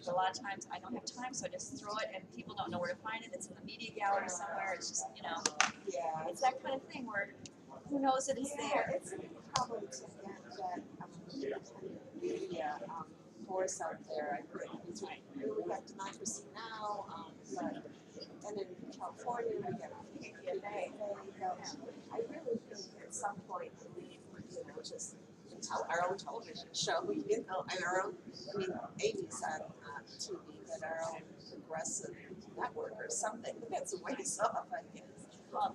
a lot of times I don't have time, so I just throw it, and people don't know where to find it. It's in the media gallery somewhere. It's just, you know, it's that kind of thing where who knows it is there. It's a big problem to get that media force out there. I think we got Democracy Now, and in California we get KPFA. I really think at some point we need to, just our own television show, and our own, I mean, Amy's on TV, but our own progressive network or something. But that's a ways off, I guess. Well,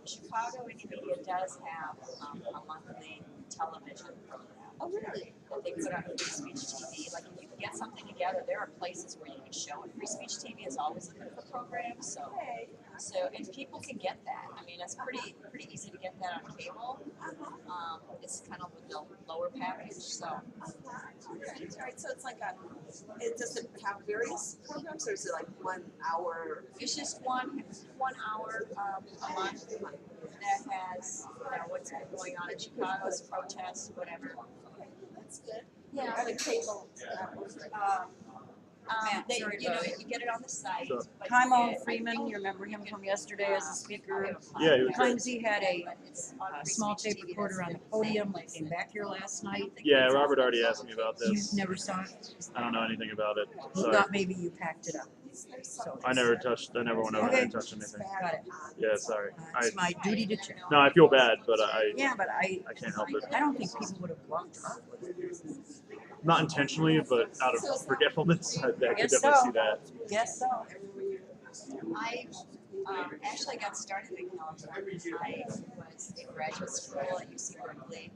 Chicago Indie Media does have a monthly television program. Oh, really? That they put on Free Speech TV. Like, if you can get something together, there are places where you can show it. Free Speech TV is always looking for programs, so and people can get that. I mean, it's pretty easy to get that on cable. It's kind of the lower package, so. Okay, right. So it's like does it have various programs, or is it like 1 hour? It's just one hour a month that has, what's been going on in Chicago's protests, whatever. That's good. Yeah. On the cable. You get it on the site. Sure. Kymon Freeman, you remember him from yesterday as a speaker? Yeah, he was Times he had a small tape recorder on the podium, came back here last night. Yeah, Robert already asked me about You this. never saw it? I don't know anything about it. He Sorry. thought maybe you packed it up. So, I never went over there and touched anything. got it. Yeah, sorry. It's my duty to check. No, I feel bad, but I can't help it. I don't think people would have walked off with it. Not intentionally, but out of forgetfulness. I could Guess definitely so. see that. Guess so. I actually got started in California. I was in graduate school at UC Berkeley,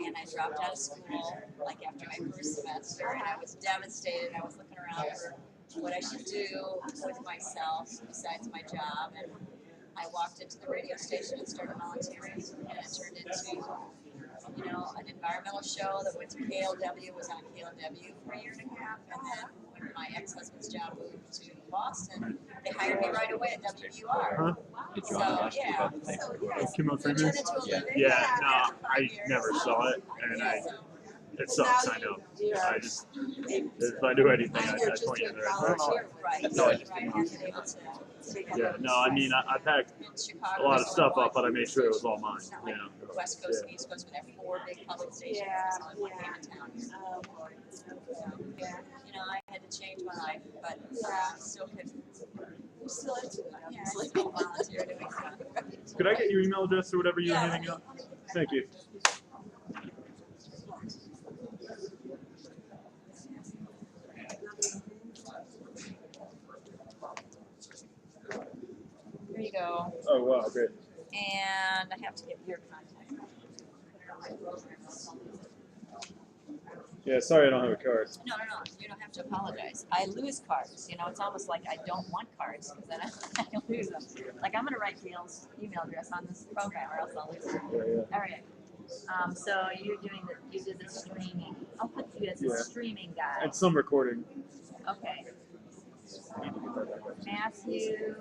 and I dropped out of school like after my first semester, and I was devastated. I was looking around for what I should do with myself besides my job, and I walked into the radio station and started volunteering, and it turned into an environmental show that went to KLW, was on KLW for a year and a half, and then when my ex-husband's job moved to Boston, they hired me right away at WUR. Huh? So, yeah. Kymon Freeman? Turned into a living. Yeah, no, I never saw it, and it sucks, I know. I just, if I do anything, I point you in the right direction. Right. No, I Right. just I haven't been able to Yeah, no, I mean, I packed in Chicago. a lot of stuff up, but I made sure it was all mine, It's not you like know. West Coast and East Coast would have 4 big public stations. There's only one here in town. I had to change my life, but still could. You're still into it, Yeah, obviously. still volunteer doing stuff. Could I get your email address or whatever you were handing out? Thank you. There you go. Oh, wow, great. And I have to get your contact. Yeah, sorry I don't have a card. No. You don't have to apologize. I lose cards. It's almost like I don't want cards because then I lose them. Like, I'm going to write Gail's email address on this program or else I'll lose it. Yeah. All right. So you did the streaming. I'll put you as a streaming guy. And some recording. Okay. I need to get that back. Matthew.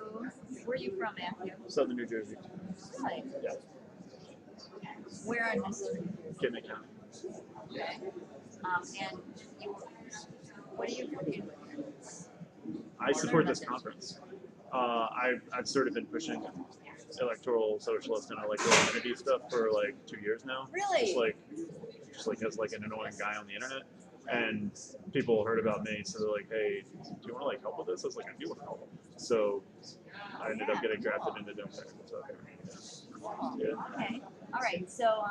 Where are you from, Matthew? Southern New Jersey. Really? Yeah. Where in Missouri? Kidney County. Okay. And what are you working with? I support this conference. I've sort of been pushing electoral socialist and electoral identity stuff for like 2 years now. Really? Just like as like an annoying guy on the internet. And people heard about me, so they're like, "Hey, do you want to like help with this?" I was like, "I do want to help." So I ended up getting drafted into doing technical stuff. Cool. Yeah. Okay. All right. So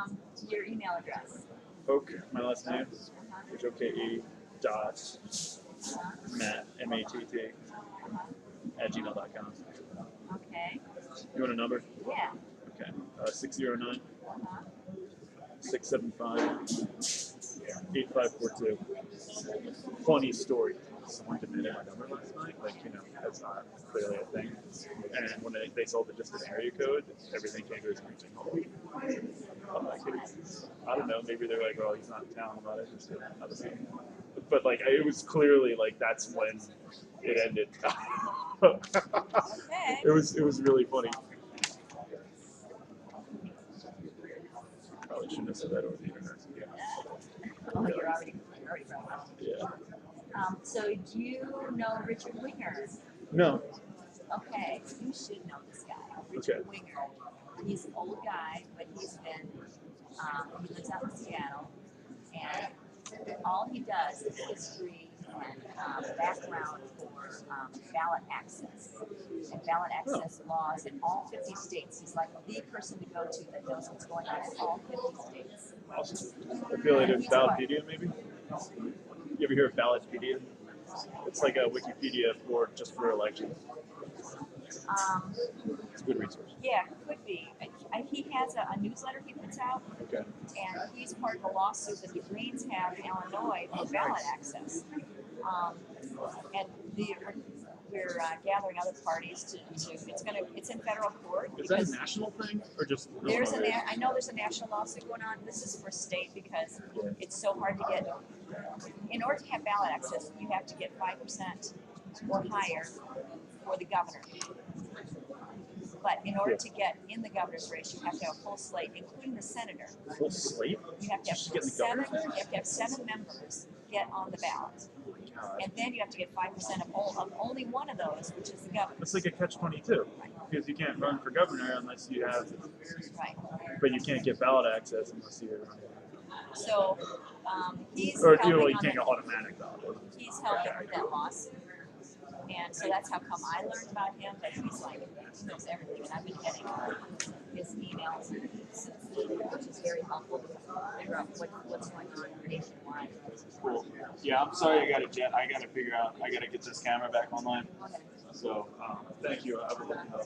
your email address. Oak, my last name, HOKE dot Matt MATT at gmail.com. Okay. You want a number? Yeah. Okay. 609 675 8542. Funny story. Someone demanded my number last night. That's not clearly a thing. And when they sold it just as area code, everything came to a screeching halt. I'm not kidding. I don't know. Maybe they're like, "Well, he's not in town about it." Just I don't know. But it was clearly that's when it ended. Okay. It was really funny. Probably shouldn't have said that over the internet. Oh, you're already right. Yeah. So do you know Richard Winger? No. Okay, you should know this guy, Richard Okay. Winger. He's an old guy, but he's been, he lives out in Seattle, and all he does is history and background for ballot access and ballot access laws in all 50 states. He's like the person to go to that knows what's going on in all 50 states. Awesome. Affiliated with Ballotpedia, maybe? You ever hear of Ballotpedia? It's like a Wikipedia for just for elections. It's a good resource. Yeah, could be. He has a newsletter he puts out, Okay. and he's part of a lawsuit that the Greens have in Illinois for ballot access. And we're gathering other parties to it's in federal court. Is that a national thing or just? I know there's a national lawsuit going on. This is for state because it's so hard to get. In order to have ballot access, you have to get 5% or higher for the governor. But in order to get in the governor's race, you have to have a full slate, including the senator. Full slate? You have to have seven members get on the ballot. And then you have to get 5% of only one of those, which is the governor. It's like a catch-22 because you can't run for governor unless you have. Right. But you can't get ballot access unless you're running. So he's Or helping you can't get automatic ballot. He's helping with that lawsuit. And so that's how come I learned about him, but he's like, he knows everything. And I've been getting his emails since then, which is very helpful to figure out what's going on nationwide. Cool. Yeah, I'm sorry I got to figure out, I got to get this camera back online. Okay. So, thank you. I will let you know.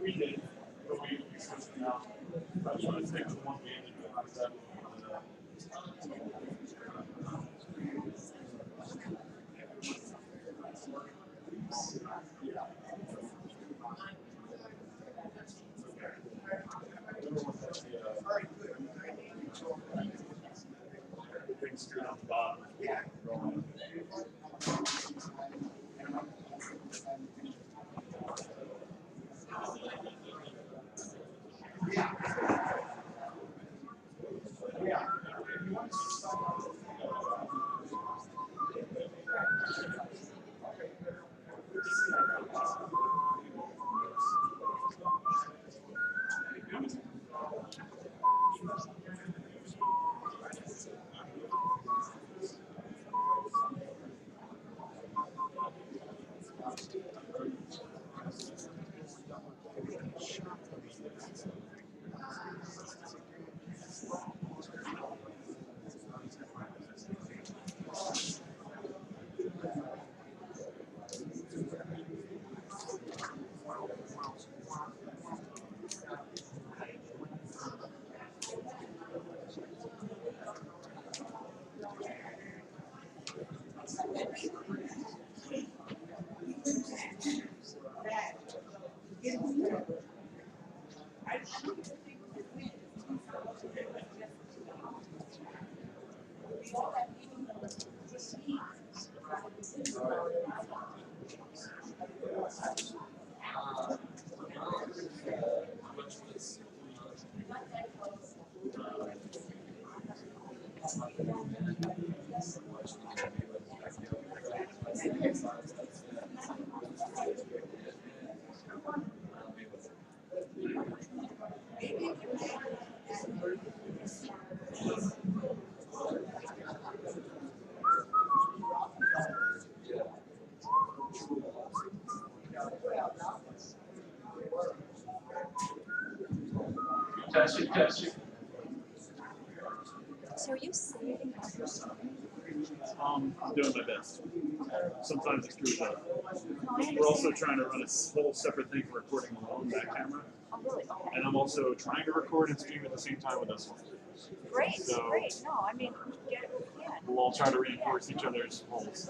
We did, but we switched it out. I just want to stick with one game. Big screw on the bottom. Yeah. So are you saving yourself? I'm doing my best. Sometimes it screws up. We're also trying to run a whole separate thing for recording alone, that camera. Oh, really? Okay. And I'm also trying to record and stream at the same time with this one. Great, So- great. No, I mean, get it what we can. We'll all try to reinforce each other's holes.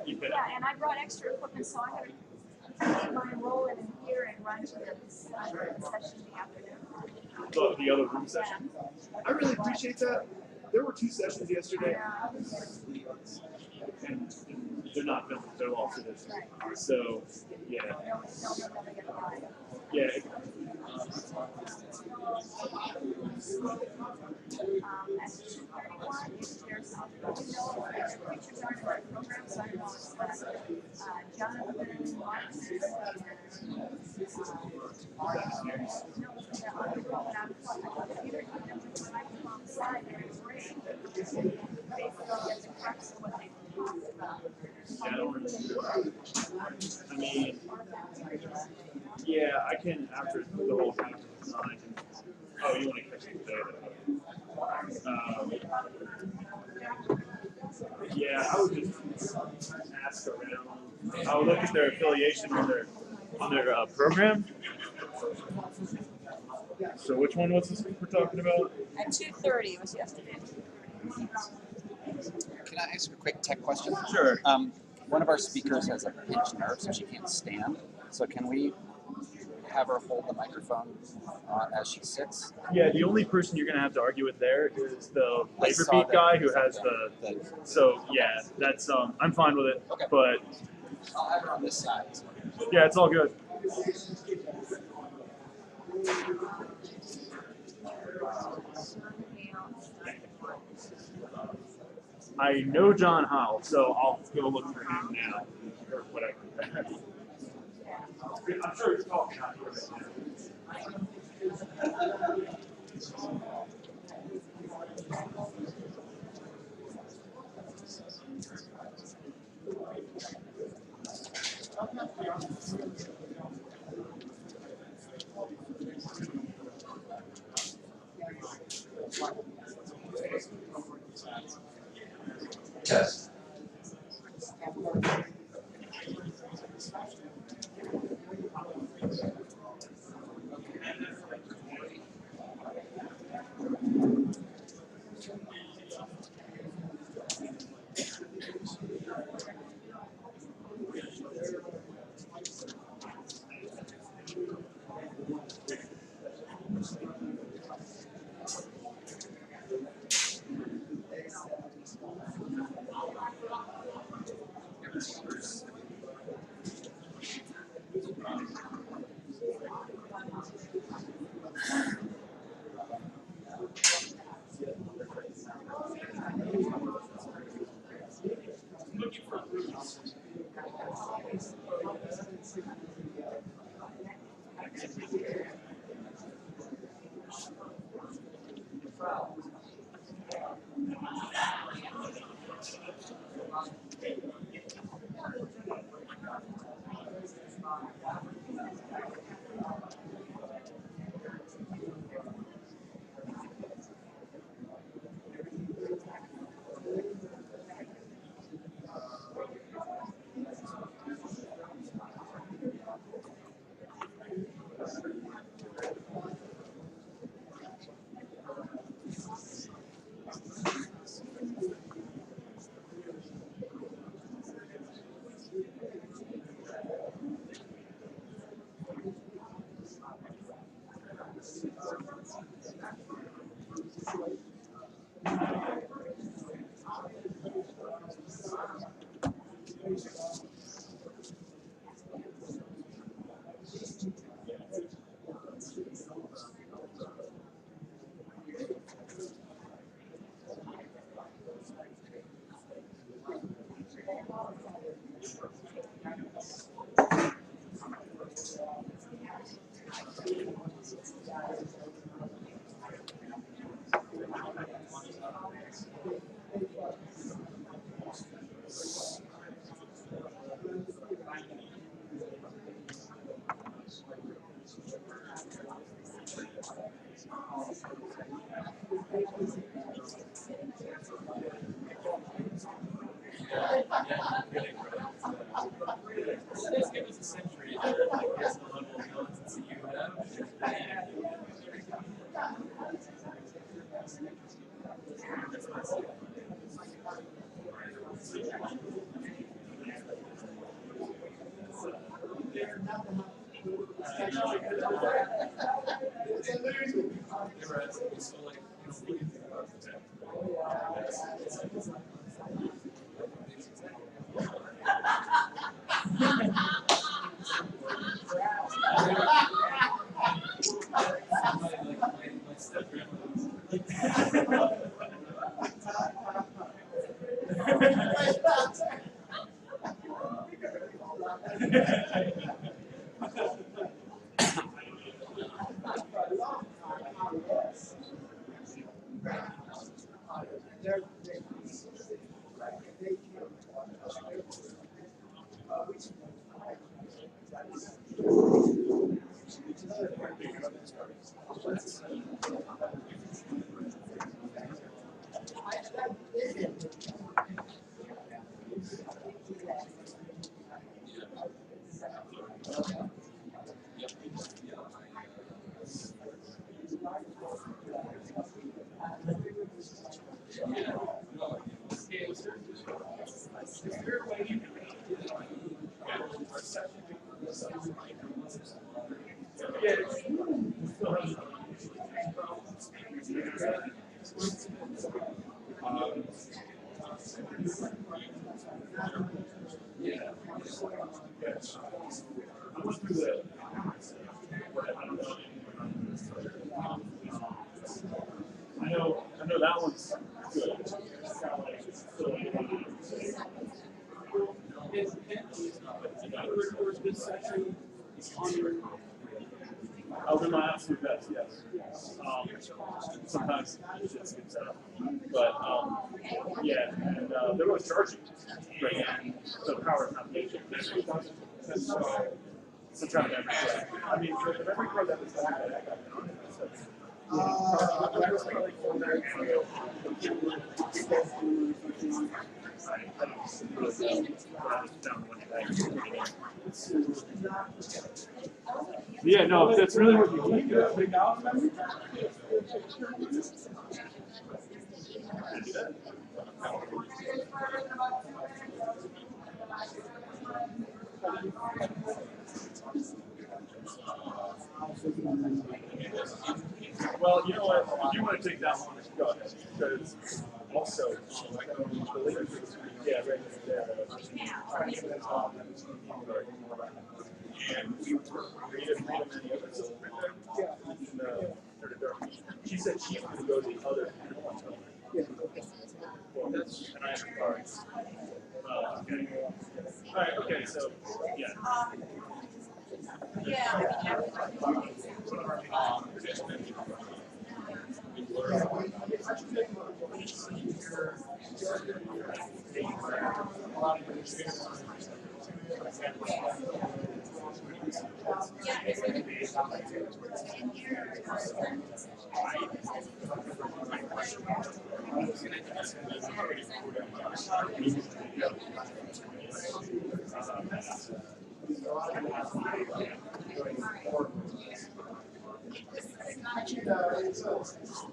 Yeah, and I brought extra equipment, so I'm gonna try and roll it in here and run to the session in the afternoon. The other room session. I really appreciate that. There were 2 sessions yesterday. And they're not filmed, they're all for this. So, yeah. Yeah. At 2:31, there's pictures aren't in my program, so I don't know it's Jonathan, Martin, I don't remember. I mean, yeah, I can, after the whole kind of design. Oh, you want to catch the data. Yeah, I would just ask around. I would look at their affiliation on their program. So which one was this we're talking about? At 2:30 was yesterday. Can I ask a quick tech question? Sure. One of our speakers has a pinched nerve, so she can't stand. So can we have her hold the microphone as she sits? Yeah, the only person you're gonna have to argue with there is the I saw Beat that. guy who has the. So yeah, that's I'm fine with it. Okay. But I'll have her on this side. yeah, it's all good. I know John Howell, so I'll go look for him now or whatever. I'm sure he's talking out here right now. Yes. I know that one's good. I'll do my absolute best, yes. Sometimes it just gets up. But yeah, and they're always charging. Right now. So the power is not the issue. So trying to memory. I mean, for the memory card that was back, yeah, no, if that's really what you need. Well, you know what? If you want to take that one, go ahead. Because also, yeah, right there. And we created many others. She said she wanted to go to the other end. Well, that's an iron card. Okay. All right. Okay. So, yeah.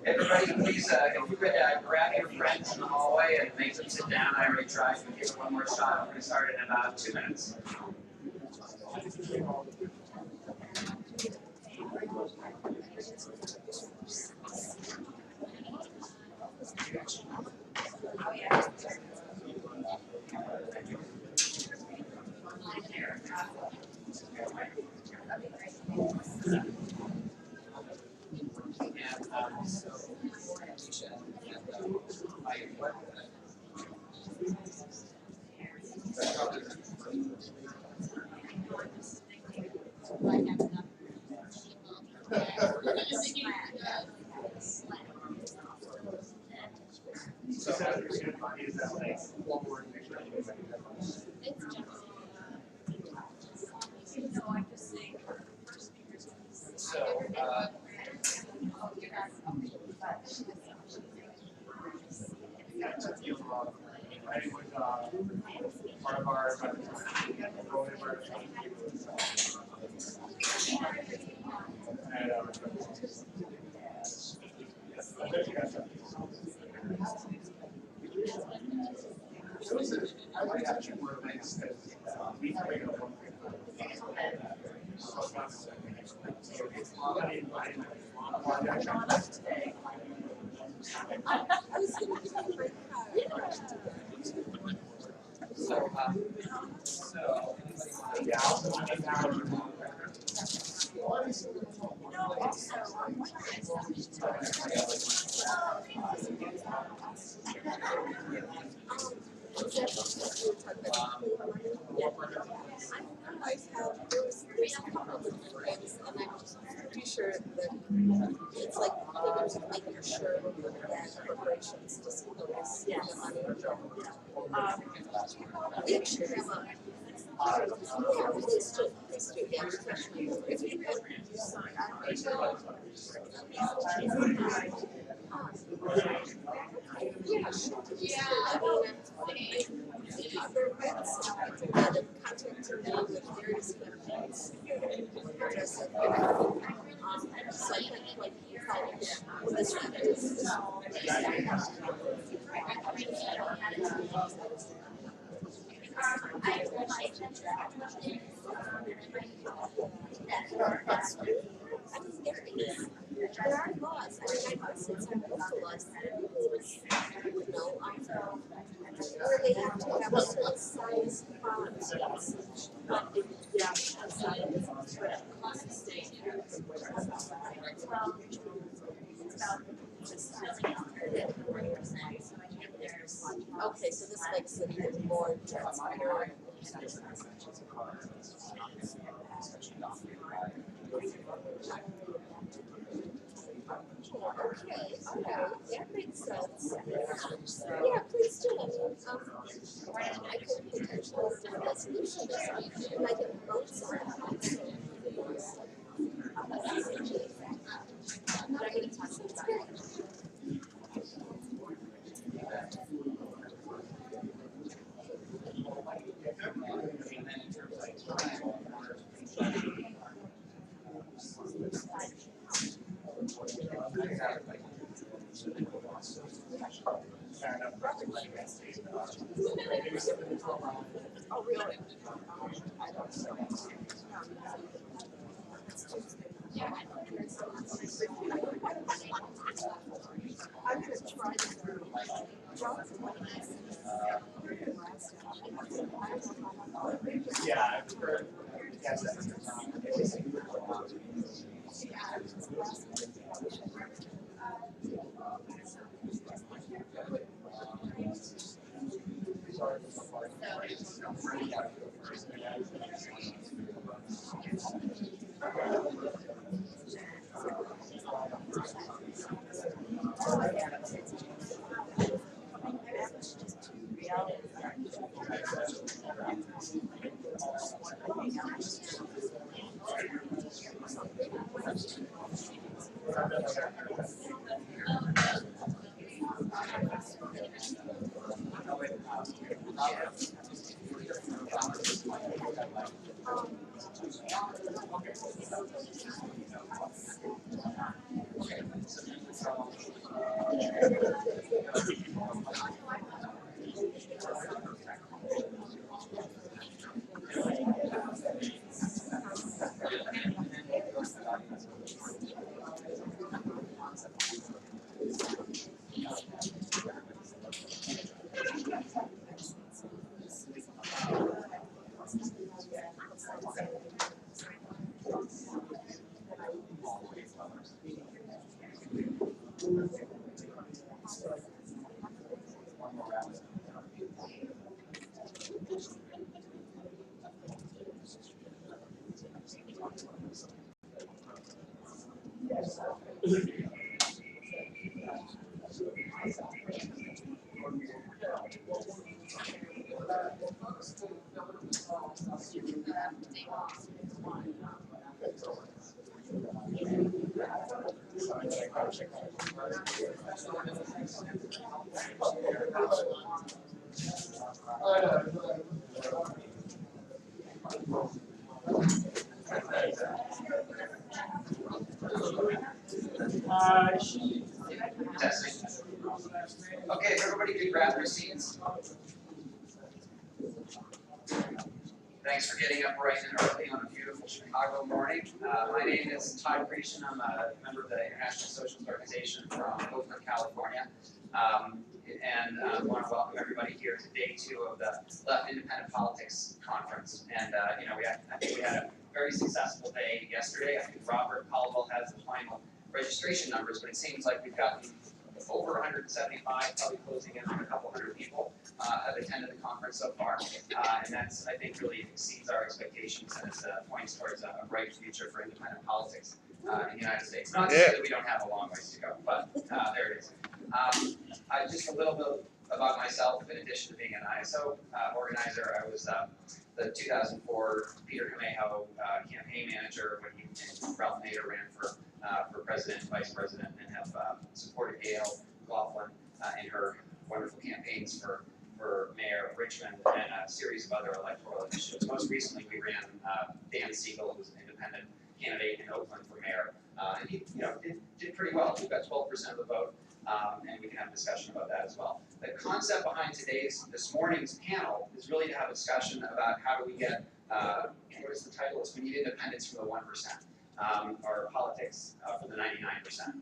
Everybody, please, if you could grab your friends in the hallway and make them sit down. I already tried. We'll give it one more shot. We're going to start in about 2 minutes. There's a couple of things, and I'm pretty sure that it's like making sure that corporations disclose the money. We actually have a yeah, please do. Yeah, if you could, other websites that have contacted me with various campaigns. So I can like this one is there are laws. I mean, I've seen some postal laws where they have to have a certain size fonts. Okay, so this makes it even more transparent. Okay, that makes sense. Yeah, please do. I could potentially do a resolution this week, and I can vote on it. I'm not going to touch it. Oh, really? I don't know. I'm going to try to Yeah, I've heard. Testing. Okay, if everybody could grab their seats. Thanks for getting up bright and early on a beautiful Chicago morning. My name is Todd Grecian. I'm a member of the International Socialist Organization from Oakland, California. And I want to welcome everybody here to day 2 of the Left Independent Politics Conference. And I think we had a very successful day yesterday. I think Robert Caldwell has the final registration numbers, but it seems like we've gotten over 175, probably closing in on a couple hundred people have attended the conference so far, and that's, I think, really exceeds our expectations and is points towards a bright future for independent politics in the United States. Not to say that we don't have a long ways to go, but there it is. Just a little bit about myself, in addition to being an ISO organizer, I was the 2004 Peter Camejo campaign manager when he and Ralph Nader ran for president and vice president, and have supported Gail Laughlin in her wonderful campaigns for mayor of Richmond and a series of other electoral initiatives. Most recently, we ran Dan Siegel, who's an independent candidate in Oakland for mayor, and he did pretty well. We got 12% of the vote, and we can have a discussion about that as well. The concept behind this morning's panel is really to have a discussion about how do we get, what is the title? It's We Need Independence for the 1%, or Politics for the 99%.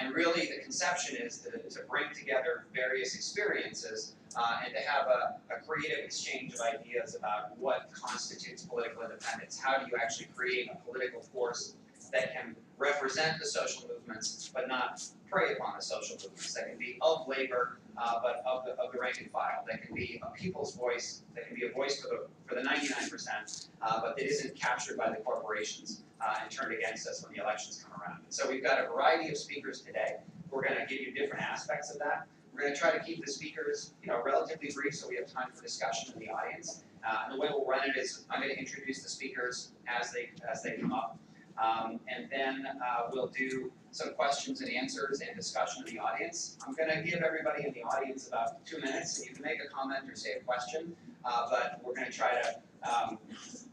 And really the conception is to bring together various experiences and to have a creative exchange of ideas about what constitutes political independence. How do you actually create a political force that can represent the social movements, but not prey upon the social movements, that can be of labor, but of the rank and file, that can be a people's voice, that can be a voice for the 99%, but that isn't captured by the corporations and turned against us when the elections come around. So we've got a variety of speakers today. We're going to give you different aspects of that. We're going to try to keep the speakers, relatively brief, so we have time for discussion in the audience. And the way we'll run it is I'm going to introduce the speakers as they come up. And then we'll do some questions and answers and discussion in the audience. I'm going to give everybody in the audience about 2 minutes, and you can make a comment or say a question, but we're going to try to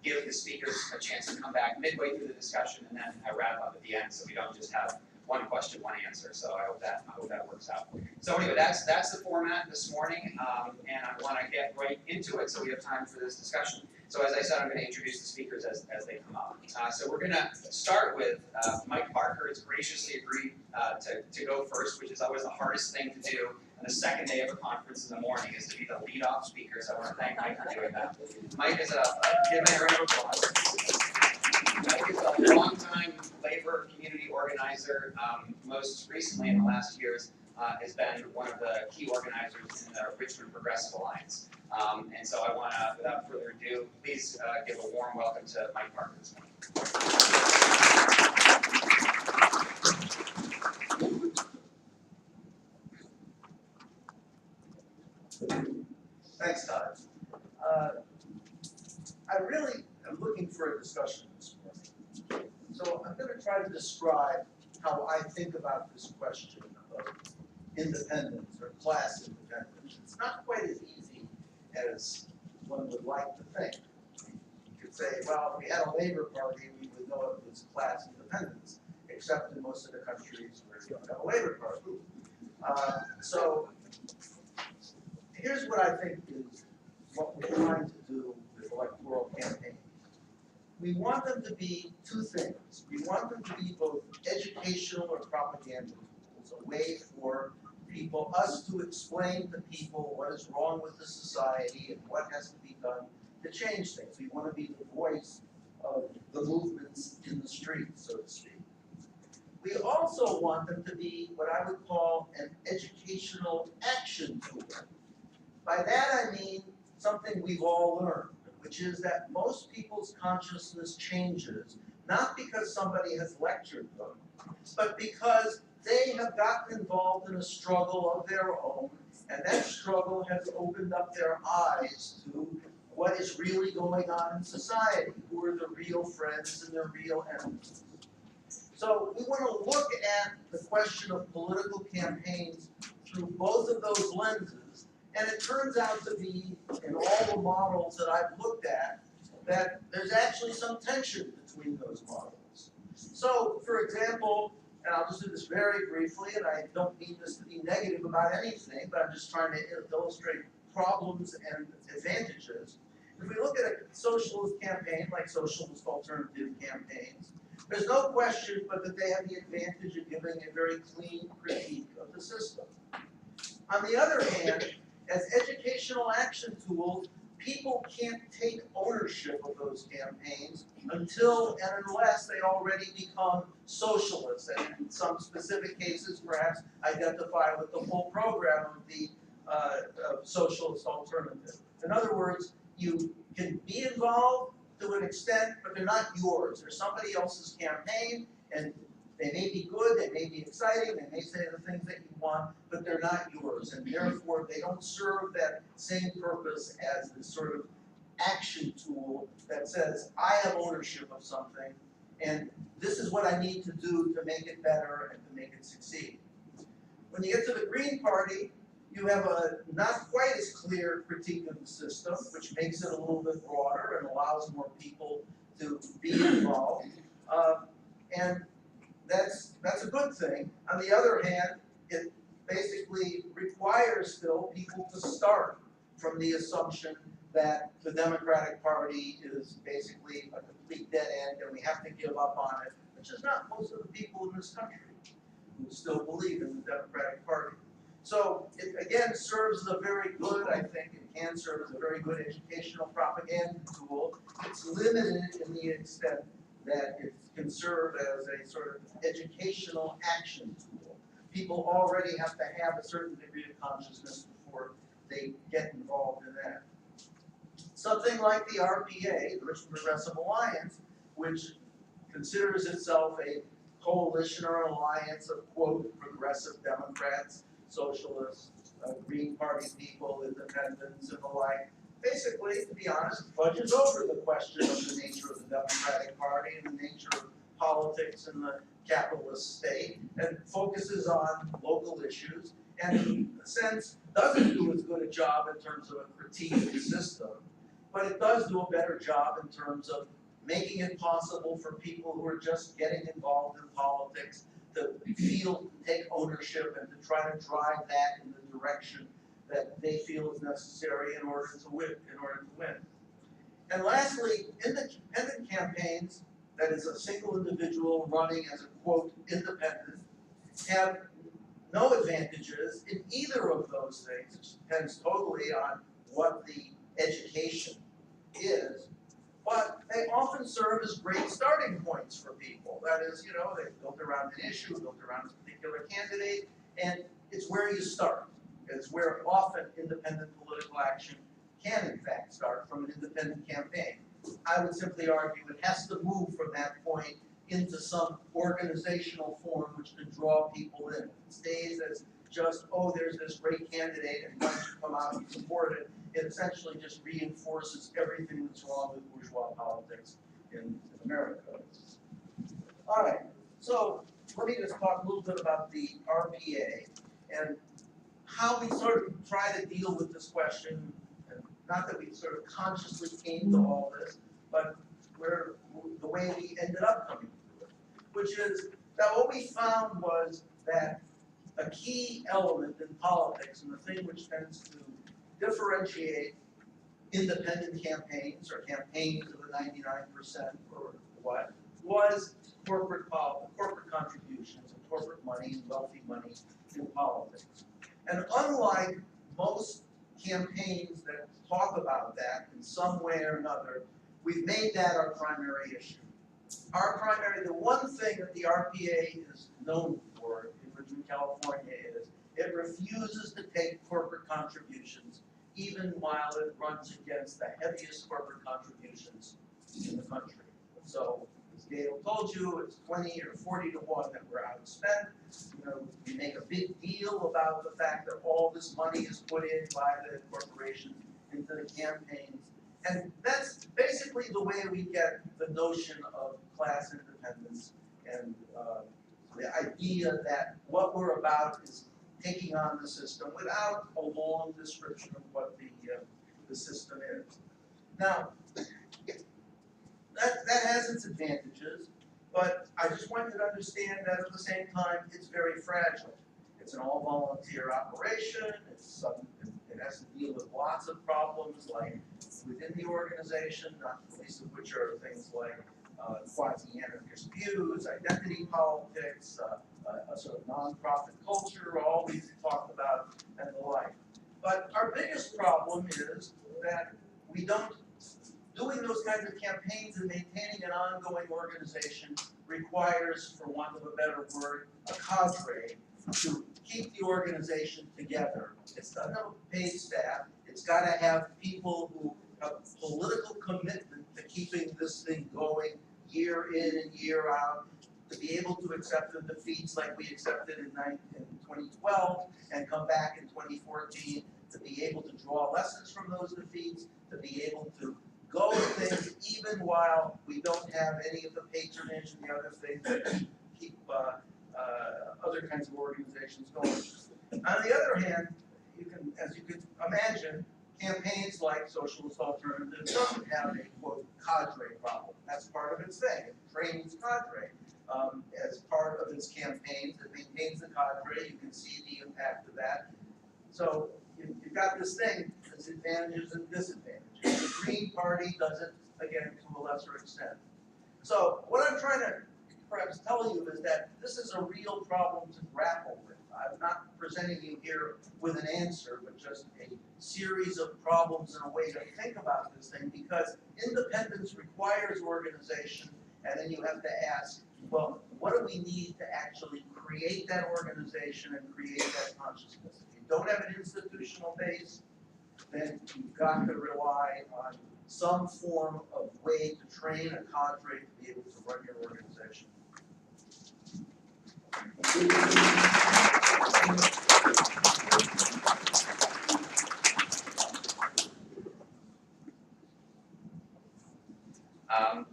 give the speakers a chance to come back midway through the discussion, and then I wrap up at the end, so we don't just have one question, one answer. So I hope that works out. So anyway, that's the format this morning, and I want to get right into it so we have time for this discussion. So as I said, I'm going to introduce the speakers as they come up. So we're going to start with Mike Parker has graciously agreed to go first, which is always the hardest thing to do on the second day of a conference in the morning, is to be the lead-off speaker. So I want to thank Mike for doing that. Mike is give him a round of applause. Mike is a longtime labor community organizer. Most recently, in the last years, has been one of the key organizers in the Richmond Progressive Alliance. And so I want to, without further ado, please give a warm welcome to Mike Parker this morning. Thanks, Todd. I really am looking for a discussion this morning. So I'm going to try to describe how I think about this question of independence or class independence. It's not quite as easy as one would like to think. You could say, well, if we had a Labor Party, we would know it was class independence, except in most of the countries where you don't have a Labor Party. So here's what I think is what we're trying to do with electoral campaigns. We want them to be two things. We want them to be both educational or propaganda tools, a way for us to explain to people what is wrong with the society and what has to be done to change things. We want to be the voice of the movements in the street, so to speak. We also want them to be what I would call an educational action tool. By that I mean something we've all learned, which is that most people's consciousness changes, not because somebody has lectured them, but because they have gotten involved in a struggle of their own, and that struggle has opened up their eyes to what is really going on in society, who are the real friends and the real enemies. So we want to look at the question of political campaigns through both of those lenses, and it turns out to be, in all the models that I've looked at, that there's actually some tension between those models. So, for example, and I'll just do this very briefly, and I don't mean this to be negative about anything, but I'm just trying to illustrate problems and advantages. If we look at a socialist campaign, like socialist alternative campaigns, there's no question but that they have the advantage of giving a very clean critique of the system. On the other hand, as educational action tools, people can't take ownership of those campaigns until and unless they already become socialists, and in some specific cases perhaps identify with the full program of the socialist alternative. In other words, you can be involved to an extent, but they're not yours. They're somebody else's campaign, and they may be good, they may be exciting, they may say the things that you want, but they're not yours, and therefore they don't serve that same purpose as this sort of action tool that says, I have ownership of something, and this is what I need to do to make it better and to make it succeed. When you get to the Green Party, you have a not quite as clear critique of the system, which makes it a little bit broader and allows more people to be involved. And that's a good thing. On the other hand, it basically requires still people to start from the assumption that the Democratic Party is basically a complete dead end and we have to give up on it, which is not most of the people in this country who still believe in the Democratic Party. So it again serves as a very good, I think, it can serve as a very good educational propaganda tool. It's limited in the extent that it can serve as a sort of educational action tool. People already have to have a certain degree of consciousness before they get involved in that. Something like the RPA, the Richmond Progressive Alliance, which considers itself a coalition or alliance of, quote, progressive Democrats, socialists, Green Party people, independents, and the like, basically, to be honest, budges over the question of the nature of the Democratic Party and the nature of politics in the capitalist state, and focuses on local issues, and in a sense doesn't do as good a job in terms of a critique of the system, but it does do a better job in terms of making it possible for people who are just getting involved in politics to feel, take ownership, and to try to drive that in the direction that they feel is necessary in order to win. And lastly, independent campaigns, that is a single individual running as a, quote, independent, have no advantages in either of those things. It depends totally on what the education is, but they often serve as great starting points for people. That is, you know, they're built around an issue, built around a particular candidate, and it's where you start. It's where often independent political action can, in fact, start from an independent campaign. I would simply argue it has to move from that point into some organizational form which can draw people in. If it stays as just, oh, there's this great candidate and why don't you come out and support it, it essentially just reinforces everything that's wrong with bourgeois politics in America. All right, so let me just talk a little bit about the RPA and how we sort of try to deal with this question, and not that we sort of consciously came to all this, but the way we ended up coming to it, which is that what we found was that a key element in politics, and the thing which tends to differentiate independent campaigns or campaigns of the 99% or what, was corporate contributions and corporate money and wealthy money in politics. And unlike most campaigns that talk about that in some way or another, we've made that our primary issue. The one thing that the RPA is known for in Richmond, California is it refuses to take corporate contributions, even while it runs against the heaviest corporate contributions in the country. So, as Gail told you, it's 20 or 40 to 1 that we're outspent. You know, we make a big deal about the fact that all this money is put in by the corporation into the campaigns. And that's basically the way we get the notion of class independence and the idea that what we're about is taking on the system without a long description of what the system is. Now, that has its advantages, but I just want you to understand that at the same time, it's very fragile. It's an all-volunteer operation. It has to deal with lots of problems, like within the organization, not the least of which are things like quasi-anarchist views, identity politics, a sort of non-profit culture, all we've talked about, and the like. But our biggest problem is that we don't, doing those kinds of campaigns and maintaining an ongoing organization requires, for want of a better word, a cadre to keep the organization together. It's got to have a paid staff. It's got to have people who have political commitment to keeping this thing going year in and year out, to be able to accept the defeats like we accepted in 2012 and come back in 2014, to be able to draw lessons from those defeats, to be able to go with things even while we don't have any of the patronage and the other things that keep other kinds of organizations going. On the other hand, you can, as you could imagine, campaigns like Socialist Alternative doesn't have a quote cadre problem. That's part of its thing. It trains cadre as part of its campaigns. It maintains the cadre. You can see the impact of that. So you've got this thing, there's advantages and disadvantages. The Green Party does it, again, to a lesser extent. So what I'm trying to perhaps tell you is that this is a real problem to grapple with. I'm not presenting you here with an answer, but just a series of problems and a way to think about this thing, because independence requires organization, and then you have to ask, well, what do we need to actually create that organization and create that consciousness? If you don't have an institutional base, then you've got to rely on some form of way to train a cadre to be able to run your organization.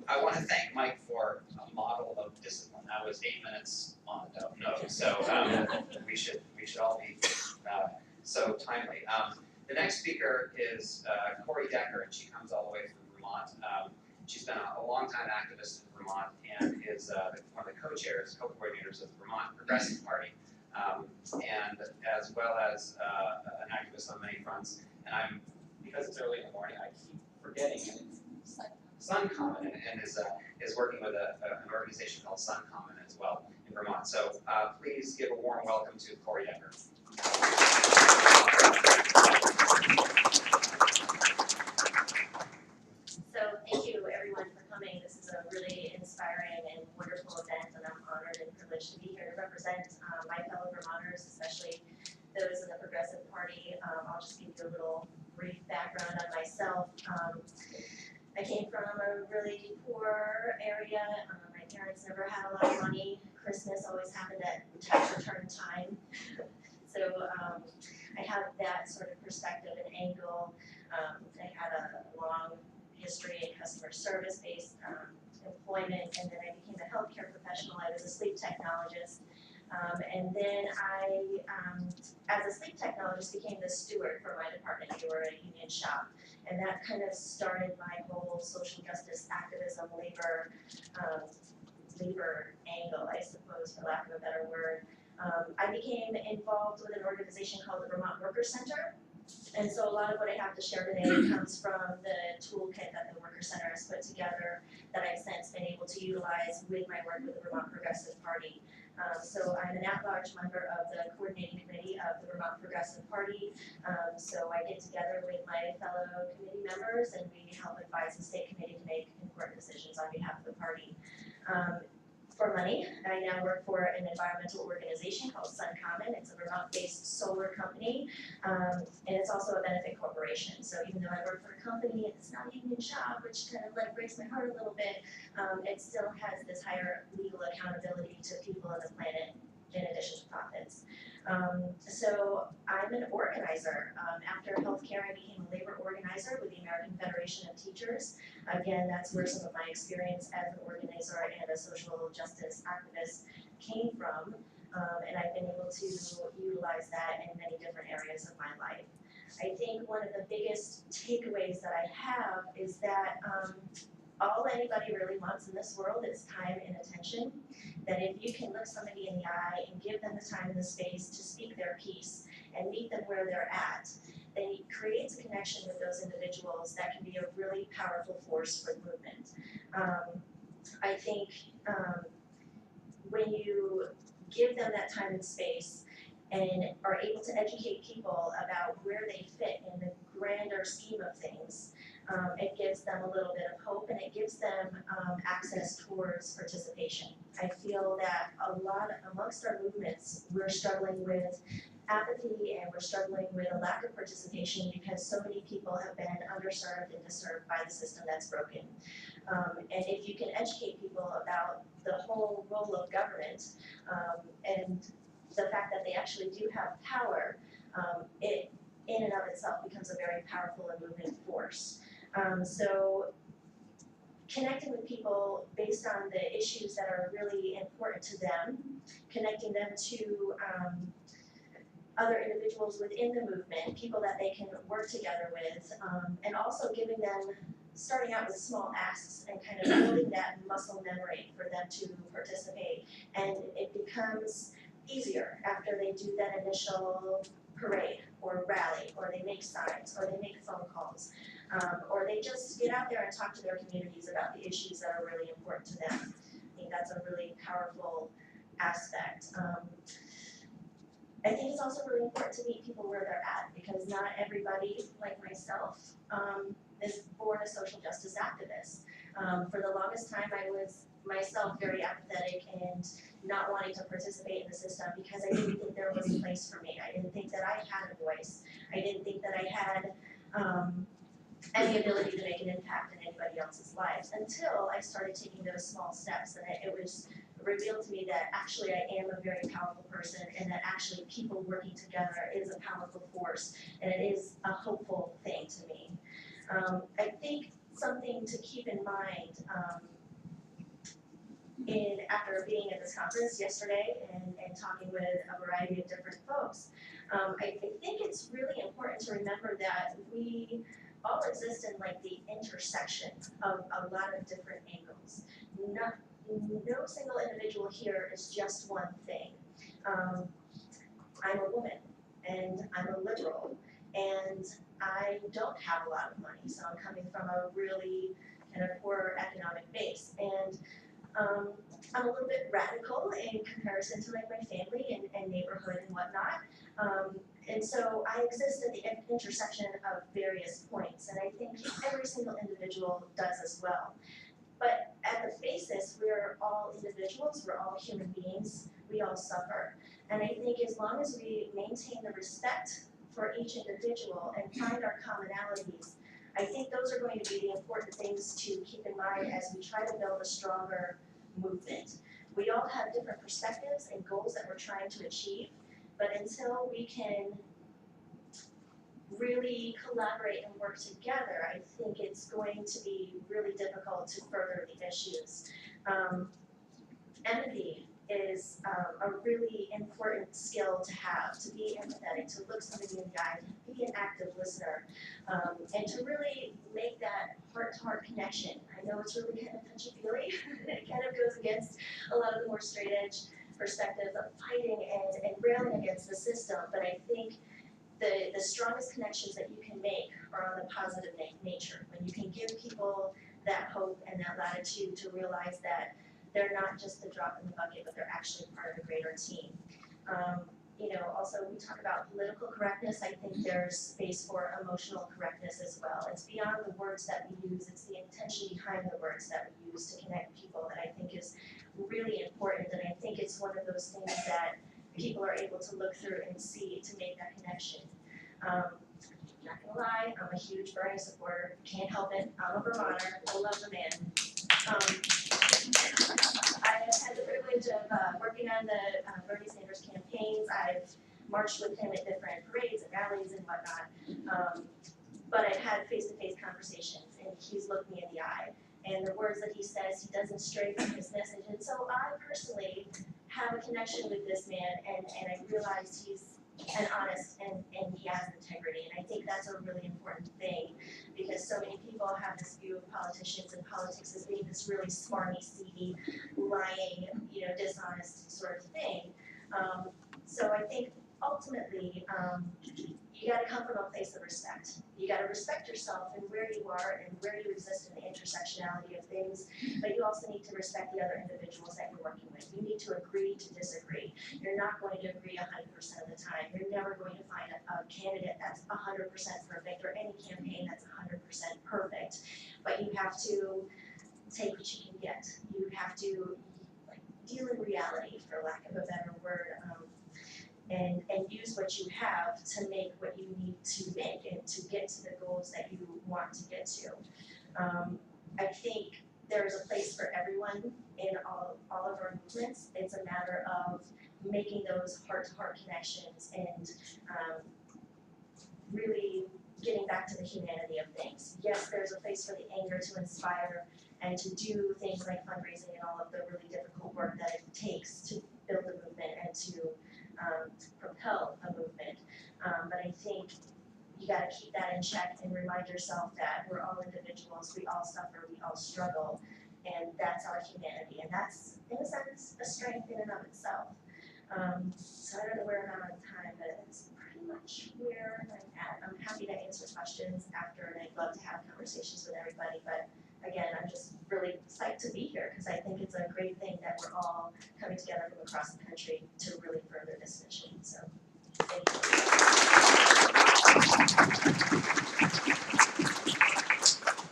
I want to thank Mike for a model of discipline. That was 8 minutes on the note, so we should all be so timely. The next speaker is Corey Decker, and she comes all the way from Vermont. She's been a long-time activist in Vermont and is one of the co-chairs, co-coordinators of the Vermont Progressive Party, and as well as an activist on many fronts. And because it's early in the morning, I keep forgetting SunCommon, and is working with an organization called SunCommon as well in Vermont. So please give a warm welcome to Corey Decker. So thank you everyone for coming. This is a really inspiring and wonderful event, and I'm honored and privileged to be here to represent my fellow Vermonters, especially those in the Progressive Party. I'll just give you a little brief background on myself. I came from a really poor area. My parents never had a lot of money. Christmas always happened at tax return time. So I have that sort of perspective and angle. I had a long history in customer service-based employment, and then I became a healthcare professional. I was a sleep technologist. And then I, as a sleep technologist, became the steward for my department. We were a union shop. And that kind of started my whole social justice activism, labor angle, I suppose, for lack of a better word. I became involved with an organization called the Vermont Worker Center. And so a lot of what I have to share today comes from the toolkit that the Worker Center has put together that I've since been able to utilize with my work with the Vermont Progressive Party. So I'm an at-large member of the coordinating committee of the Vermont Progressive Party. So I get together with my fellow committee members and we help advise the state committee to make important decisions on behalf of the party. For money, I now work for an environmental organization called SunCommon. It's a Vermont-based solar company, and it's also a benefit corporation. So even though I work for a company, it's not a union shop, which kind of like breaks my heart a little bit, it still has this higher legal accountability to people on the planet in addition to profits. So I'm an organizer. After healthcare, I became a labor organizer with the American Federation of Teachers. Again, that's where some of my experience as an organizer and a social justice activist came from. And I've been able to utilize that in many different areas of my life. I think one of the biggest takeaways that I have is that all anybody really wants in this world is time and attention. That if you can look somebody in the eye and give them the time and the space to speak their piece and meet them where they're at, then it creates a connection with those individuals that can be a really powerful force for the movement. I think when you give them that time and space and are able to educate people about where they fit in the grander scheme of things, It gives them a little bit of hope, and it gives them access towards participation. I feel that a lot amongst our movements, we're struggling with apathy and we're struggling with a lack of participation because so many people have been underserved and disserved by the system that's broken. And if you can educate people about the whole role of government and the fact that they actually do have power, it in and of itself becomes a very powerful and moving force. So connecting with people based on the issues that are really important to them, connecting them to other individuals within the movement, people that they can work together with, and also giving them, starting out with small asks and kind of building that muscle memory for them to participate. And it becomes easier after they do that initial parade or rally, or they make signs, or they make phone calls, or they just get out there and talk to their communities about the issues that are really important to them. I think that's a really powerful aspect. I think it's also really important to meet people where they're at, because not everybody, like myself, is born a social justice activist. For the longest time, I was myself very apathetic and not wanting to participate in the system because I didn't think there was a place for me. I didn't think that I had a voice. I didn't think that I had any ability to make an impact in anybody else's lives until I started taking those small steps, and it was revealed to me that actually I am a very powerful person, and that actually people working together is a powerful force, and it is a hopeful thing to me. I think something to keep in mind after being at this conference yesterday and talking with a variety of different folks, I think it's really important to remember that we all exist in like the intersection of a lot of different angles. No single individual here is just one thing. I'm a woman, and I'm a liberal, and I don't have a lot of money, so I'm coming from a really kind of poor economic base, and I'm a little bit radical in comparison to like my family and neighborhood and whatnot. And so I exist at the intersection of various points, and I think every single individual does as well. But at the basis, we're all individuals, we're all human beings, we all suffer. And I think as long as we maintain the respect for each individual and find our commonalities, I think those are going to be the important things to keep in mind as we try to build a stronger movement. We all have different perspectives and goals that we're trying to achieve, but until we can really collaborate and work together, I think it's going to be really difficult to further the issues. Empathy is a really important skill to have, to be empathetic, to look somebody in the eye, to be an active listener, and to really make that heart-to-heart connection. I know it's really kind of touchy-feely, it kind of goes against a lot of the more straight-edge perspectives of fighting and railing against the system, but I think the strongest connections that you can make are on the positive nature, when you can give people that hope and that latitude to realize that they're not just a drop in the bucket, but they're actually part of a greater team. Also we talk about political correctness. I think there's space for emotional correctness as well. It's beyond the words that we use, it's the intention behind the words that we use to connect people that I think is really important, and I think it's one of those things that people are able to look through and see to make that connection. Not gonna lie, I'm a huge Bernie supporter, can't help it, I'm a Vermonter, I love the man. I have had the privilege of working on the Bernie Sanders campaigns. I've marched with him at different parades and rallies and whatnot. But I've had face-to-face conversations, and he's looked me in the eye. And the words that he says, he doesn't stray from his message. And so I personally have a connection with this man, and I realize he's an honest and he has integrity. And I think that's a really important thing, because so many people have this view of politicians and politics as being this really smarmy, seedy, lying, dishonest sort of thing. So I think ultimately, you you gotta come from a place of respect. You gotta respect yourself and where you are and where you exist in the intersectionality of things, but you also need to respect the other individuals that you're working with. You need to agree to disagree. You're not going to agree 100% of the time. You're never going to find a candidate that's 100% perfect or any campaign that's 100% perfect. But you have to take what you can get. You have to deal in reality, for lack of a better word, and use what you have to make what you need to make and to get to the goals that you want to get to. I think there's a place for everyone in all of our movements. It's a matter of making those heart-to-heart connections and really getting back to the humanity of things. Yes, there's a place for the anger to inspire and to do things like fundraising and all of the really difficult work that it takes to build a movement and to propel a movement. But I think you gotta keep that in check and remind yourself that we're all individuals, we all suffer, we all struggle, and that's our humanity. And that's, in a sense, a strength in and of itself. So I don't know where I'm at on time, but it's pretty much where I'm at. I'm happy to answer questions after, and I'd love to have conversations with everybody, but again, I'm just really psyched to be here because I think it's a great thing that we're all coming together from across the country to really further this mission. So, thank you.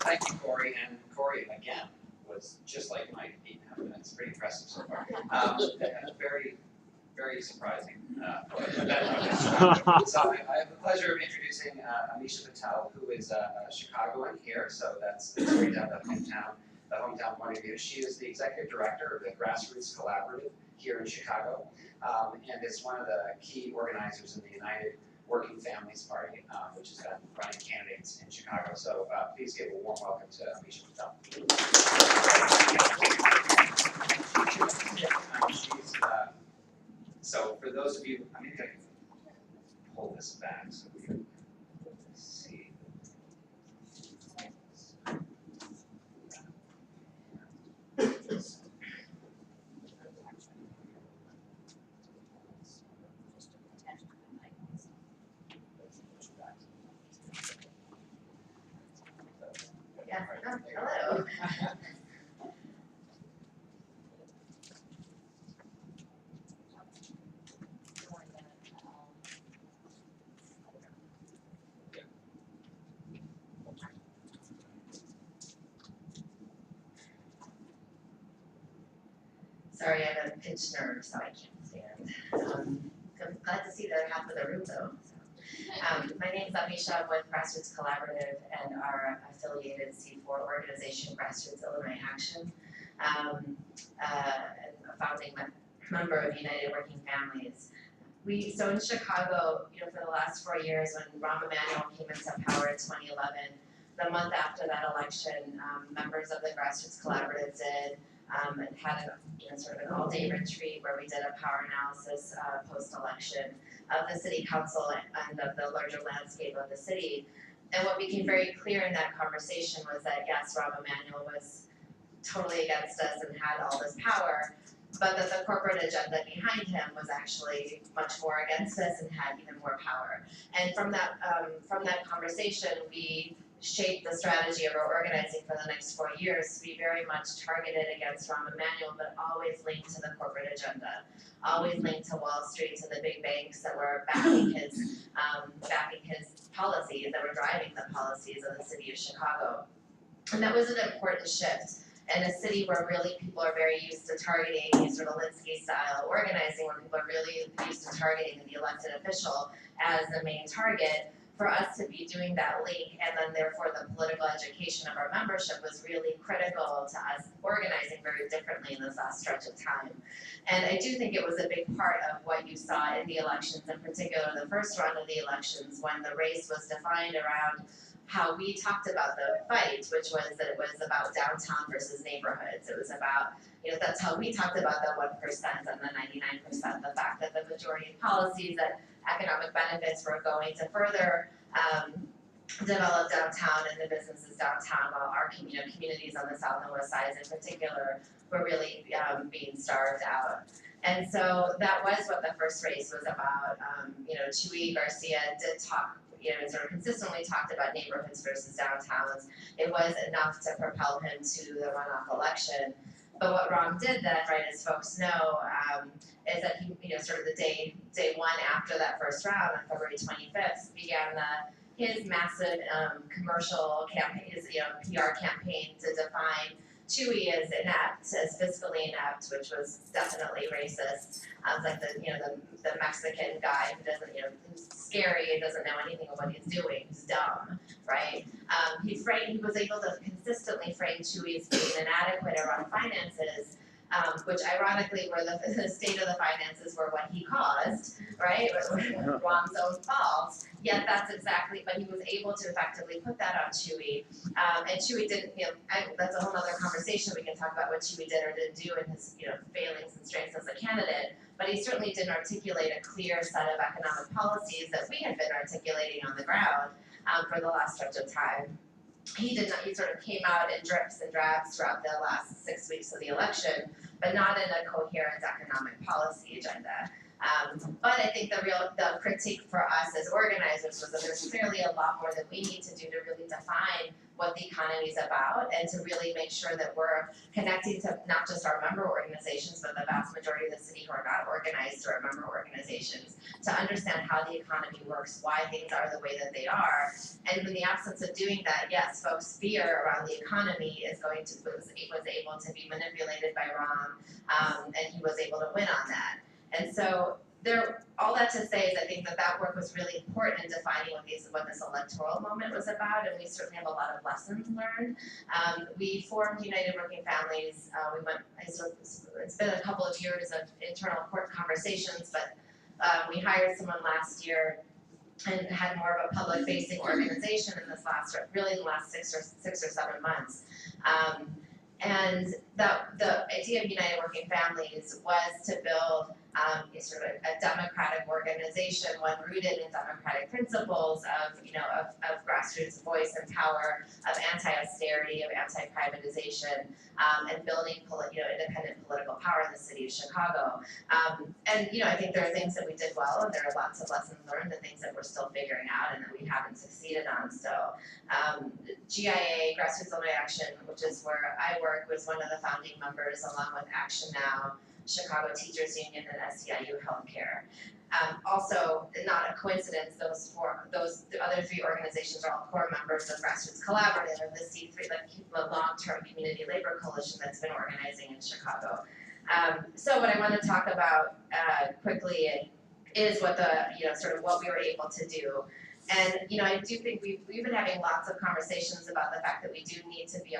Thank you, Corey. And Corey, again, was just like Mike, 8.5 minutes. Pretty impressive so far. Very, very surprising. So I have the pleasure of introducing Amisha Patel, who is a Chicagoan here. So that's great to have the hometown point of view. She is the executive director of the Grassroots Collaborative here in Chicago, and is one of the key organizers in the United Working Families Party, which has been running candidates in Chicago. So please give a warm welcome to Amisha Patel. So for those of you, I'm going to pull this back so we can see. Yeah, hello. Sorry, I have a pinched nerve, so I can't stand. I'm glad to see the half of the room though. My name is Amisha. I'm with Grassroots Collaborative and our affiliated C4 organization, Grassroots Illinois Action, and a founding member of United Working Families. So in Chicago, for the last 4 years, when Rahm Emanuel came into power in 2011, the month after that election, members of the Grassroots Collaborative did and had sort of an all-day retreat where we did a power analysis post-election of the city council and of the larger landscape of the city. And what became very clear in that conversation was that yes, Rahm Emanuel was totally against us and had all this power, but that the corporate agenda behind him was actually much more against us and had even more power. And from that conversation, we shaped the strategy of our organizing for the next 4 years to be very much targeted against Rahm Emanuel, but always linked to the corporate agenda, always linked to Wall Street, to the big banks that were backing his policies, that were driving the policies of the city of Chicago. And that was an important shift. In a city where really people are very used to targeting sort of Linsky style organizing, where people are really used to targeting the elected official as the main target, for us to be doing that link and then therefore the political education of our membership was really critical to us organizing very differently in this last stretch of time. And I do think it was a big part of what you saw in the elections, in particular the first round of the elections, when the race was defined around how we talked about the fight, which was that it was about downtown versus neighborhoods. It was about, that's how we talked about the 1% and the 99%, the fact that the majority of policies that economic benefits were going to further develop downtown and the businesses downtown, while our communities on the south and west sides in particular were really being starved out. And so that was what the first race was about. Chuy Garcia did talk, sort of consistently talked about neighborhoods versus downtowns. It was enough to propel him to the runoff election. But what Rom did then, right, as folks know, is that he, sort of the day one after that first round on February 25th, began his massive commercial campaign, his PR campaign to define Chuy as inept, as fiscally inept, which was definitely racist. Like the Mexican guy who doesn't, who's scary and doesn't know anything of what he's doing, he's dumb, right? He was able to consistently frame Chuy as being inadequate around finances, which ironically were the state of the finances were what he caused, right? Rom's own fault. Yet that's exactly, but he was able to effectively put that on Chuy. And Chuy didn't, that's a whole other conversation. We can talk about what Chuy did or didn't do in his, failings and strengths as a candidate. But he certainly didn't articulate a clear set of economic policies that we had been articulating on the ground for the last stretch of time. He did not, he sort of came out in drips and drabs throughout the last 6 weeks of the election, but not in a coherent economic policy agenda. But I think the critique for us as organizers was that there's clearly a lot more that we need to do to really define what the economy is about and to really make sure that we're connecting to not just our member organizations, but the vast majority of the city who are not organized through our member organizations to understand how the economy works, why things are the way that they are. And in the absence of doing that, yes, folks' fear around the economy was able to be manipulated by Rom, and he was able to win on that. And so all that to say is I think that work was really important in defining what this electoral moment was about, and we certainly have a lot of lessons learned. We formed United Working Families. It's been a couple of years of internal court conversations, but we hired someone last year and had more of a public-facing organization in the last 6 or 7 months. And the idea of United Working Families was to build sort of a democratic organization, one rooted in democratic principles of grassroots voice and power, of anti-austerity, of anti-privatization, and building independent political power in the city of Chicago. And I think there are things that we did well, and there are lots of lessons learned and things that we're still figuring out and that we haven't succeeded on still. GIA, Grassroots Illinois Action, which is where I work, was one of the founding members, along with Action Now, Chicago Teachers Union, and SEIU Healthcare. Also, not a coincidence, the other 3 organizations are all core members of Grassroots Collaborative, of the C3, the long-term community labor coalition that's been organizing in Chicago. So what I want to talk about quickly is what sort of what we were able to do. And I do think we've been having lots of conversations about the fact that we do need to be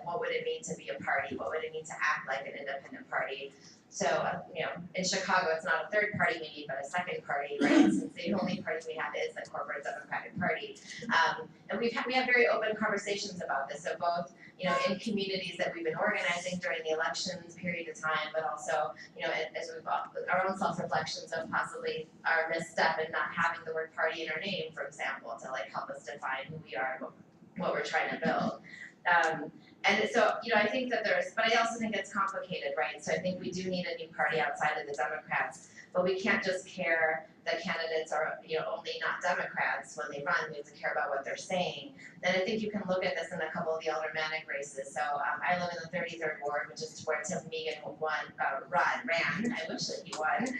what would it mean to be a party? What would it mean to act like an independent party? So in Chicago, it's not a third party we need, but a second party, right? Since the only party we have is the corporate Democratic Party, and we have very open conversations about this. So both in communities that we've been organizing during the elections period of time, but also as we've our own self-reflections of possibly our misstep in not having the word party in our name, for example, to help us define who we are and what we're trying to build. And so, I think that but I also think it's complicated, right? So I think we do need a new party outside of the Democrats, but we can't just care that candidates are, only not Democrats when they run. We have to care about what they're saying. And I think you can look at this in a couple of the aldermanic races. So I live in the 33rd ward, which is where Tim Megan ran. I wish that he won.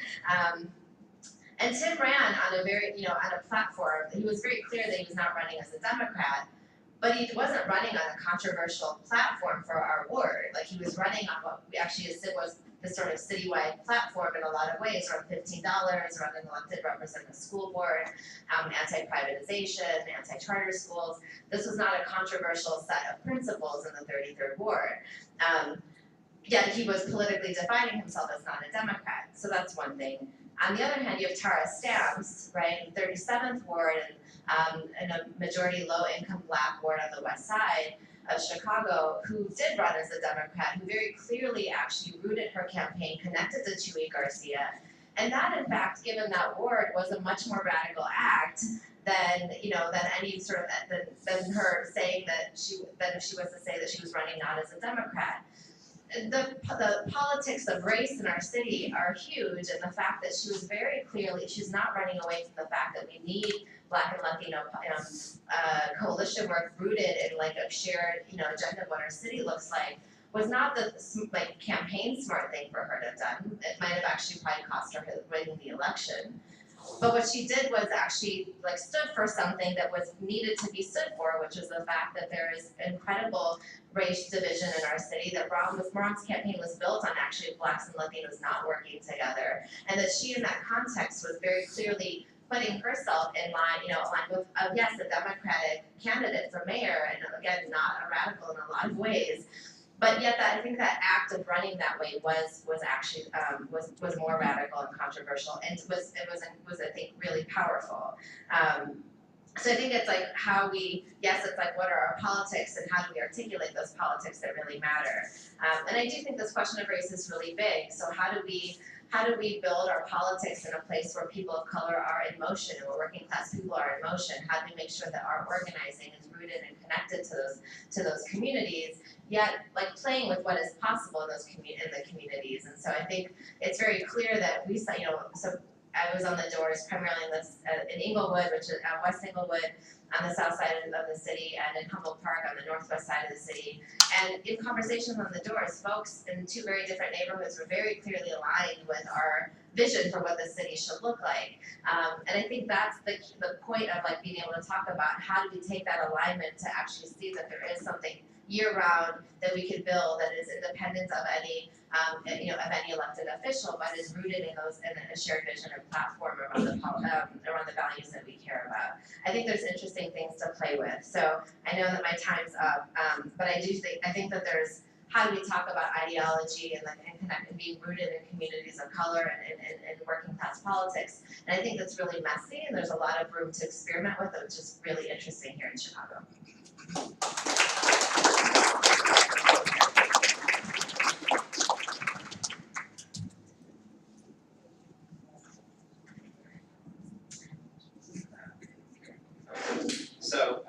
And Tim ran on a platform. He was very clear that he was not running as a Democrat. But he wasn't running on a controversial platform for our ward. He was running on what we actually was the sort of citywide platform in a lot of ways, around $15, run an elected representative school board, anti-privatization, anti-charter schools. This was not a controversial set of principles in the 33rd ward. Yet he was politically defining himself as not a Democrat. So that's one thing. On the other hand, you have Tara Stamps, right, in 37th ward, and a majority low-income Black ward on the west side of Chicago, who did run as a Democrat, who very clearly actually rooted her campaign, connected to Chuy Garcia, and that, in fact, given that ward, was a much more radical act than any sort of than her saying that if she was to say that she was running not as a Democrat. The politics of race in our city are huge, and the fact that she was very clearly, she's not running away from the fact that we need Black and Latino coalition work rooted in like a shared agenda of what our city looks like, was not the campaign smart thing for her to have done. It might have actually probably cost her winning the election. But what she did was actually stood for something that was needed to be stood for, which is the fact that there is incredible race division in our city, that Braun's campaign was built on actually Blacks and Latinos not working together, and that she in that context was very clearly putting herself in line, aligned with, yes, a Democratic candidate for mayor, and again, not a radical in a lot of ways. But yet, I think that act of running that way was actually was more radical and controversial, and it was I think really powerful. So I think it's like how it's like what are our politics and how do we articulate those politics that really matter. And I do think this question of race is really big. So how do we build our politics in a place where people of color are in motion and where working class people are in motion? How do we make sure that our organizing is rooted and connected to those communities, yet playing with what is possible in the communities? And so I think it's very clear that we, so I was on the doors primarily in Inglewood, which is West Inglewood, on the south side of the city, and in Humboldt Park on the northwest side of the city. And in conversations on the doors, folks in two very different neighborhoods were very clearly aligned with our vision for what the city should look like. And I think that's the point of being able to talk about how do we take that alignment to actually see that there is something year-round that we could build that is independent of any of any elected official, but is rooted in a shared vision and platform around the values that we care about. I think there's interesting things to play with. So I know that my time's up, but I think that there's how do we talk about ideology and connect and being rooted in communities of color and working class politics. And I think that's really messy, and there's a lot of room to experiment with it, which is really interesting here in Chicago. So,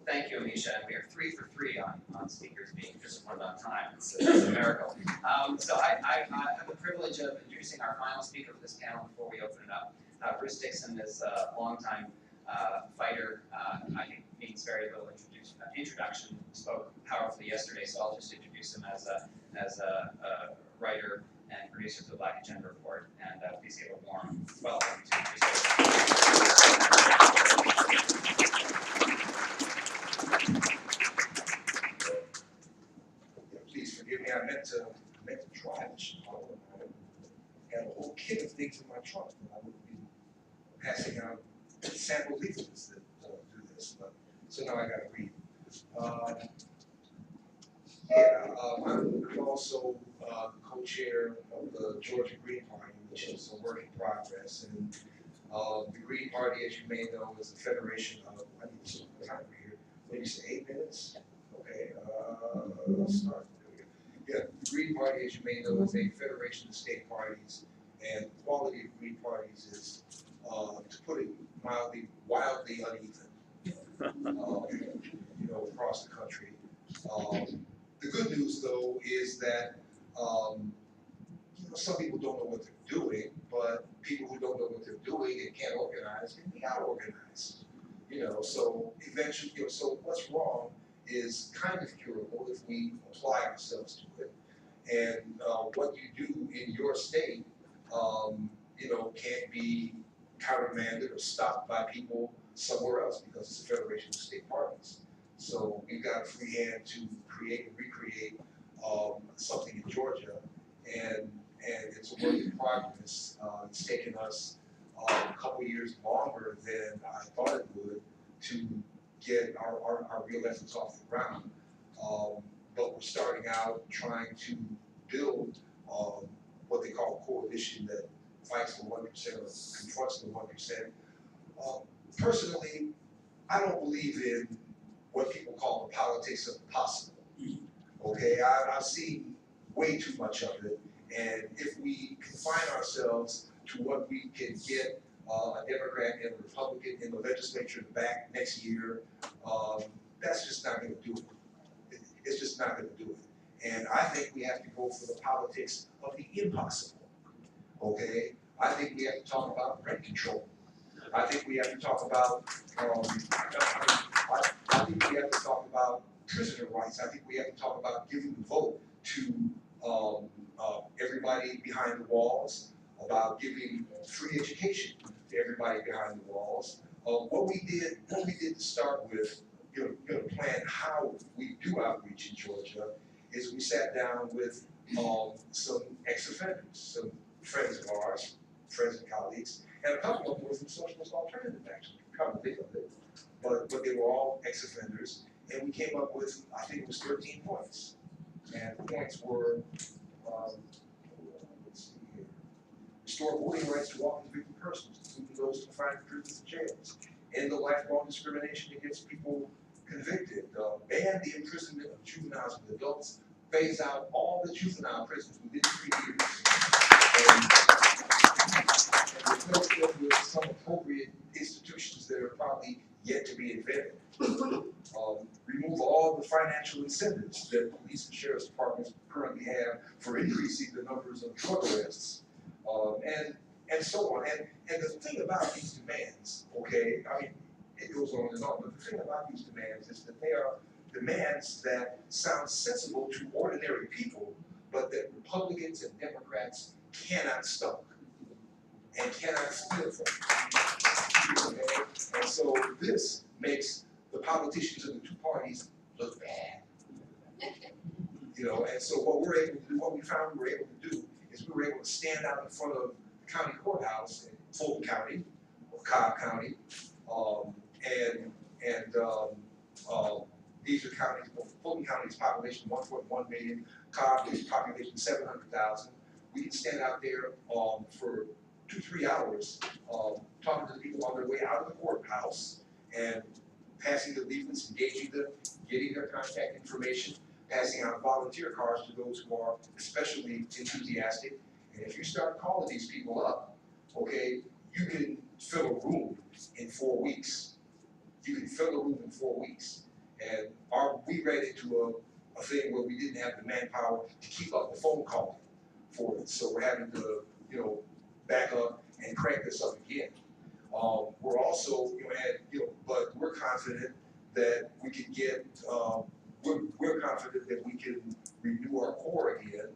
thank you, Amisha. We are 3 for 3 on speakers being disciplined on time. It's a miracle. So I have the privilege of introducing our final speaker for this panel before we open it up. Bruce Dixon is a longtime fighter. I think needs very little introduction. Spoke powerfully yesterday, so I'll just introduce him as a writer and producer for the Black Agenda Report. And please give a warm welcome to Bruce Dixon. Please forgive me. I meant to drive to Chicago. I had a whole kit of things in my trunk that I would be passing out sample leaflets that do this. But so now I got to read. I'm also co-chair of the Georgia Green Party, which is a work in progress. And the Green Party, as you may know, is a federation of, I need some time here. What do you say, 8 minutes? Okay, let's start. Yeah, the Green Party, as you may know, is a federation of state parties, and the quality of Green parties is, to put it mildly, wildly uneven, across the country. The good news, though, is that some people don't know what they're doing, but people who don't know what they're doing and can't organize can be out-organized. So eventually, so what's wrong is kind of curable if we apply ourselves to it. And what you do in your state, can't be countermanded or stopped by people somewhere else because it's a federation of state parties. So we've got a free hand to create and recreate something in Georgia, and it's a work in progress. It's taken us a couple years longer than I thought it would to get our real efforts off the ground. But we're starting out trying to build what they call a coalition that fights the 1% or confronts the 1%. Personally, I don't believe in what people call the politics of the possible. Okay, I've seen way too much of it, and if we confine ourselves to what we can get a Democrat and a Republican in the legislature back next year, that's just not going to do it. It's just not going to do it. And I think we have to go for the politics of the impossible. Okay? I think we have to talk about rent control. I think we have to talk about, I think we have to talk about prisoner rights. I think we have to talk about giving the vote to everybody behind the walls, about giving free education to everybody behind the walls. What we did to start with, plan how we do outreach in Georgia, is we sat down with some ex-offenders, some friends of ours, friends and colleagues, and a couple of them were from Socialist Alternative, actually, come to think of it. But they were all ex-offenders, and we came up with, I think it was 13 points. And the points were, let's see here, restore voting rights to all convicted persons, including those confined to prisons and jails. End the lifelong discrimination against people convicted. Ban the imprisonment of juveniles with adults. Phase out all the juvenile prisons within 3 years. And replace them with some appropriate institutions that are probably yet to be invented. Remove all the financial incentives that police and sheriff's departments currently have for increasing the numbers of drug arrests, and so on. And the thing about these demands, okay, I mean, it goes on and on, but the thing about these demands is that they are demands that sound sensible to ordinary people, but that Republicans and Democrats cannot stomach and cannot steal from. Okay? And so this makes the politicians of the two parties look bad. And so what we're able to do, what we found we were able to do, is we were able to stand out in front of the county courthouse in Fulton County, or Cobb County, these are counties. Fulton County's population 1.1 million, Cobb is population 700,000. We can stand out there for 2-3 hours talking to the people on their way out of the courthouse and passing the leaflets, engaging them, getting their contact information, passing out volunteer cards to those who are especially enthusiastic. And if you start calling these people up, okay, you can fill a room in 4 weeks. You can fill a room in 4 weeks. And we ran into a thing where we didn't have the manpower to keep up the phone calling for it. So we're having to, back up and crank this up again. We're also, but we're confident that we can get, we're confident that we can renew our core again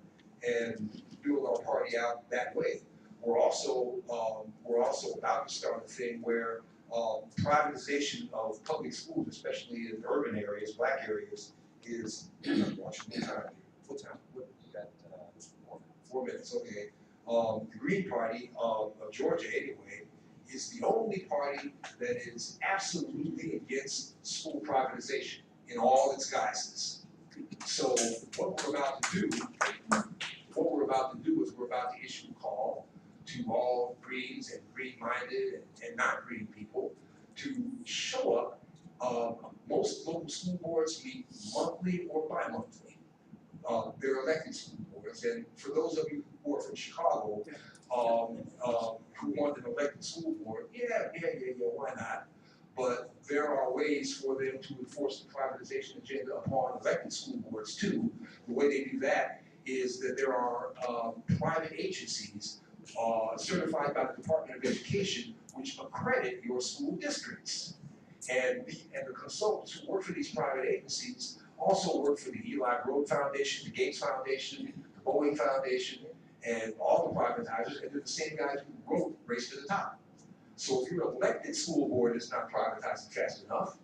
and build our party out that way. We're also about to start a thing where privatization of public schools, especially in urban areas, black areas, is watching the time. What time? We got 4 minutes. Okay. The Green Party of Georgia, anyway, is the only party that is absolutely against school privatization in all its guises. So what we're about to do is we're about to issue a call to all Greens and green-minded and not green people to show up. Most local school boards meet monthly or bi-monthly. They're elected school boards, and for those of you who are from Chicago, who want an elected school board, yeah, why not? But there are ways for them to enforce the privatization agenda upon elected school boards too. The way they do that is that there are private agencies certified by the Department of Education which accredit your school districts. And the consultants who work for these private agencies also work for the Eli Road Foundation, the Gates Foundation, the Boeing Foundation, and all the privatizers, and they're the same guys who wrote Race to the Top. So if your elected school board is not privatizing fast enough,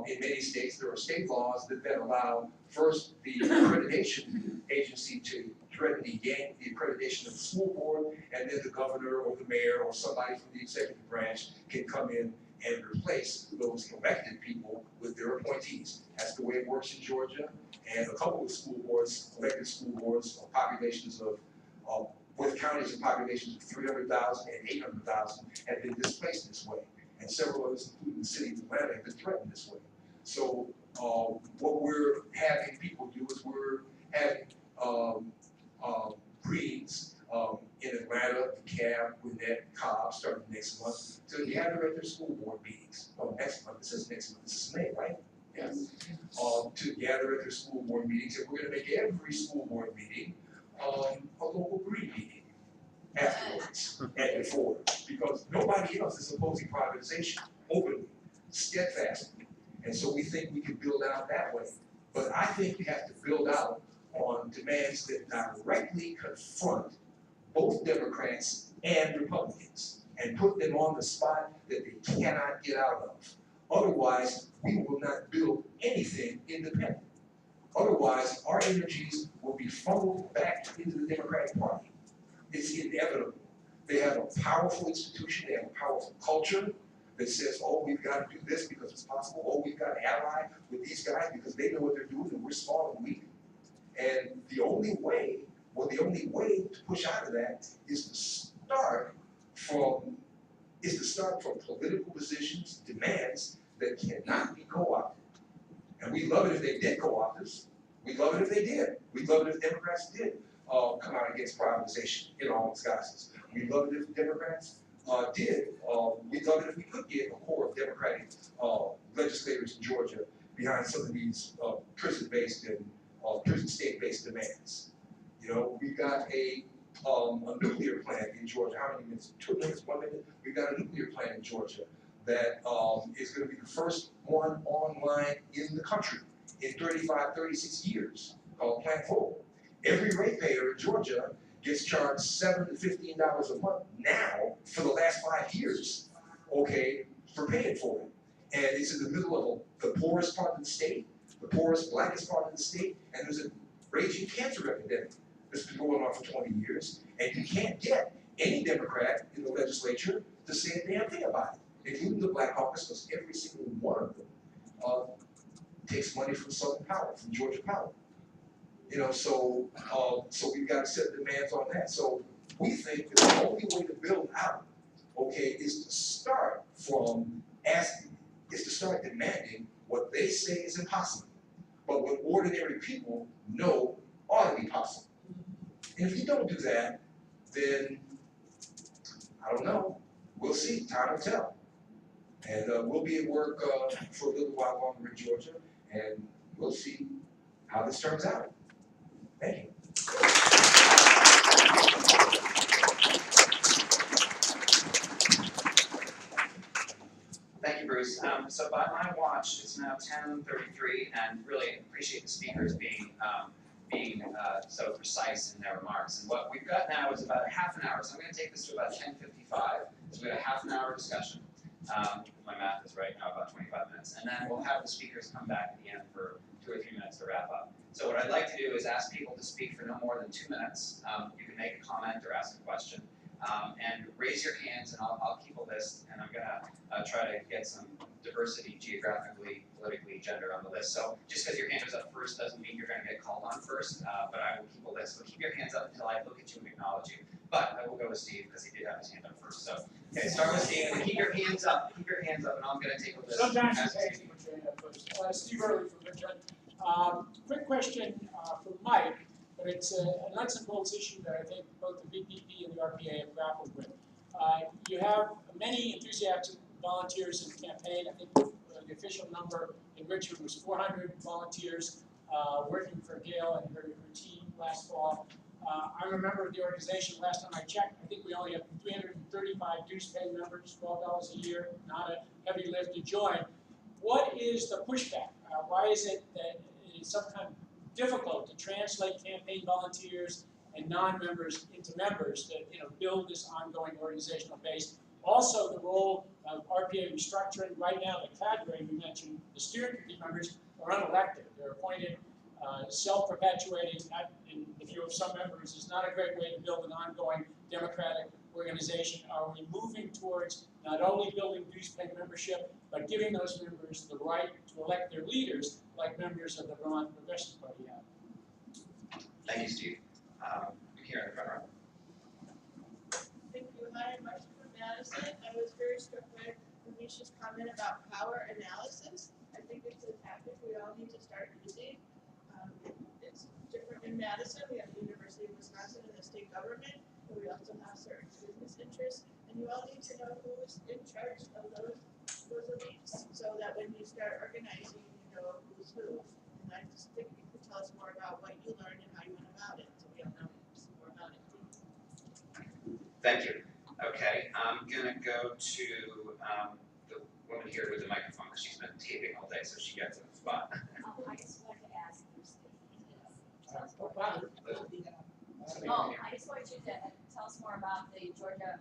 in many states there are state laws that then allow first the accreditation agency to threaten the accreditation of the school board, and then the governor or the mayor or somebody from the executive branch can come in and replace those elected people with their appointees. That's the way it works in Georgia, and a couple of school boards, elected school boards, populations of with counties and populations of 300,000 and 800,000 have been displaced this way. And several others, including the city of Atlanta, have been threatened this way. So what we're having people do is we're having Greens in Atlanta, DeKalb, Gwinnett, Cobb, starting next month, to gather at their school board meetings. Oh, next month, this is next month, this is May, right? Yes. To gather at their school board meetings, and we're gonna make every school board meeting, a local green meeting afterwards, at the fore, because nobody else is opposing privatization openly, steadfastly. And so we think we can build out that way. But I think we have to build out on demands that directly confront both Democrats and Republicans and put them on the spot that they cannot get out of. Otherwise, we will not build anything independent. Otherwise, our energies will be funneled back into the Democratic Party. It's inevitable. They have a powerful institution, they have a powerful culture that says, oh, we've got to do this because it's possible, oh, we've got to ally with these guys because they know what they're doing and we're small and weak. And the only way to push out of that is to start from political positions, demands that cannot be co-opted. And we love it if they did co-opt us. We love it if they did. We love it if Democrats did come out against privatization in all its guises. We love it if Democrats did. We'd love it if we could get a core of Democratic legislators in Georgia behind some of these prison-based and prison state-based demands. You know, we got a nuclear plant in Georgia. How many minutes? 2 minutes, 1 minute? We've got a nuclear plant in Georgia that is going to be the first one online in the country in 35, 36 years, called Plant 4. Every ratepayer in Georgia gets charged $7 to $15 a month now for the last 5 years, okay, for paying for it. And it's in the middle of the poorest part of the state, the poorest, blackest part of the state, and there's a raging cancer epidemic that's been going on for 20 years, and you can't get any Democrat in the legislature to say a damn thing about it, including the Black Caucus, because every single one of them takes money from Southern Power, from Georgia Power. You know, so we've got to set demands on that. So we think that the only way to build out, okay, is to start demanding what they say is impossible, but what ordinary people know ought to be possible. And if you don't do that, then I don't know. We'll see. Time will tell. And we'll be at work for a little while longer in Georgia, and we'll see how this turns out. Thank you. Thank you, Bruce. So by my watch, it's now 10:33, and really appreciate the speakers being so precise in their remarks. And what we've got now is about a half an hour. So I'm going to take this to about 10:55. So we have a half an hour discussion. My math is right now about 25 minutes. And then we'll have the speakers come back at the end for 2 or 3 minutes to wrap up. So what I'd like to do is ask people to speak for no more than 2 minutes. You can make a comment or ask a question. And raise your hands, and I'll keep a list, and I'm going to try to get some diversity geographically, politically, gender on the list. So just because your hand is up first doesn't mean you're going to get called on first, but I will keep a list. So keep your hands up until I look at you and acknowledge you. But I will go with Steve because he did have his hand up first. So okay, start with Steve, and keep your hands up, and I'm going to take a list. Sometimes it takes to put your hand up first. Steve Early from Richmond. Quick question for Mike. But it's a nuts and bolts issue that I think both the VPP and the RPA have grappled with. You have many enthusiastic volunteers in the campaign. I think the official number in Richmond was 400 volunteers working for Gail and her team last fall. I'm a member of the organization. Last time I checked, I think we only have 335 dues-paying members, $12 a year, not a heavy lift to join. What is the pushback? Why is it that it's sometimes difficult to translate campaign volunteers and non-members into members that build this ongoing organizational base? Also, the role of RPA restructuring. Right now, the cadre we mentioned, the steering committee members are unelected. They're appointed, self-perpetuating. That, in the view of some members, is not a great way to build an ongoing democratic organization. Are we moving towards not only building dues-paying membership, but giving those members the right to elect their leaders, like members of the Vermont Progressive Party have? Thank you, Steve. Here in the front row. Thank you. Hi, I'm Marcia from Madison. I was very struck by Misha's comment about power analysis. I think it's a tactic we all need to start using. It's different in Madison. We have the University of Wisconsin and the state government, but we also interests, and you all need to know who's in charge of those elites, so that when you start organizing, you know who's who. And I just think you could tell us more about what you learned and how you went about it, so we all know some more about it. Thank you. Okay, I'm gonna go to the woman here with the microphone because she's been taping all day, so she gets a spot. I just wanted to ask you, I just wanted you to tell us more about the Georgia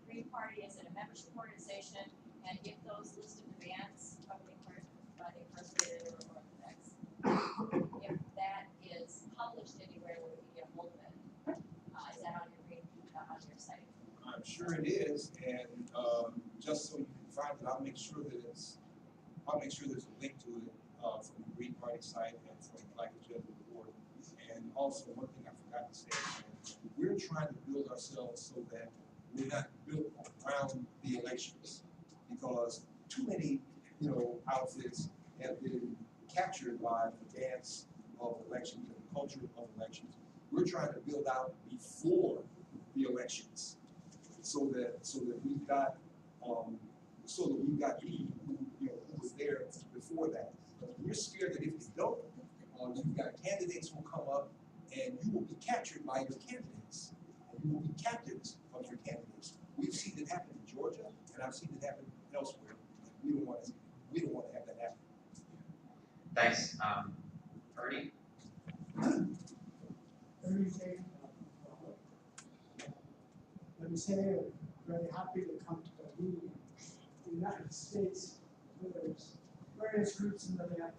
Green Party. Is it a membership organization? And if those list of demands by the incarcerated or orthodox, if that is published anywhere where we can get a hold of it, is that on your site? I'm sure it is, and just so you can find it, I'll make sure there's a link to it from the Green Party site and from the Black Agenda Board. And also, one thing I forgot to say, we're trying to build ourselves so that we're not built around the elections, because too many, outfits have been captured by the dance of elections and the culture of elections. We're trying to build out before the elections, so that we've got people who was there before that. We're scared that if you don't, you've got candidates who come up and you will be captured by your candidates, and you will be captives of your candidates. We've seen it happen in Georgia, and I've seen it happen elsewhere. We don't want to have that happen. Thanks. Ernie? Ernie J. Let me say I'm very happy to come to the meeting. In the United States, there's various groups in the left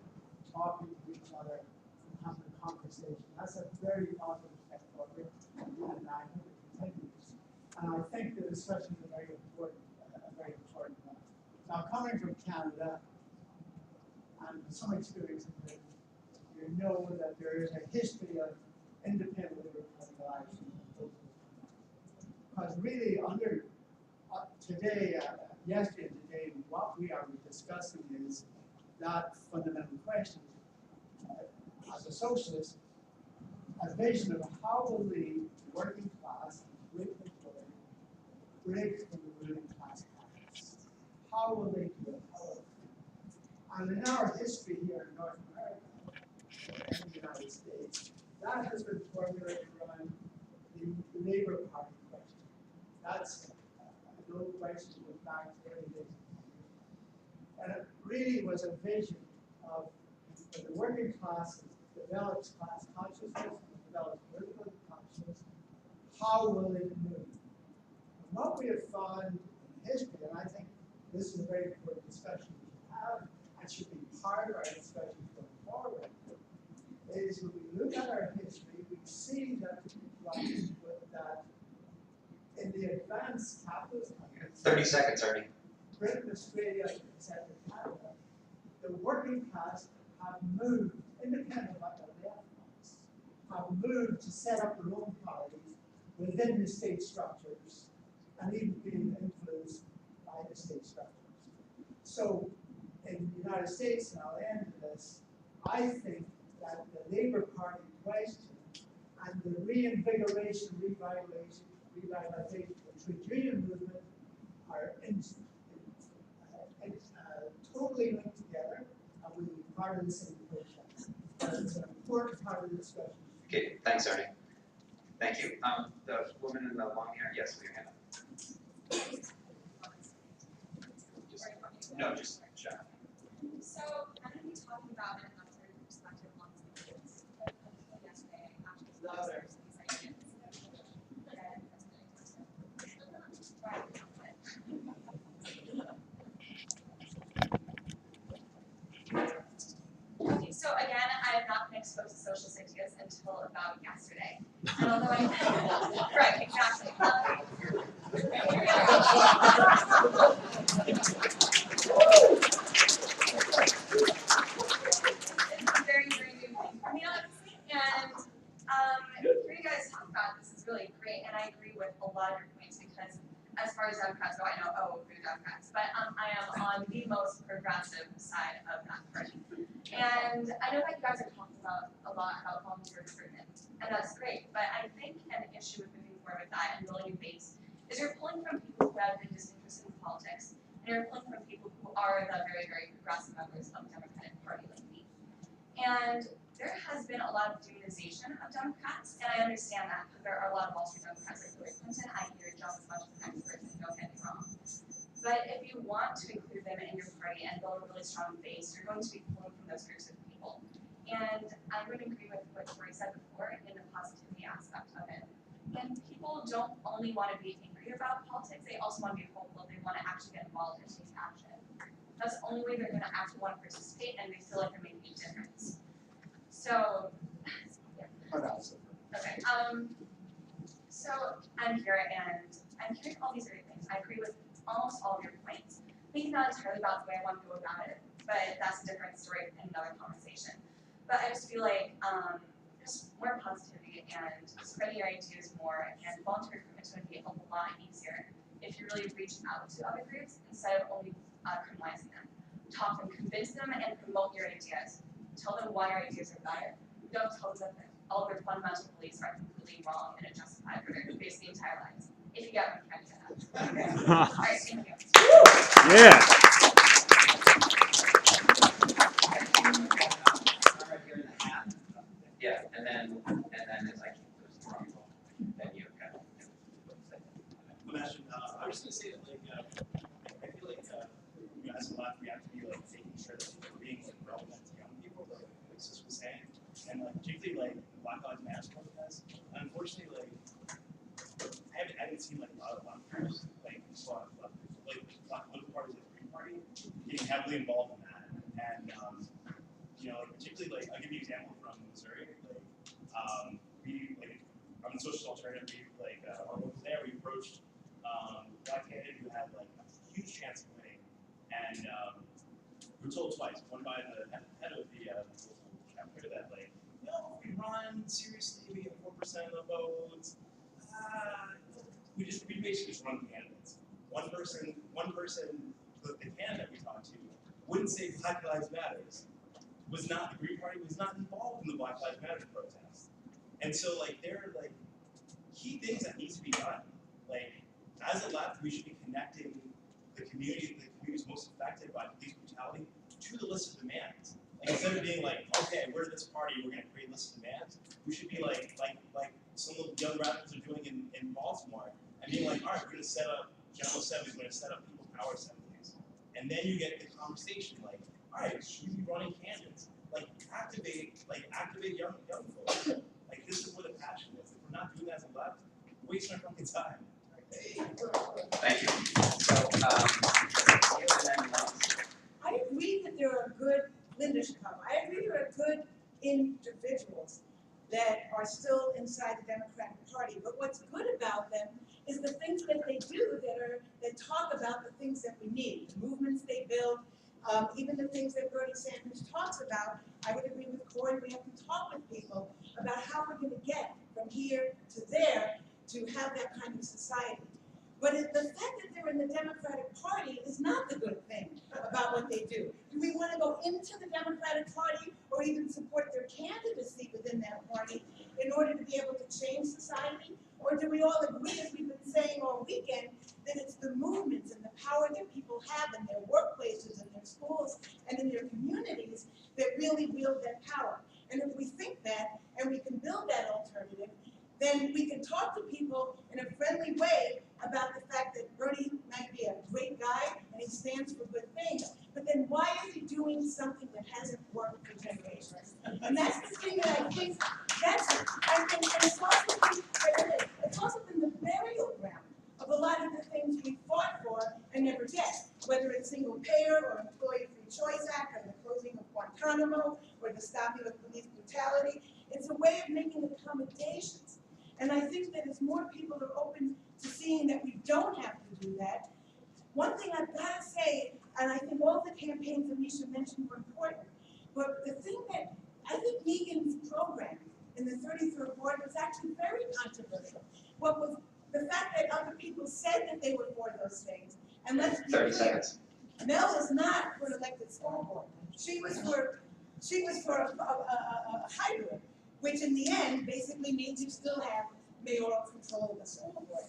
talking to each other and having a conversation. That's a very positive step forward, and I hope it continues. And I think the discussion is very important one. Now, coming from Canada, and with some experience in Britain, you know that there is a history of independent organization. Because really, under today, yesterday and today, what we are discussing is that fundamental question. As a socialist, a vision of how will the working class break from the ruling class habits. How will they do it? And in our history here in North America and the United States, that has been formulated around the Labour Party question. That's an old question goes back to early days. And it really was a vision of the working classes, develops class consciousness, develops political consciousness. How will it move? And what we have found in history, and I think this is a very important discussion we should have, and should be part of our discussion going forward, is when we look at our history, we see that in the advanced capitalist countries, 30 seconds, Ernie. Britain, Australia, etc., Canada, the working class have moved, independent of what the left wants, have moved to set up their own parties within the state structures and even being influenced by the state structures. So in the United States, and I'll end with this, I think that the Labour Party question and the reinvigoration, revitalization of the trade union movement are totally linked together, and we will be part of the same process. It's an important part of the discussion. Okay, thanks, Ernie. Thank you. The woman in the long hair, yes, with your hand up. No, just chat. So I'm going to be talking about an alternative perspective on students. Yesterday, after these ideas. Okay, so again, I have not been exposed to socialist ideas until about yesterday. And although I right, exactly. It's a very, very new thing for me, honestly. And hearing you guys talk about this is really great, and I agree with a lot of your points because as far as Democrats go, I know, we're Democrats, but I am on the most progressive side of that party. And I know that you guys are talking about a lot about volunteer recruitment, and that's great, but I think an issue with moving forward with that and building a base is you're pulling from people who have been disinterested in politics, and you're pulling from people who are the very, very progressive members of the Democratic Party like me. And there has been a lot of demonization of Democrats, and I understand that because there are a lot of Wall Street Democrats like Hillary Clinton. I hear just as much as an expert, and don't get me wrong. But if you want to include them in your party and build a really strong base, you're going to be pulling from those groups of people. And I would agree with what Tori said before in the positivity aspect of it. And people don't only want to be angry about politics, they also want to be hopeful. They want to actually get involved and take action. That's the only way they're going to actually want to participate, and they feel like they're making a difference. So, yeah. Okay. So I'm here, and I'm hearing all these other things. I agree with almost all of your points. Maybe not entirely about the way I want to go about it, but that's a different story in another conversation. But I just feel like just more positivity and spreading your ideas more, and volunteer recruitment is going to be a lot easier if you really reach out to other groups instead of only criminalizing them. Talk them, convince them, and promote your ideas. Tell them why your ideas are better. Don't tell them that all of their fundamental beliefs are completely wrong and unjustified for their base the entire lives. If you get what I'm trying to get at. Okay. All right, thank you. Yeah. Right here in the hat. Yeah, and then as I keep those wrong, then you kind of. Imagine, I was going to say that, like, I feel like, as a lot, we have to be, like, making sure that we're being, like, relevant to young people, like Sis was saying, and, like, particularly, like, the Black Lives Matter protests. Unfortunately, like, I haven't seen, like, a lot of left-wingers, like, political parties like the Green Party, getting heavily involved in that, and, you know, like, particularly, like, I'll give you an example from Missouri, like, I'm in social alternative, while I was there, we approached black candidate who had like a huge chance of winning, and we were told twice, one by the head of the local chapter that like, no, if we run seriously, we get 4% of the votes. We basically just run candidates. One person, the candidate we talked to wouldn't say Black Lives Matters. The Green Party was not involved in the Black Lives Matter protests, and so like there are like key things that needs to be done. Like, as a left, we should be connecting the communities most affected by police brutality to the list of demands. Like, instead of being like, okay, we're this party, we're going to create a list of demands, we should be like some of the young radicals are doing in Baltimore, and being like, all right, we're going to set up, General Assembly is going to set up people power assemblies. And then you get the conversation like, all right, should we be running candidates? Like, activate young folks. Like, this is where the passion is. If we're not doing that as a left, we're wasting our fucking time. Thank you. So, I agree that there are good, Linda Chicago, I agree there are good individuals that are still inside the Democratic Party, but what's good about them is the things that they do that talk about the things that we need, the movements they build, even the things that Bernie Sanders talks about. I would agree with Corey, we have to talk with people about how we're going to get from here to there to have that kind of society. But the fact that they're in the Democratic Party is not the good thing about what they do. Do we want to go into the Democratic Party or even support their candidacy within that party in order to be able to change society? Or do we all agree, as we've been saying all weekend, that it's the movements and the power that people have in their workplaces, in their schools, and in their communities that really wield that power? And if we think that, and we can build that alternative, then we can talk to people in a friendly way about the fact that Bernie might be a great guy and he stands for good things, but then why is he doing something that hasn't worked for generations? And that's the thing that I think, and it's also been the burial ground of a lot of the things we fought for and never get, whether it's single payer or Employee Free Choice Act or the closing of Guantanamo or the stopping of police brutality. It's a way of making accommodations. And I think that as more people are open to seeing that we don't have to do that, one thing I've got to say, and I think all the campaigns that Misha mentioned were important, but the thing that I think Megan's program in the 33rd Ward was actually very controversial. What was the fact that other people said that they were for those things, and let's be 30 clear, seconds. Mel is not for an elected school board. She was for a hybrid, which in the end basically means you still have mayoral control of the school board.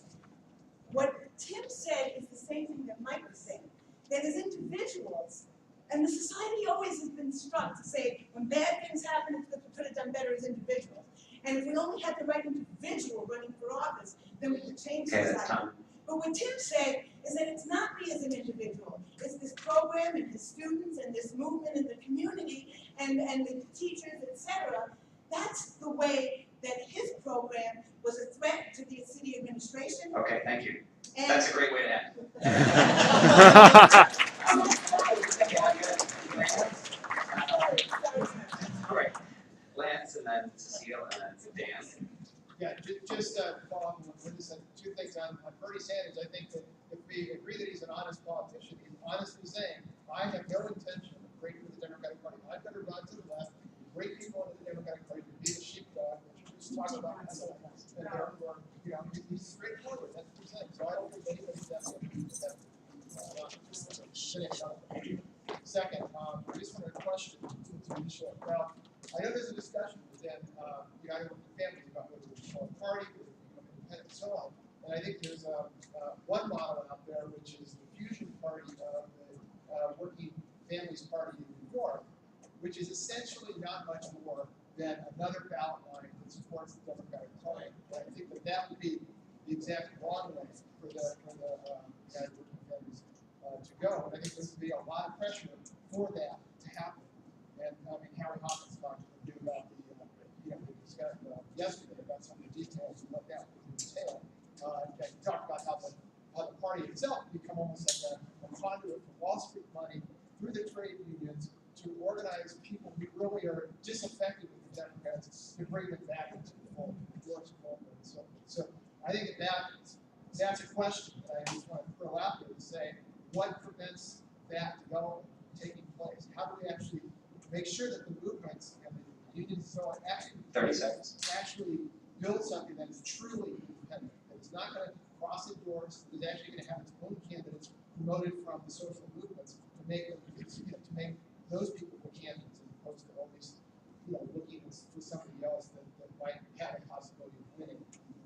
What Tim said is the same thing that Mike was saying, that as individuals, and the society always has been struck to say when bad things happen, we could have done better as individuals. And if we only had the right individual running for office, then we could change Okay, society. that's time. But what Tim said is that it's not me as an individual. It's this program and his students and this movement in the community and the teachers, etc. That's the way that his program was a threat to the city administration. Okay, thank you. And That's a great way to end. All right, Lance, and then Cecile, and then Dan. Yeah, just follow up on what Linda said. Two things on Bernie Sanders. I think that if we agree that he's an honest politician, he's honestly saying, I have no intention of breaking with the Democratic Party. I've got to run to the left, break people into the Democratic Party, to be the sheepdog, which you just talk about, and therefore, you know, he's straightforward. That's what he's saying. So I don't think anybody's that Second, I just wanted to question to Michelle. Well, I know there's a discussion within the Iowa family about whether we call a party, whether we become independent, and so on. And I think there's one model out there, which is the fusion party of the Working Families Party in New York, which is essentially not much more than another ballot line that supports the Democratic Party. And I think that that would be the exact wrong way for the United Working Families to go. And I think there's going to be a lot of pressure for that to happen. And I mean, Howie Hawkins talked to do about the, we discussed yesterday about some of the details and what that would entail. And he talked about how the party itself become almost like a conduit for Wall Street money through the trade unions to organize people who really are disaffected with the Democrats to bring them back into the fold, George Goldman and so forth. So I think that's a question that I just want to throw out there to say, what prevents that development taking place? How do we actually make sure that the movements and the unions so actually 30 seconds. actually build something that is truly independent, that is not going to cross doors, that is actually going to have its own candidates promoted from the social movements to make them, to make those people the candidates as opposed to always, looking for somebody else that might have a possibility of winning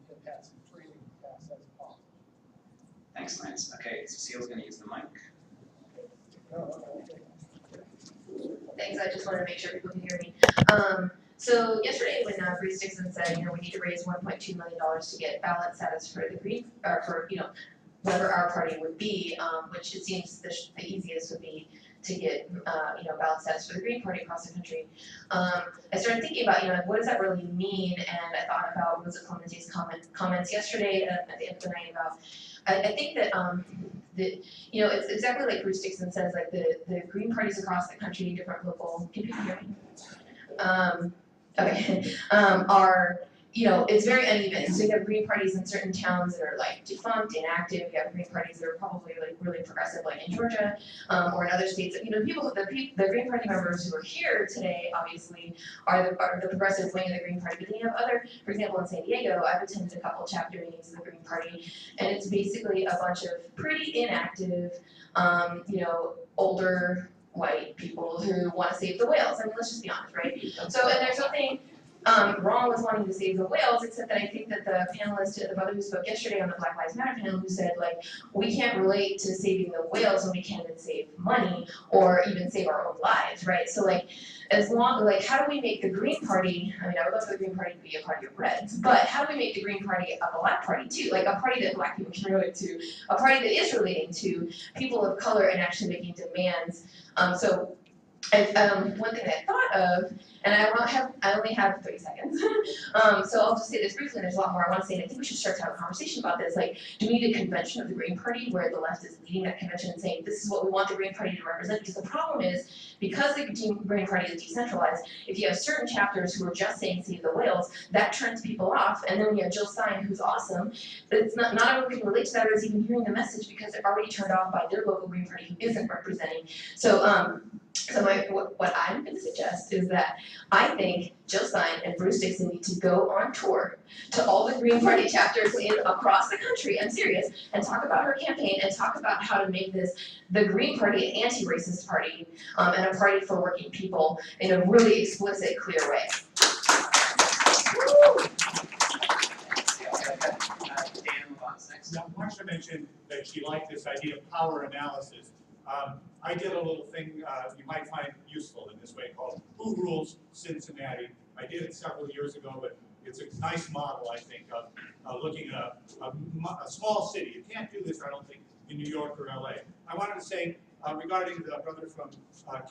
and have some training in the past as a politician. Thanks, Lance. Okay, Cecile's going to use the mic. Thanks, I just wanted to make sure people can hear me. So yesterday when Bruce Dixon said, we need to raise $1.2 million to get ballot status for the Green, or for, whatever our party would be, which it seems the easiest would be to get, ballot status for the Green Party across the country. I started thinking about, what does that really mean? And I thought about Clemente's comments yesterday at the end of the night about, I think that, it's exactly like Bruce Dixon says, like the Green parties across the country, different local, can people hear me? Okay, are, it's very uneven. So you have Green parties in certain towns that are like defunct, inactive. You have Green parties that are probably like really progressive, like in Georgia, or in other states. The Green Party members who are here today, obviously, are the progressive wing of the Green Party. But then you have other, for example, in San Diego, I've attended a couple chapter meetings of the Green Party, and it's basically a bunch of pretty inactive, older white people who want to save the whales. I mean, let's just be honest, right? So, and there's nothing wrong with wanting to save the whales, except that I think that the panelist, the brother who spoke yesterday on the Black Lives Matter panel, who said, like, we can't relate to saving the whales when we can't even save money or even save our own lives, right? So, like, how do we make the Green Party, I mean, I would love for the Green Party to be a party of Reds, but how do we make the Green Party a Black party too? Like a party that Black people can relate to, a party that is relating to people of color and actually making demands. One thing I thought of, and I only have 30 seconds, so I'll just say this briefly, and there's a lot more I want to say, and I think we should start to have a conversation about this. Like, do we need a convention of the Green Party where the left is leading that convention and saying, this is what we want the Green Party to represent? Because the problem is, because the Green Party is decentralized, if you have certain chapters who are just saying save the whales, that turns people off, and then when you have Jill Stein, who's awesome, but it's not everyone can relate to that or is even hearing the message because they're already turned off by their local Green Party who isn't representing. What I'm going to suggest is that I think Jill Stein and Bruce Dixon need to go on tour to all the Green Party chapters across the country, I'm serious, and talk about her campaign and talk about how to make this the Green Party an anti-racist party and a party for working people in a really explicit, clear way. ahead. Dan, move on next. Now, Marsha mentioned that she liked this idea of power analysis. I did a little thing you might find useful in this way called Who Rules Cincinnati. I did it several years ago, but it's a nice model, I think, of looking at a small city. You can't do this, I don't think, in New York or LA. I wanted to say, regarding the brother from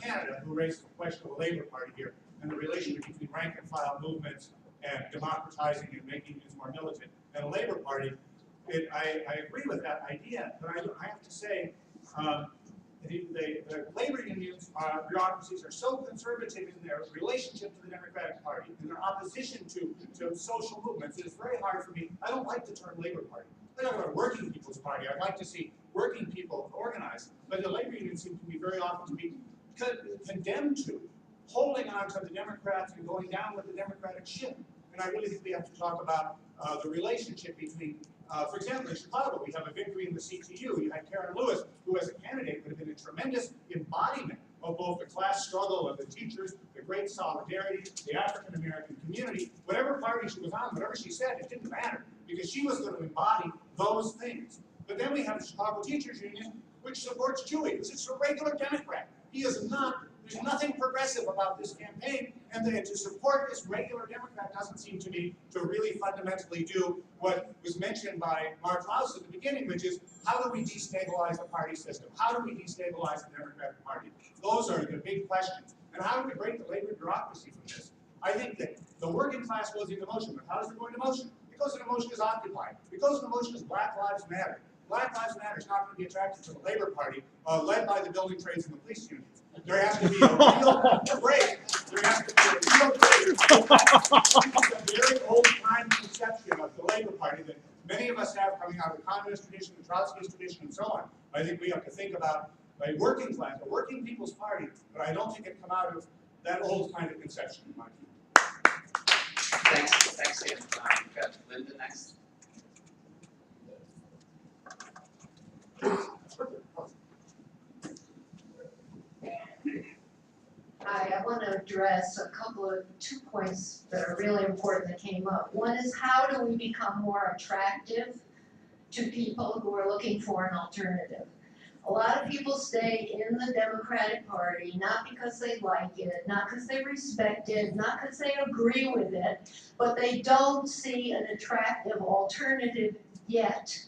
Canada who raised the question of the Labour Party here and the relationship between rank and file movements and democratizing and making things more militant, and the Labour Party, I agree with that idea, but I have to say, the labor unions, bureaucracies are so conservative in their relationship to the Democratic Party, in their opposition to social movements, it is very hard for me. I don't like the term Labor Party. I don't like working people's party. I'd like to see working people organized, but the labor unions seem to be very often to be condemned to holding on to the Democrats and going down with the Democratic ship. And I really think we have to talk about the relationship between, for example, in Chicago, we have a victory in the CTU. You had Karen Lewis, who as a candidate would have been a tremendous embodiment of both the class struggle of the teachers, the great solidarity, the African-American community. Whatever party she was on, whatever she said, it didn't matter, because she was going to embody those things. But then we have the Chicago Teachers Union, which supports Chewy, because it's a regular Democrat. He is not, there's nothing progressive about this campaign, and to support this regular Democrat doesn't seem to me to really fundamentally do what was mentioned by Mark Klaus at the beginning, which is how do we destabilize the party system? How do we destabilize the Democratic Party? Those are the big questions. And how do we break the labor bureaucracy from this? I think that the working class goes into motion, but how does it go into motion? It goes into motion as Occupy. It goes into motion as Black Lives Matter. Black Lives Matter is not going to be attracted to the Labor Party, led by the building trades and the police unions. There has to be a real break. There has to be a real break. It's a very old-time conception of the Labor Party that many of us have coming out of the communist tradition, the Trotskyist tradition, and so on. I think we have to think about a working class, a working people's party, but I don't think it come out of that old kind of conception in my view. Thanks, Dan. We've got Linda next. Hi, I want to address two points that are really important that came up. One is, how do we become more attractive to people who are looking for an alternative? A lot of people stay in the Democratic Party not because they like it, not because they respect it, not because they agree with it, but they don't see an attractive alternative yet.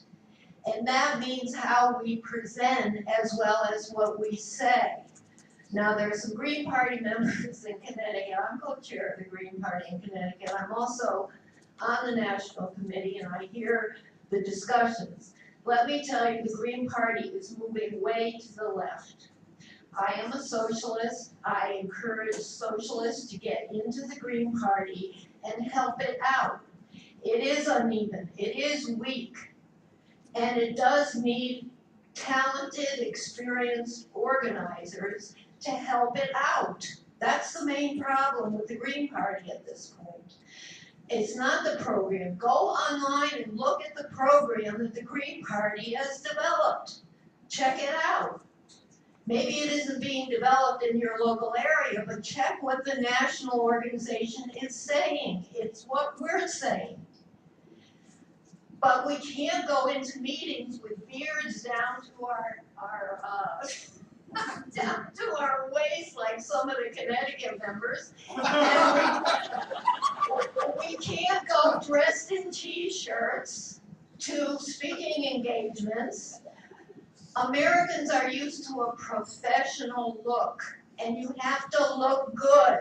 And that means how we present as well as what we say. Now, there are some Green Party members in Connecticut. I'm co-chair of the Green Party in Connecticut. I'm also on the National Committee, and I hear the discussions. Let me tell you, the Green Party is moving way to the left. I am a socialist. I encourage socialists to get into the Green Party and help it out. It is uneven. It is weak. And it does need talented, experienced organizers to help it out. That's the main problem with the Green Party at this point. It's not the program. Go online and look at the program that the Green Party has developed. Check it out. Maybe it isn't being developed in your local area, but check what the national organization is saying. It's what we're saying. But we can't go into meetings with beards down to our down to our waist like some of the Connecticut members. And we can't go dressed in t-shirts to speaking engagements. Americans are used to a professional look, and you have to look good.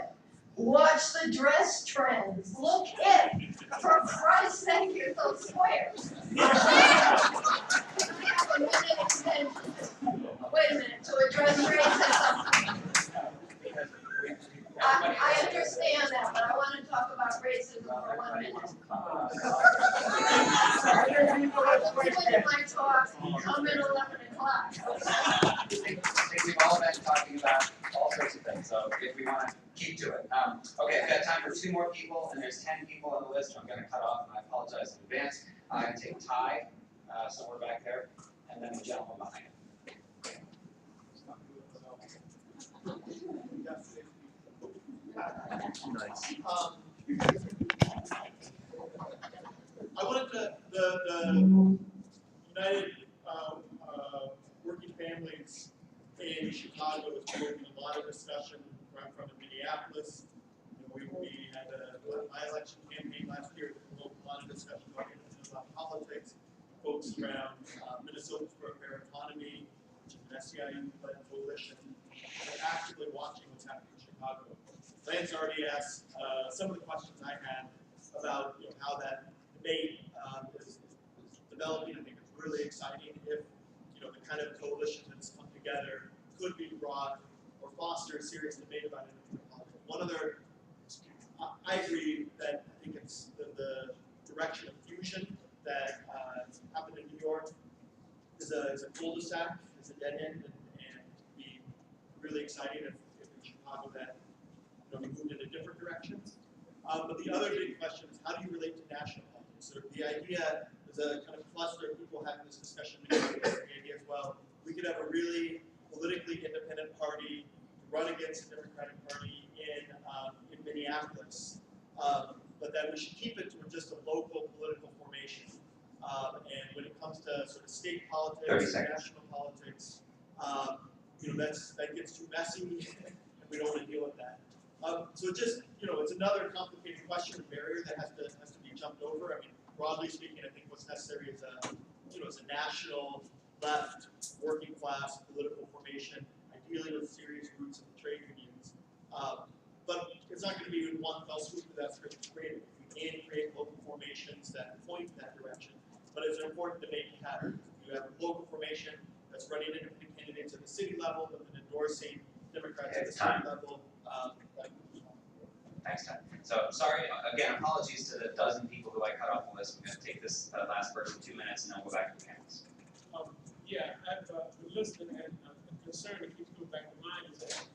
Watch the dress trends. Look hip. For Christ's sake, you're so squares. I have a minute extension. Wait a minute, to address racism. I understand that, but I want to talk about racism for 1 minute. I'll my talk, come at 11 o'clock. I think we've all been talking about all sorts of things, so if we want to keep to it. Okay, I've got time for 2 more people, and there's 10 people on the list, I'm going to cut off, and I apologize in advance. I'm going to take Ty, somewhere back there, and then the gentleman behind him. Nice. I wanted to the United Working Families in Chicago is provoking a lot of discussion from Minneapolis. You know, we had my election campaign last year, provoked a lot of discussion about politics. Folks around Minnesota's for Fair Autonomy, which is an SEIU-led coalition, are actively watching what's happening in Chicago. Lance already asked some of the questions I had about how that debate is developing. I think it's really exciting if the kind of coalition that's come together could be brought or foster a serious debate about independent politics. One other, I agree that I think it's the direction of fusion that happened in New York is a cul-de-sac, is a dead end, and it'd be really exciting if in Chicago that we moved in a different direction. But the other big question is, how do you relate to national politics? So the idea is a kind of cluster of people having this discussion. The idea as well, we could have a really politically independent party run against a Democratic Party in Minneapolis, but that we should keep it to just a local political formation. And when it comes to sort of state politics, national politics, that gets too messy, and we don't want to deal with that. So just, it's another complicated question, a barrier that has to be jumped over. I mean, broadly speaking, I think what's necessary is a national left working class political formation, ideally with serious roots in the trade unions. But it's not going to be in one fell swoop that that's going to be created. We can create local formations that point in that direction, but it's an important debate to have. You have a local formation that's running independent candidates at the city level, but then endorsing Democrats at the state level. Thanks, Ted. So, sorry, again, apologies to the dozen people who I cut off the list. We're going to take this last person 2 minutes and then we'll go back to the panels. Yeah, I've been listening, and the concern that keeps coming back to mind is that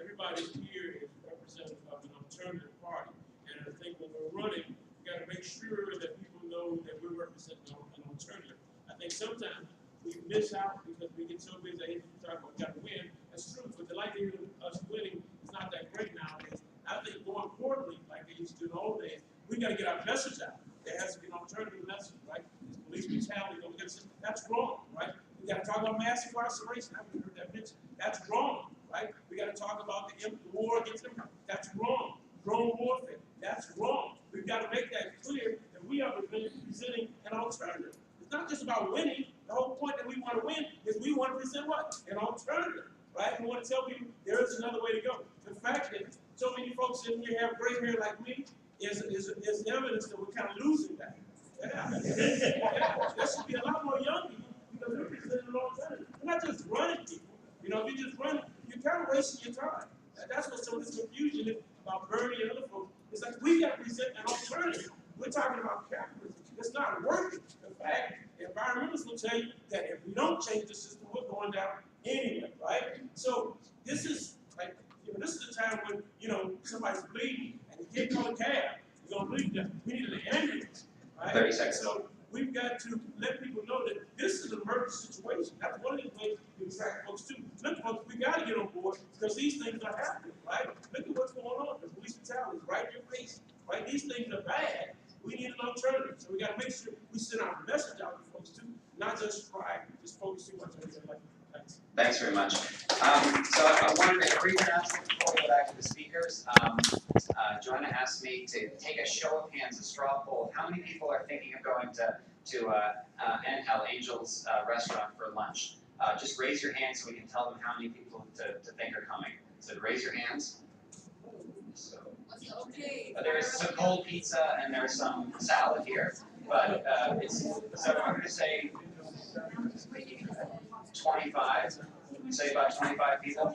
everybody here is representative of an alternative party. And I think when we're running, we got to make sure that people know that we're representing an alternative. I think sometimes we miss out because we get so busy. I hate to talk about we got to win. That's true, but the likelihood of us winning is not that great nowadays. I think more importantly, like they used to do in the old days, we got to get our message out. There has to be an alternative message, right? This police brutality, that's wrong, right? We got to talk about mass incarceration. I haven't heard that mentioned. That's wrong, right? We got to talk about the war against them. That's wrong. Drone warfare. That's wrong. We've got to make that clear that we are presenting an alternative. It's not just about winning. The whole point that we want to win is we want to present what? An alternative, right? We want to tell people there is another way to go. The fact that so many folks in here have gray hair like me is evidence that we're kind of losing that. There should be a lot more young people because we're presenting an alternative. We're not just running people. If you just run, you're kind of wasting your time. That's what some of this confusion is about Bernie and other folks. It's like we got to present an alternative. We're talking about capitalism. It's not working. In fact, environmentalists will tell you that if we don't change the system, we're going down anyway, right? So this is like, this is the time when, somebody's bleeding and you can't call a cab. You're going to bleed them. We need an ambulance, right? 30 seconds. So we've got to let people know that this is an emergency situation. That's one of the ways to attract folks too. Look, folks, we got to get on board because these things are happening, right? Look at what's going on. The police brutality is right in your face, right? These things are bad. We need an alternative. So we got to make sure we send our message out to folks too, not just just focus too much on the election. Thanks. Thanks very much. So I wanted to make a brief announcement before we go back to the speakers. Joanna asked me to take a show of hands, a straw poll. How many people are thinking of going to El Angel's restaurant for lunch? Just raise your hand so we can tell them how many people to think are coming. So raise your hands. So, there's some cold pizza and there's some salad here, but so I'm going to say 25. Say about 25 people.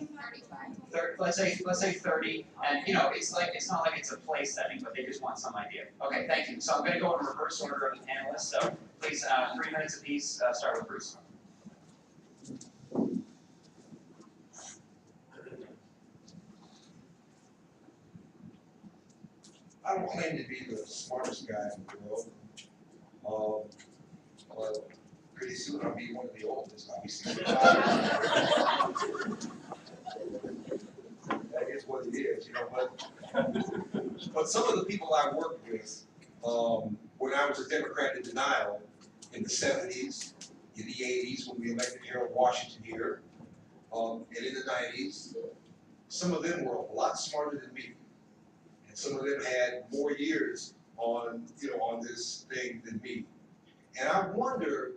30, let's say 30, and it's not like it's a play setting, but they just want some idea. Okay, thank you. So I'm going to go in reverse order of the panelists. So please, 3 minutes apiece. Start with Bruce. I don't claim to be the smartest guy in the world, but pretty soon I'll be one of the oldest. I'll be 65. That is what it is, but some of the people I work with When I was a Democrat in denial in the 70s, in the 80s, when we elected Harold Washington here, and in the 90s, some of them were a lot smarter than me. And some of them had more years on, on this thing than me. And I wonder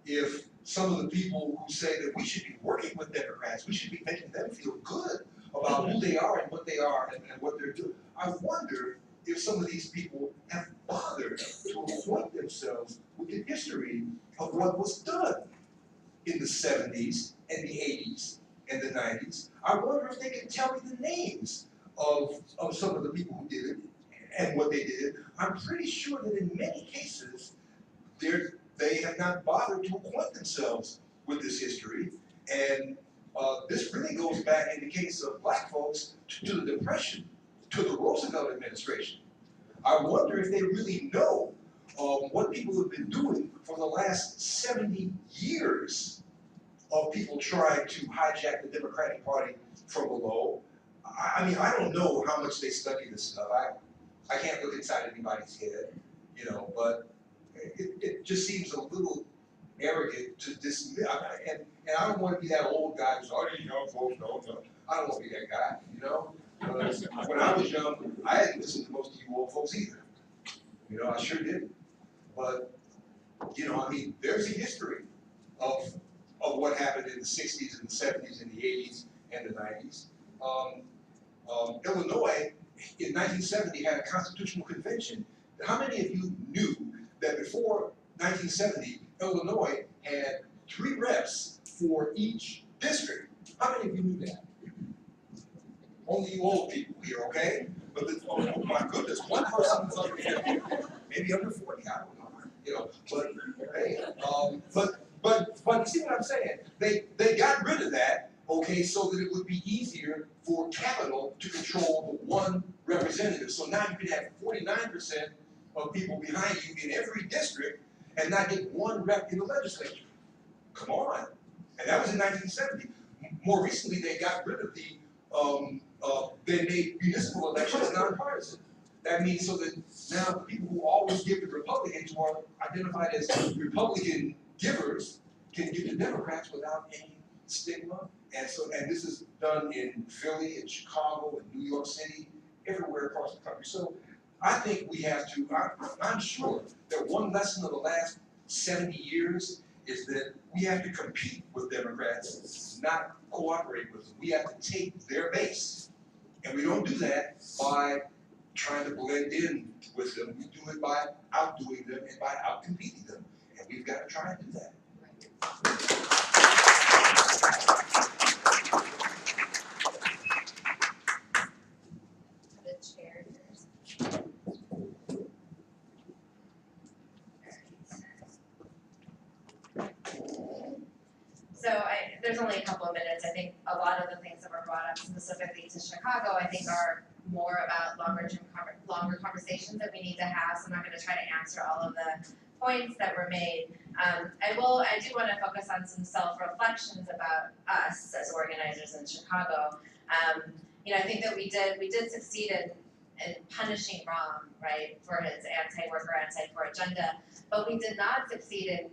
if some of the people who say that we should be working with Democrats, we should be making them feel good about who they are and what they are and what they're doing. I wonder if some of these people have bothered to acquaint themselves with the history of what was done in the 70s and the 80s and the 90s. I wonder if they can tell me the names of some of the people who did it and what they did. I'm pretty sure that in many cases, they have not bothered to acquaint themselves with this history. And this really goes back in the case of black folks to the Depression, to the Roosevelt administration. I wonder if they really know what people have been doing for the last 70 years of people trying to hijack the Democratic Party from below. I mean, I don't know how much they study this stuff. I can't look inside anybody's head, but it just seems a little arrogant to dismiss. And I don't want to be that old guy who's, oh, you young folks don't know. I don't want to be that guy, Because when I was young, I didn't listen to most of you old folks either. I sure didn't. But, I mean, there's a history of what happened in the 60s and the 70s and the 80s and the 90s. Illinois, in 1970, had a constitutional convention. How many of you knew that before 1970, Illinois had 3 reps for each district? How many of you knew that? Only you old people here, okay? But oh my goodness, one person's under 50, maybe under 40, I don't know. But hey, but you see what I'm saying? They got rid of that, okay, so that it would be easier for capital to control the one representative. So now you can have 49% of people behind you in every district and not get one rep in the legislature. Come on. And that was in 1970. More recently, they got rid of they made municipal elections nonpartisan. That means so that now the people who always give to Republicans, who are identified as Republican givers, can give to Democrats without any stigma. And this is done in Philly, in Chicago, in New York City, everywhere across the country. So I think we have to, I'm sure that one lesson of the last 70 years is that we have to compete with Democrats, not cooperate with them. We have to take their base. And we don't do that by trying to blend in with them. We do it by outdoing them and by outcompeting them. And we've got to try and do that. So there's only a couple of minutes. I think a lot of the things that were brought up specifically to Chicago, I think are more about longer conversations that we need to have. So I'm not going to try to answer all of the points that were made. I do want to focus on some self-reflections about us as organizers in Chicago. I think that we did succeed in punishing Rom, right, for his anti-worker, anti-poor agenda, but we did not succeed in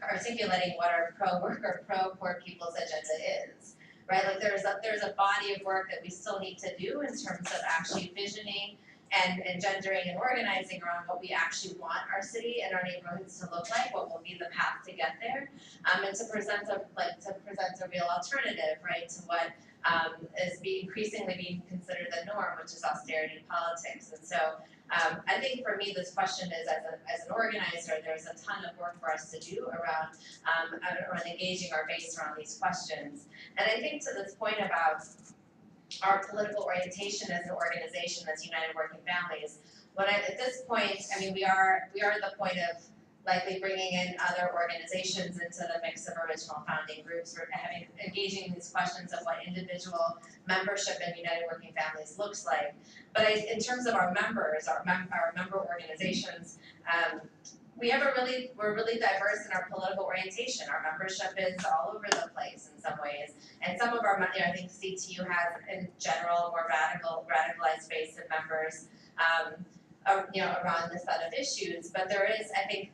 articulating what our pro-worker, pro-poor people's agenda is, right? Like there's a body of work that we still need to do in terms of actually visioning and gendering and organizing around what we actually want our city and our neighborhoods to look like, what will be the path to get there, and to present a real alternative, right, to what is increasingly being considered the norm, which is austerity politics. And so I think for me, this question is, as an organizer, there's a ton of work for us to do around engaging our base around these questions. And I think to this point about our political orientation as an organization, as United Working Families, at this point, I mean, we are at the point of likely bringing in other organizations into the mix of original founding groups, for engaging in these questions of what individual membership in United Working Families looks like. But in terms of our members, our member organizations, we're really diverse in our political orientation. Our membership is all over the place in some ways, and some of our, I think CTU has in general more radicalized base of members. around this set of issues, but there is, I think,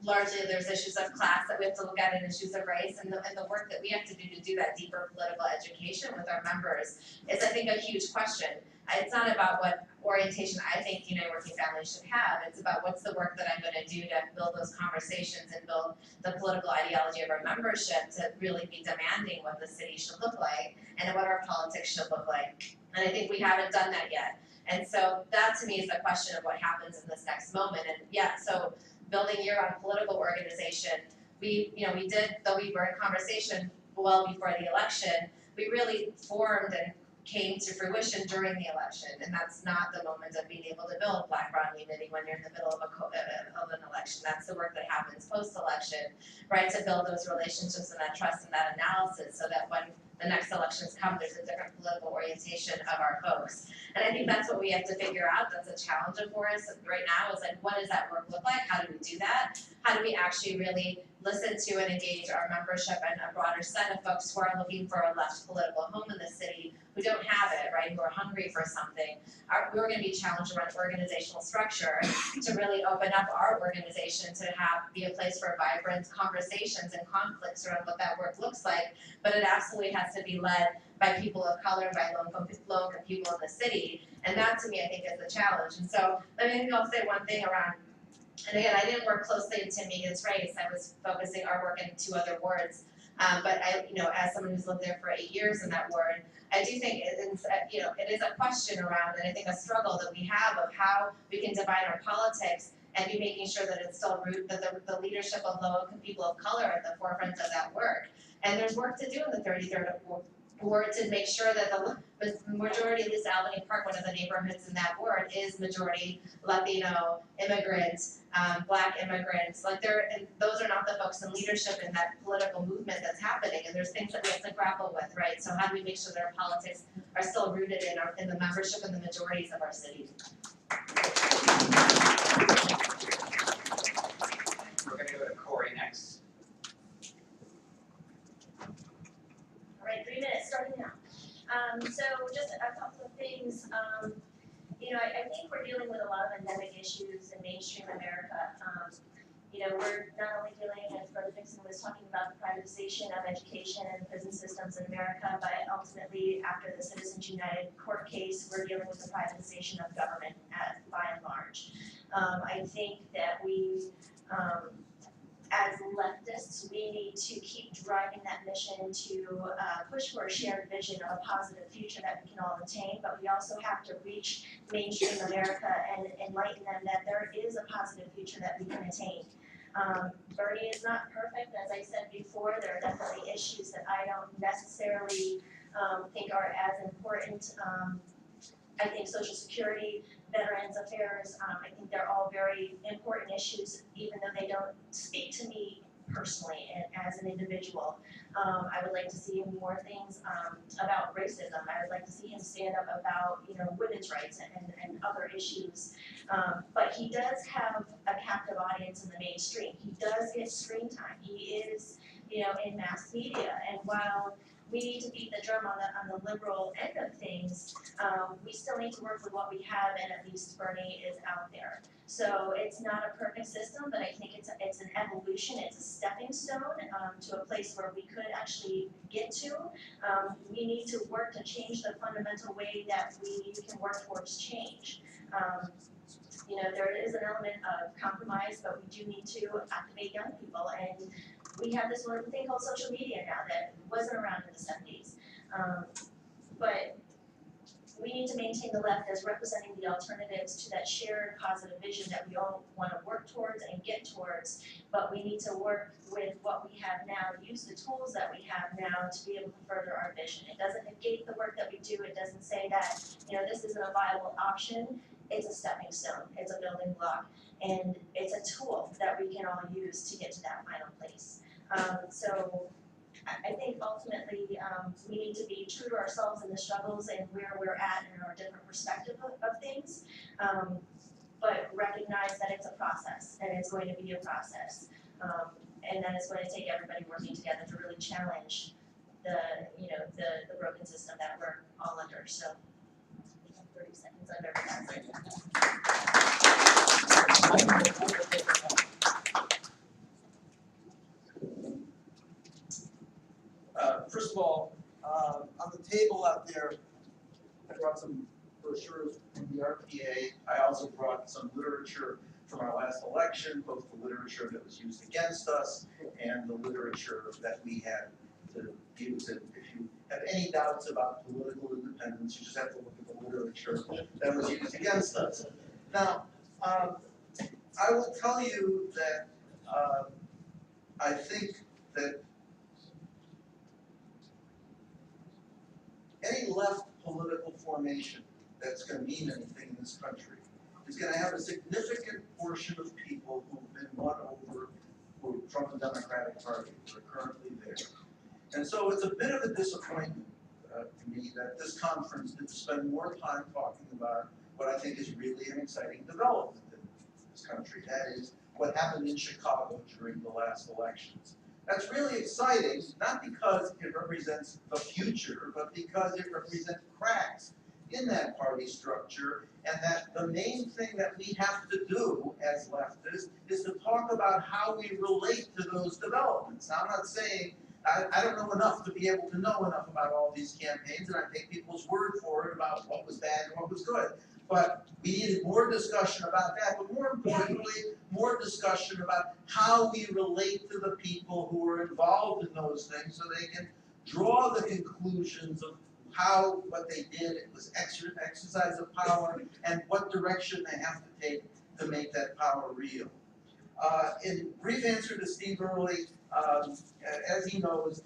largely there's issues of class that we have to look at and issues of race, and the work that we have to do that deeper political education with our members is, I think, a huge question. It's not about what orientation I think United Working Families should have, it's about what's the work that I'm gonna do to build those conversations and build the political ideology of our membership to really be demanding what the city should look like and what our politics should look like. And I think we haven't done that yet. And so that to me is the question of what happens in this next moment. And yeah, so building year-round political organization, we did, though we were in conversation well before the election, we really formed and came to fruition during the election, and that's not the moment of being able to build black-brown unity when you're in the middle of an election. That's the work that happens post-election, right, to build those relationships and that trust and that analysis so that when the next elections come, there's a different political orientation of our folks. And I think that's what we have to figure out. That's a challenge for us right now is like, what does that work look like? How do we do that? How do we actually really listen to and engage our membership and a broader set of folks who are looking for a left political home in the city, who don't have it, right, who are hungry for something. We're gonna be challenged around organizational structure to really open up our organization to be a place for vibrant conversations and conflicts around what that work looks like, but it absolutely has to be led by people of color, by low-income people in the city, and that to me I think is the challenge. And so I'll say one thing around, and again, I didn't work closely in Tim Megan's race, I was focusing our work in 2 other wards, but as someone who's lived there for 8 years in that ward, I do think it is a question around, and I think a struggle that we have of how we can divide our politics and be making sure that it's still that the leadership of low-income people of color are at the forefront of that work. And there's work to do in the 33rd ward to make sure that the majority, at least Albany Park, one of the neighborhoods in that ward, is majority Latino immigrants, Black immigrants. And those are not the folks in leadership in that political movement that's happening. And there's things that we have to grapple with, right? So how do we make sure that our politics are still rooted in the membership and the majorities of our city? We're gonna go to Corey next. All right, 3 minutes starting now. So just a couple of things. I think we're dealing with a lot of endemic issues in mainstream America. We're not only dealing, as Brother Dixon was talking about, the privatization of education and prison systems in America, but ultimately, after the Citizens United court case, we're dealing with the privatization of government by and large. I think that we, as leftists, we need to keep driving that mission to push for a shared vision of a positive future that we can all attain, but we also have to reach mainstream America and enlighten them that there is a positive future that we can attain. Bernie is not perfect, as I said before. There are definitely issues that I don't necessarily think are as important. I think Social Security, Veterans Affairs, I think they're all very important issues, even though they don't speak to me personally and as an individual. I would like to see more things about racism. I would like to see him stand up about women's rights and other issues. But he does have a captive audience in the mainstream. He does get screen time. He is in mass media, and while we need to beat the drum on the liberal end of things, we still need to work with what we have, and at least Bernie is out there. So it's not a perfect system, but I think it's an evolution, it's a stepping stone to a place where we could actually get to. We need to work to change the fundamental way that we can work towards change. There is an element of compromise, but we do need to activate young people, and we have this wonderful thing called social media now that wasn't around in the 70s. But we need to maintain the left as representing the alternatives to that shared positive vision that we all want to work towards and get towards, but we need to work with what we have now, use the tools that we have now to be able to further our vision. It doesn't negate the work that we do, it doesn't say that this isn't a viable option. It's a stepping stone, it's a building block, and it's a tool that we can all use to get to that final place. So I think ultimately we need to be true to ourselves in the struggles and where we're at in our different perspective of things, but recognize that it's a process and it's going to be a process, and that it's going to take everybody working together to really challenge the broken system that we're all under. So 30 seconds under that. First of all, on the table out there, I brought some brochures from the RPA. I also brought some literature from our last election, both the literature that was used against us and the literature that we had to use. And if you have any doubts about political independence, you just have to look at the literature that was used against us. Now, I will tell you that I think that any left political formation that's going to mean anything in this country is going to have a significant portion of people who've been won over from the Democratic Party who are currently there. And so it's a bit of a disappointment to me that this conference didn't spend more time talking about what I think is really an exciting development in this country. That is what happened in Chicago during the last elections. That's really exciting, not because it represents the future, but because it represents cracks in that party structure, and that the main thing that we have to do as leftists is to talk about how we relate to those developments. Now, I'm not saying, I don't know enough to be able to know enough about all these campaigns, and I take people's word for it about what was bad and what was good. But we needed more discussion about that, but more importantly, more discussion about how we relate to the people who are involved in those things so they can draw the conclusions of how what they did it was exercise of power and what direction they have to take to make that power real. In brief answer to Steve Early, as he knows,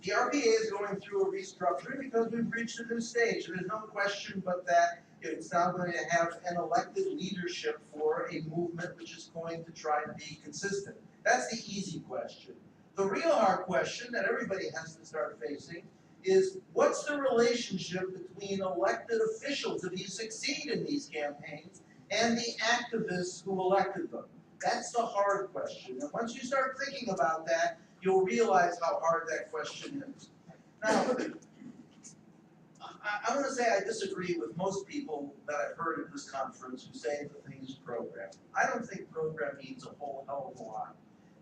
the RPA is going through a restructuring because we've reached a new stage. There's no question but that it's now going to have an elected leadership for a movement which is going to try to be consistent. That's the easy question. The real hard question that everybody has to start facing is what's the relationship between elected officials, if you succeed in these campaigns, and the activists who elected them? That's the hard question. And once you start thinking about that, you'll realize how hard that question is. Now, I'm going to say I disagree with most people that I've heard at this conference who say the thing is program. I don't think program means a whole hell of a lot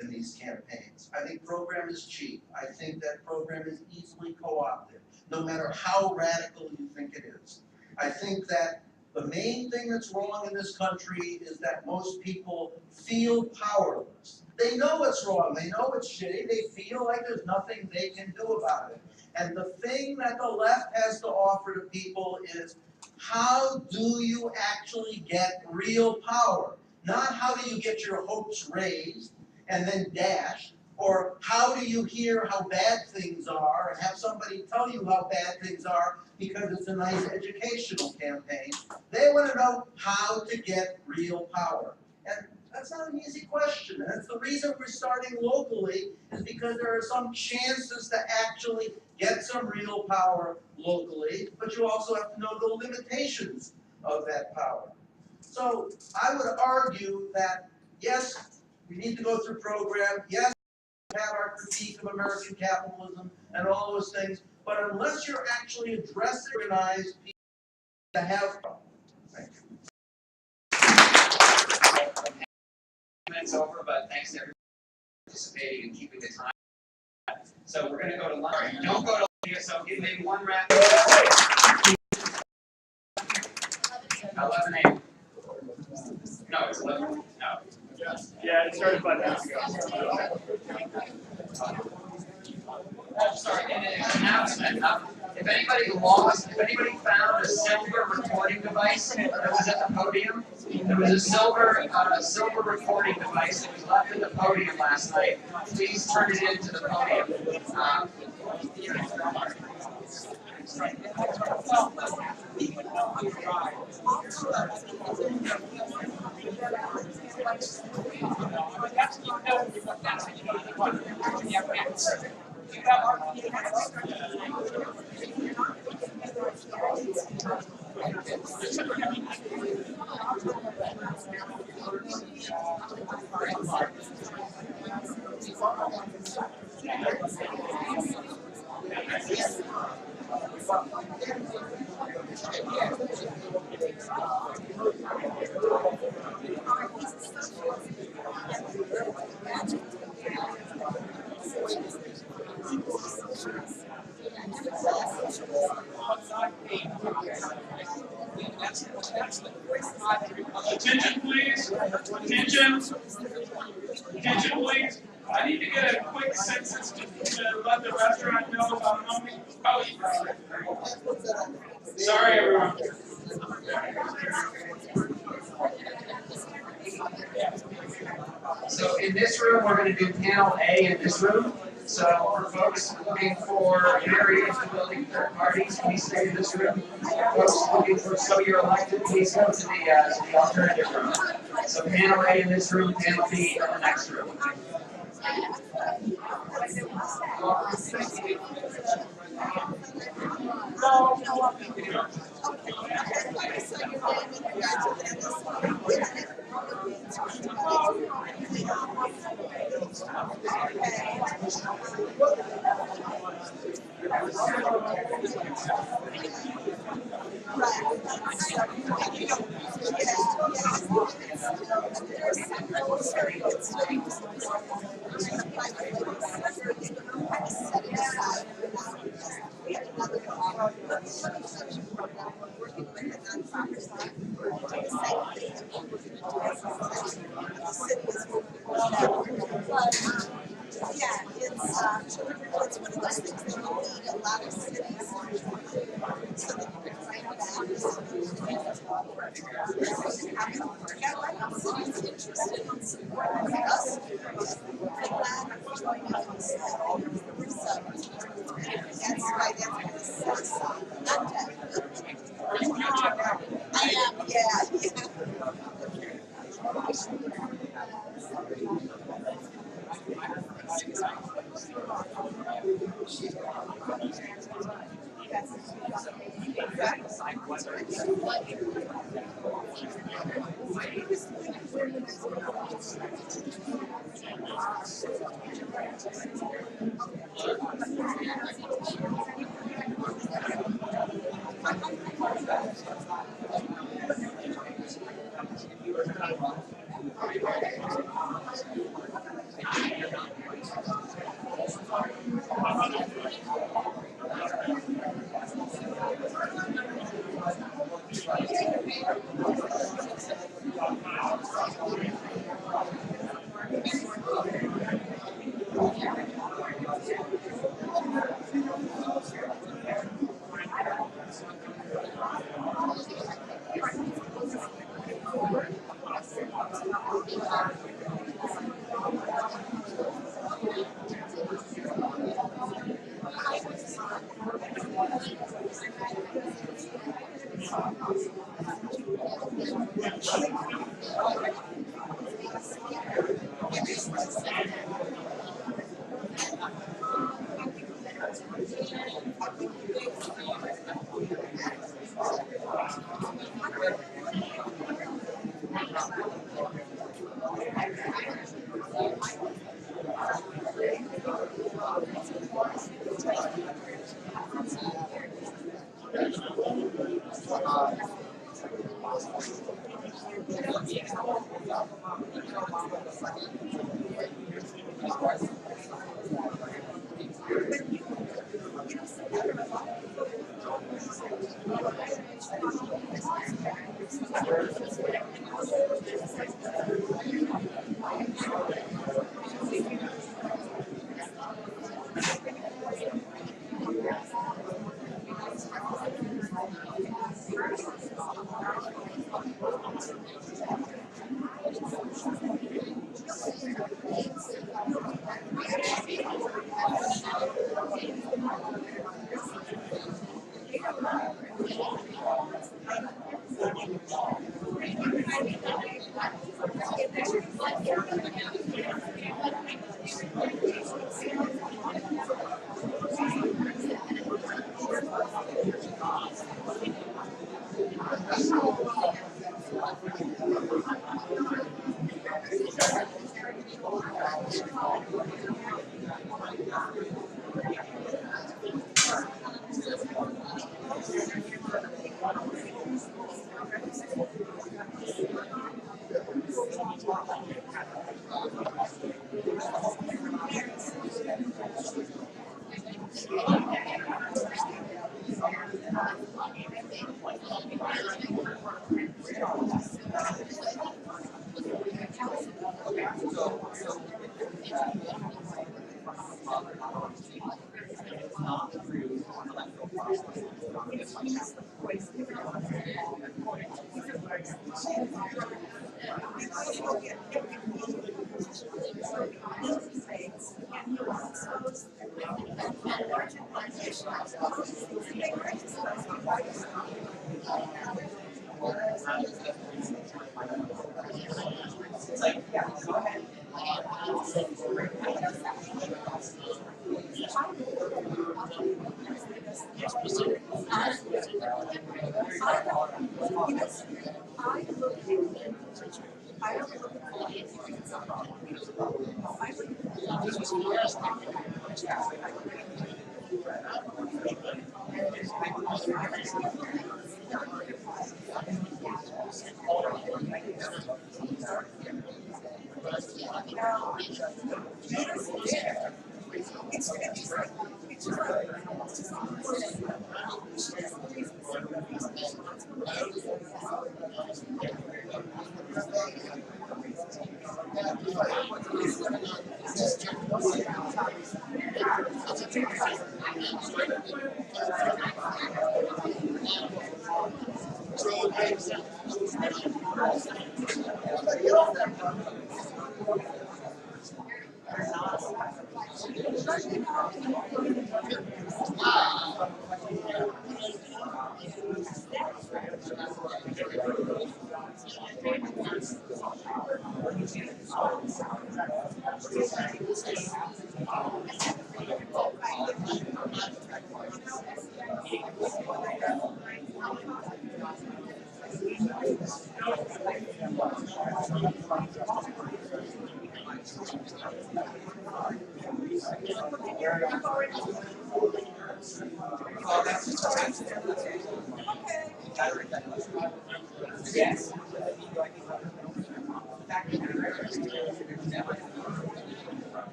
in these campaigns. I think program is cheap. I think that program is easily co-opted, no matter how radical you think it is. I think that the main thing that's wrong in this country is that most people feel powerless. They know what's wrong. They know it's shitty. They feel like there's nothing they can do about it. And the thing that the left has to offer to people is, how do you actually get real power? Not how do you get your hopes raised and then dashed, or how do you hear how bad things are and have somebody tell you how bad things are because it's a nice educational campaign. They want to know how to get real power. And that's not an easy question. And that's the reason we're starting locally, is because there are some chances to actually get some real power locally, but you also have to know the limitations of that power. So I would argue that, yes, we need to go through program, yes, we have our critique of American capitalism and all those things, but unless you're actually addressing organized people to have problems. Thank you. Minutes over, but thanks to everyone participating and keeping the time. So we're going to go to lunch. Right, don't go to lunch, so give me one round. 11 a.m. No, it's 11. No. Yeah, it started 5 minutes ago. Sorry, and an announcement. If anybody lost, if anybody found a silver recording device that was at the podium, there was a silver recording device that was left at the podium last night. Please turn it into the podium. Attention, please. Attention. Attention, please. I need to get a quick census to let the restaurant know about how many. Sorry, everyone. So in this room, we're going to do panel A in this room. So for folks looking for areas to building third parties, please stay in this room. Folks looking for So You're Elected, please go to the alternative room. So panel A in this room, panel B in the next room.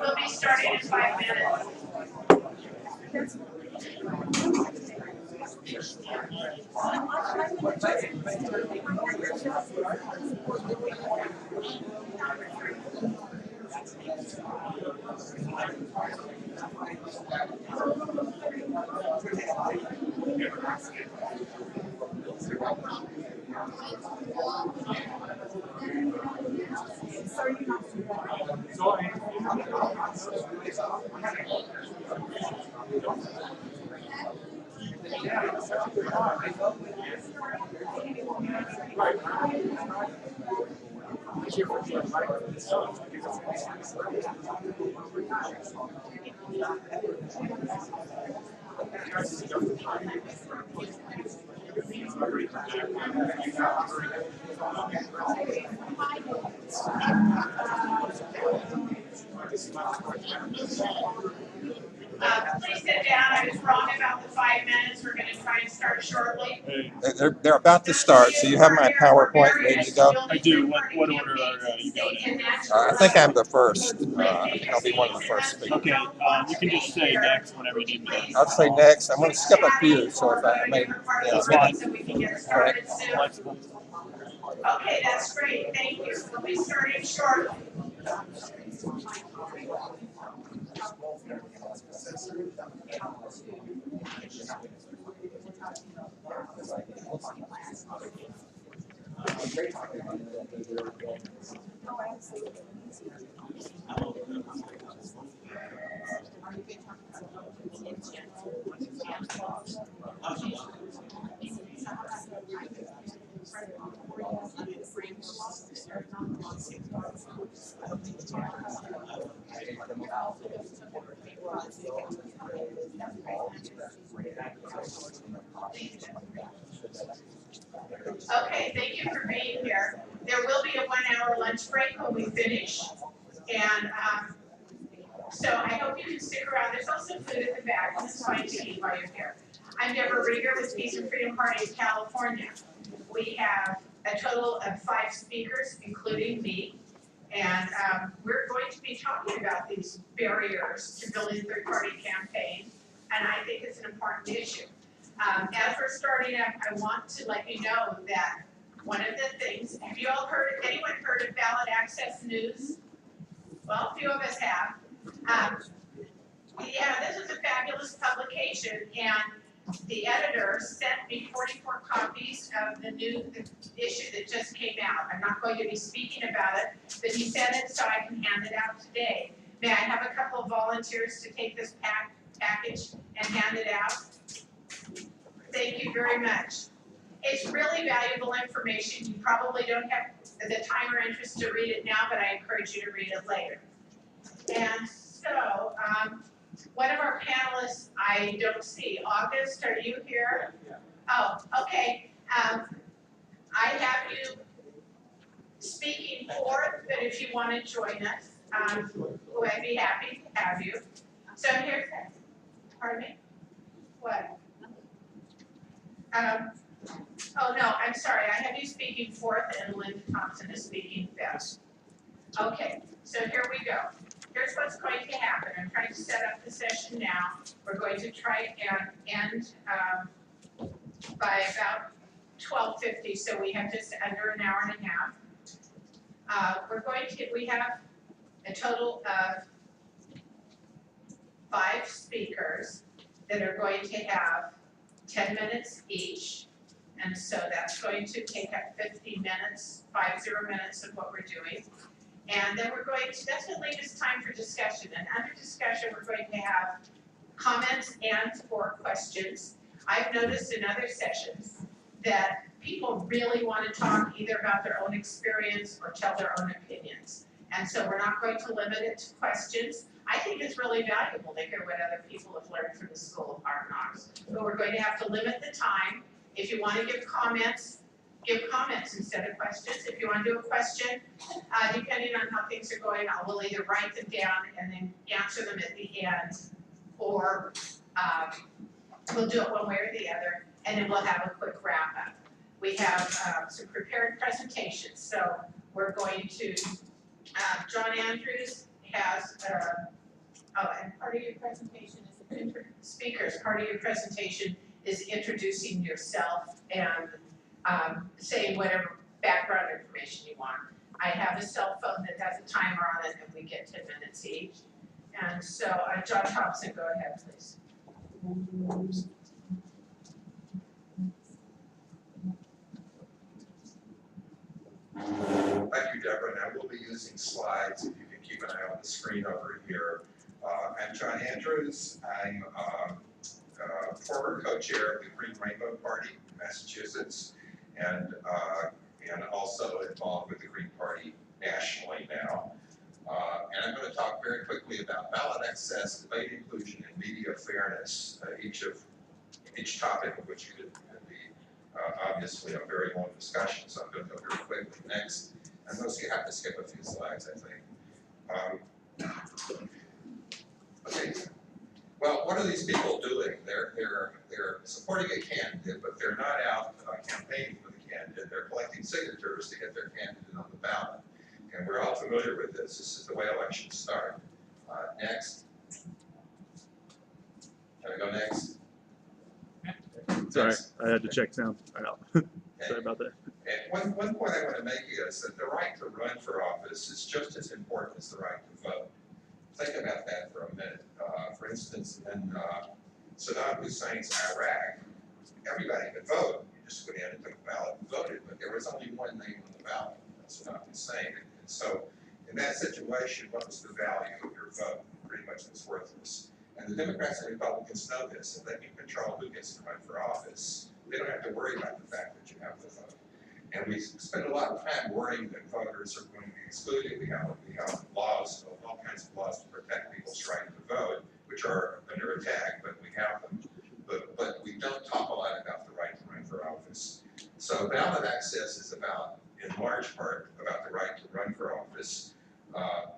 We'll be starting in 5 minutes. Please sit down. I was wrong about the 5 minutes. We're going to try and start shortly. They're about to start, so you have my PowerPoint ready to go? I do. What order are you going in? I think I'm the first. I'll be one of the first speakers. Okay, you can just say next whenever you need me. I'll say next. I'm going to skip a few, so if I may, That's fine. So we can get started soon. Okay, that's great, thank you. We'll be starting shortly. Okay, thank you for being here. There will be a 1-hour lunch break when we finish. And so I hope you can stick around. There's also food at the back, and it's fine to eat while you're here. I'm Deborah Rieger with Peace and Freedom Party of California. We have a total of 5 speakers, including me. And we're going to be talking about these barriers to building third-party campaigns, and I think it's an important issue. As we're starting up, I want to let you know that one of the things, have you all heard, anyone heard of Ballot Access News? Well, a few of us have. Yeah, this is a fabulous publication, and the editor sent me 44 copies of the new issue that just came out. I'm not going to be speaking about it, but he sent it so I can hand it out today. May I have a couple of volunteers to take this package and hand it out? Thank you very much. It's really valuable information. You probably don't have the time or interest to read it now, but I encourage you to read it later. And so, one of our panelists I don't see. August, are you here? Oh, okay. I have you speaking forth, but if you want to join us, I'd be happy to have you. So here's, pardon me? What? Oh no, I'm sorry, I have you speaking fourth and Linda Thompson is speaking fifth. Okay, so here we go. Here's what's going to happen. I'm trying to set up the session now. We're going to try and end by about 12:50, so we have just under an hour and a half. We have a total of 5 speakers that are going to have 10 minutes each. And so that's going to take up 50 minutes, 50 minutes of what we're doing. And then that's going to leave us time for discussion. And under discussion, we're going to have comments and or questions. I've noticed in other sessions that people really want to talk either about their own experience or tell their own opinions. And so we're not going to limit it to questions. I think it's really valuable to hear what other people have learned from the School of Hard Knocks. But we're going to have to limit the time. If you want to give comments instead of questions. If you want to do a question, depending on how things are going, we'll either write them down and then answer them at the end, or we'll do it one way or the other, and then we'll have a quick wrap up. We have some prepared presentations, so we're going to, John Andrews has, and part of your presentation is, speakers, part of your presentation is introducing yourself and saying whatever background information you want. I have a cell phone that has a timer on it, and we get 10 minutes each. And so, John Thompson, go ahead, please. Thank you, Deborah. Now we'll be using slides. If you can keep an eye on the screen over here. I'm John Andrews. I'm former co-chair of the Green Rainbow Party in Massachusetts, and also involved with the Green Party nationally now. And I'm going to talk very quickly about ballot access, debate inclusion, and media fairness, each topic of which could be obviously a very long discussion, so I'm going to go very quickly. Next, and those you have to skip a few slides, I think. Okay. Well, what are these people doing? They're supporting a candidate, but they're not out campaigning for the candidate. They're collecting signatures to get their candidate on the ballot. And we're all familiar with this. This is the way elections start. Next. Can I go next? Sorry, I had to check sound. Sorry about that. And one point I want to make is that the right to run for office is just as important as the right to vote. Think about that for a minute. For instance, in Saddam Hussein's Iraq, everybody could vote. You just went in and took a ballot and voted, but there was only one name on the ballot, Saddam Hussein. And so in that situation, what was the value of your vote? Pretty much it was worthless. And the Democrats and Republicans know this, and they can control who gets to run for office. They don't have to worry about the fact that you have to vote. And we spend a lot of time worrying that voters are going to be excluded. We have laws, all kinds of laws to protect people's right to vote, which are under attack, but we have them. But we don't talk a lot about the right to run for office. So ballot access is about, in large part, about the right to run for office.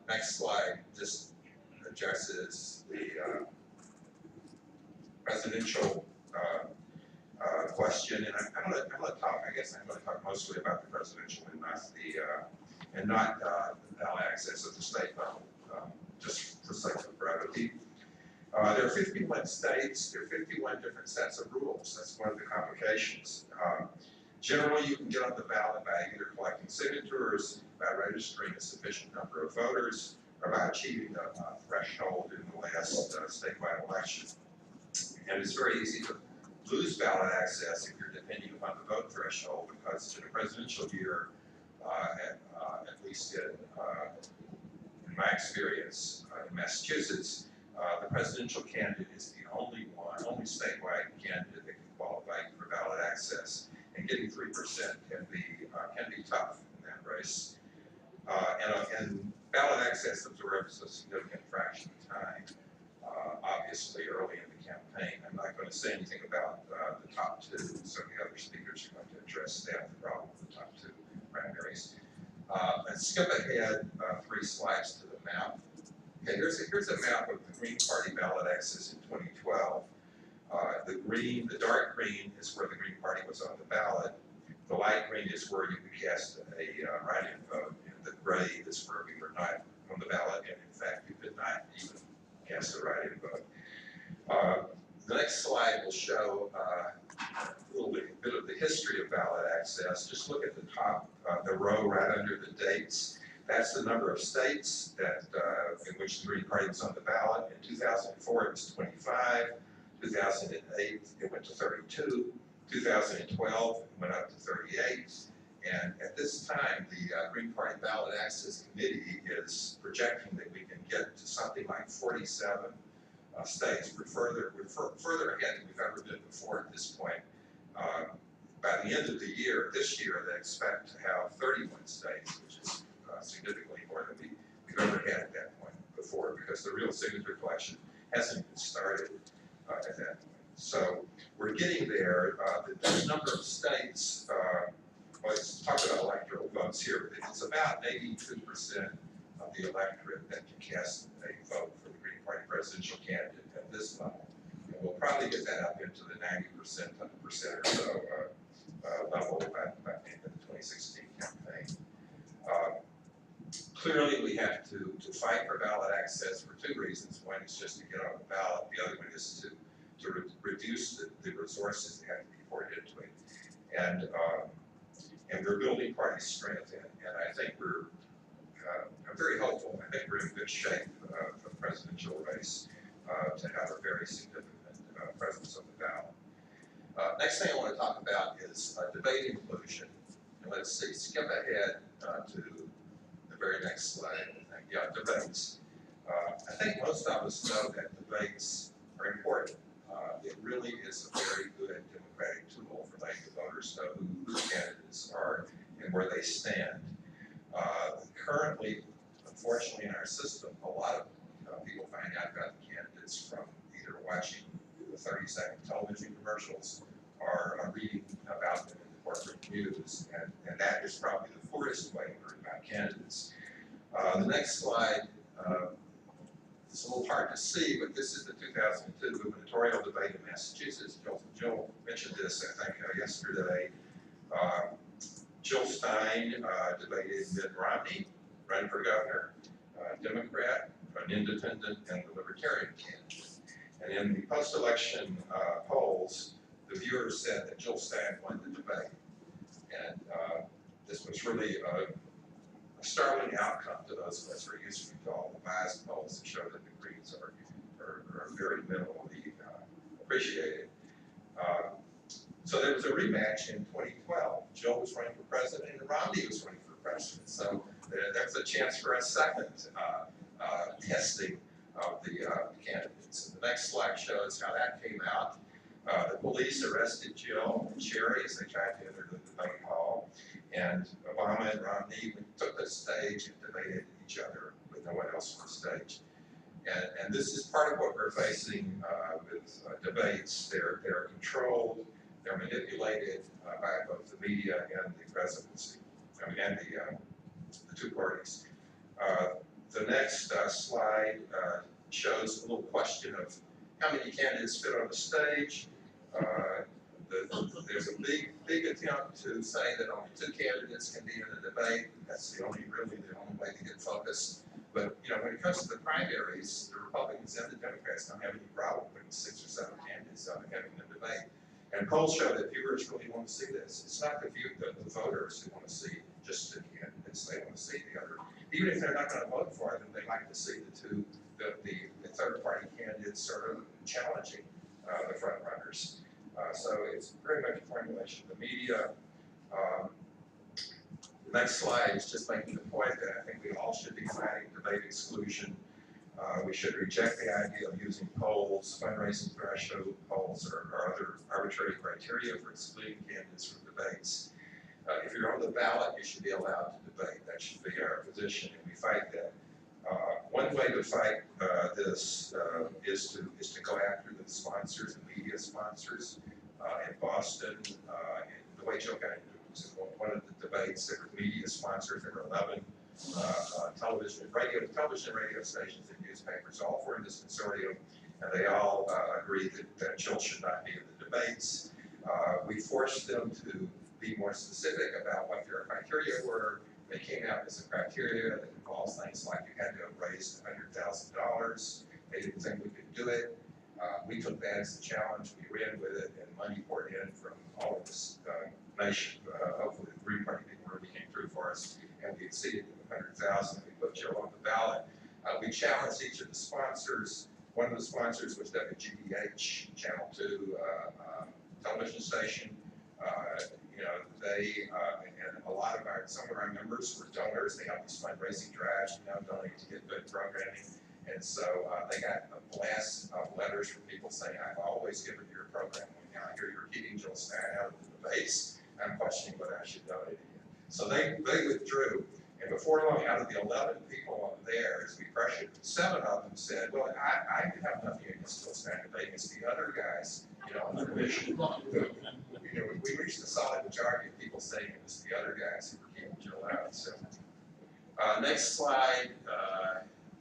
Next slide just addresses the presidential question, and I'm going to talk. I guess I'm going to talk mostly about the presidential and not the ballot access at the state level, just for sake of brevity. There are 51 states. There are 51 different sets of rules. That's one of the complications. Generally, you can get on the ballot by either collecting signatures, by registering a sufficient number of voters, or by achieving a threshold in the last statewide election. And it's very easy to lose ballot access if you're depending upon the vote threshold, because in a presidential year, at least in my experience in Massachusetts, the presidential candidate is the only statewide candidate that can qualify for ballot access, and getting 3% can be tough in that race. And ballot access absorbs a significant fraction of time, obviously early in the campaign. I'm not going to say anything about the top two. Some of the other speakers are going to address that, the problem with the top two primaries. Let's skip ahead 3 slides to the map. Okay, here's a map of the Green Party ballot access in 2012. The dark green is where the Green Party was on the ballot. The light green is where you could cast a write-in vote, and the gray is where we were not on the ballot, and in fact, you could not even cast a write-in vote. The next slide will show a little bit of the history of ballot access. Just look at the top, the row right under the dates. That's the number of states that in which the Green Party was on the ballot. In 2004, it was 25. 2008, it went to 32. 2012, it went up to 38. And at this time, the Green Party Ballot Access Committee is projecting that we can get to something like 47 states. We're further ahead than we've ever been before at this point. By the end of the year, this year, they expect to have 31 states, which is significantly more than we've ever had at that point before, because the real signature collection hasn't even started at that point. So we're getting there. The number of states, let's talk about electoral votes here. It's about 82% of the electorate that can cast a vote for the Green Party presidential candidate at this level. And we'll probably get that up into the 90% or so level by the end of the 2016 campaign. Clearly, we have to fight for ballot access for 2 reasons. One is just to get on the ballot. The other one is to reduce the resources that have to be poured into it. And we're building party strength, and I think I'm very hopeful. I think we're in good shape for the presidential race to have a very significant presence on the ballot. Next thing I want to talk about is debate inclusion. And let's see, skip ahead to the very next slide. Yeah, debates. I think most of us know that debates are important. It really is a very good democratic tool for letting the voters know who the candidates are and where they stand. Currently, unfortunately, in our system, a lot of people find out about the candidates from either watching the 30-second television commercials or reading about them in the corporate news, and that is probably the poorest way to learn about candidates. The next slide It's a little hard to see, but this is the 2002 gubernatorial debate in Massachusetts. Jill mentioned this, I think, yesterday. Jill Stein debated Mitt Romney, running for governor, Democrat, an independent, and the Libertarian candidate. And in the post-election polls, the viewers said that Jill Stein won the debate. And this was really a startling outcome to those of us who are used to all the biased polls that show that the Greens are very minimally appreciated. So there was a rematch in 2012. Jill was running for president and Romney was running for president. So there's a chance for a second testing of the candidates. And the next slide shows how that came out. The police arrested Jill and Sherry as they tried to enter the debate hall. And Obama and Romney took the stage and debated each other with no one else on the stage. And this is part of what we're facing with debates. They're controlled, they're manipulated by both the media and the presidency, and the two parties. The next slide shows a little question of how many candidates fit on the stage. There's a big attempt to say that only 2 candidates can be in a debate. That's really the only way to get focused. But when it comes to the primaries, the Republicans and the Democrats don't have any problem putting 6 or 7 candidates out and having a debate. And polls show that viewers really want to see this. It's not the voters who want to see just 2 candidates. They want to see the other. Even if they're not going to vote for them, they like to see the third-party candidates sort of challenging the front runners. So it's very much a formulation of the media. The next slide is just making the point that I think we all should be fighting debate exclusion. We should reject the idea of using polls, fundraising threshold polls, or other arbitrary criteria for excluding candidates from debates. If you're on the ballot, you should be allowed to debate. That should be our position, and we fight that. One way to fight this is to go after the sponsors, the media sponsors. In Boston, the way Joe got into it was in one of the debates. There were media sponsors. There were 11 television and radio stations and newspapers, all formed this consortium, and they all agreed that Jill should not be in the debates. We forced them to be more specific about what their criteria were. They came out with some criteria that involves things like you had to have raised $100,000. They didn't think we could do it. We took that as a challenge. We ran with it, and money poured in from all of this nation. Hopefully, the Green Party people really came through for us, and we exceeded the 100,000. We put Jill on the ballot. We challenged each of the sponsors. One of the sponsors was WGBH, Channel 2 television station. They and some of our members were donors. They helped us fundraising drives, donate to get good programming. And so they got a blast of letters from people saying, I've always given you your program. Now I hear you're keeping Jill Stein out of the debates. I'm questioning whether I should donate again. So they withdrew. And before long, out of the 11 people there, as we pressured, 7 of them said, well, I have nothing against Jill Stein debating. It's the other guys, on the commission. We reached a solid majority of people saying it was the other guys who were keeping Jill out. So next slide.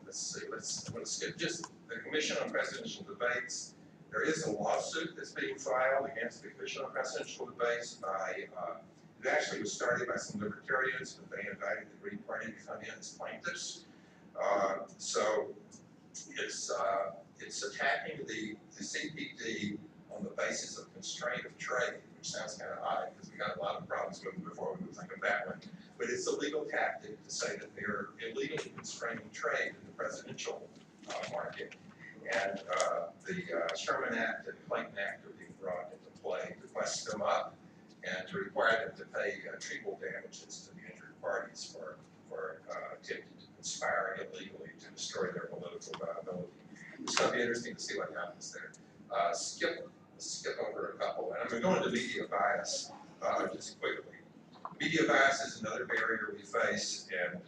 Let's see, I'm going to skip just the Commission on Presidential Debates. There is a lawsuit that's being filed against the Commission on Presidential Debates by, it actually was started by some libertarians, but they invited the Green Party to come in as plaintiffs. So it's attacking the CPD on the basis of constraint of trade, which sounds kind of odd because we got a lot of problems with it before we would think of that one. But it's a legal tactic to say that they're illegally constraining trade in the presidential market. And the Sherman Act and Clayton Act are being brought into play to bust them up and to require them to pay treble damages to the injured parties for attempting to conspire illegally to destroy their political viability. It's going to be interesting to see what happens there. Skip over a couple, and I'm going to go into media bias just quickly. Media bias is another barrier we face, and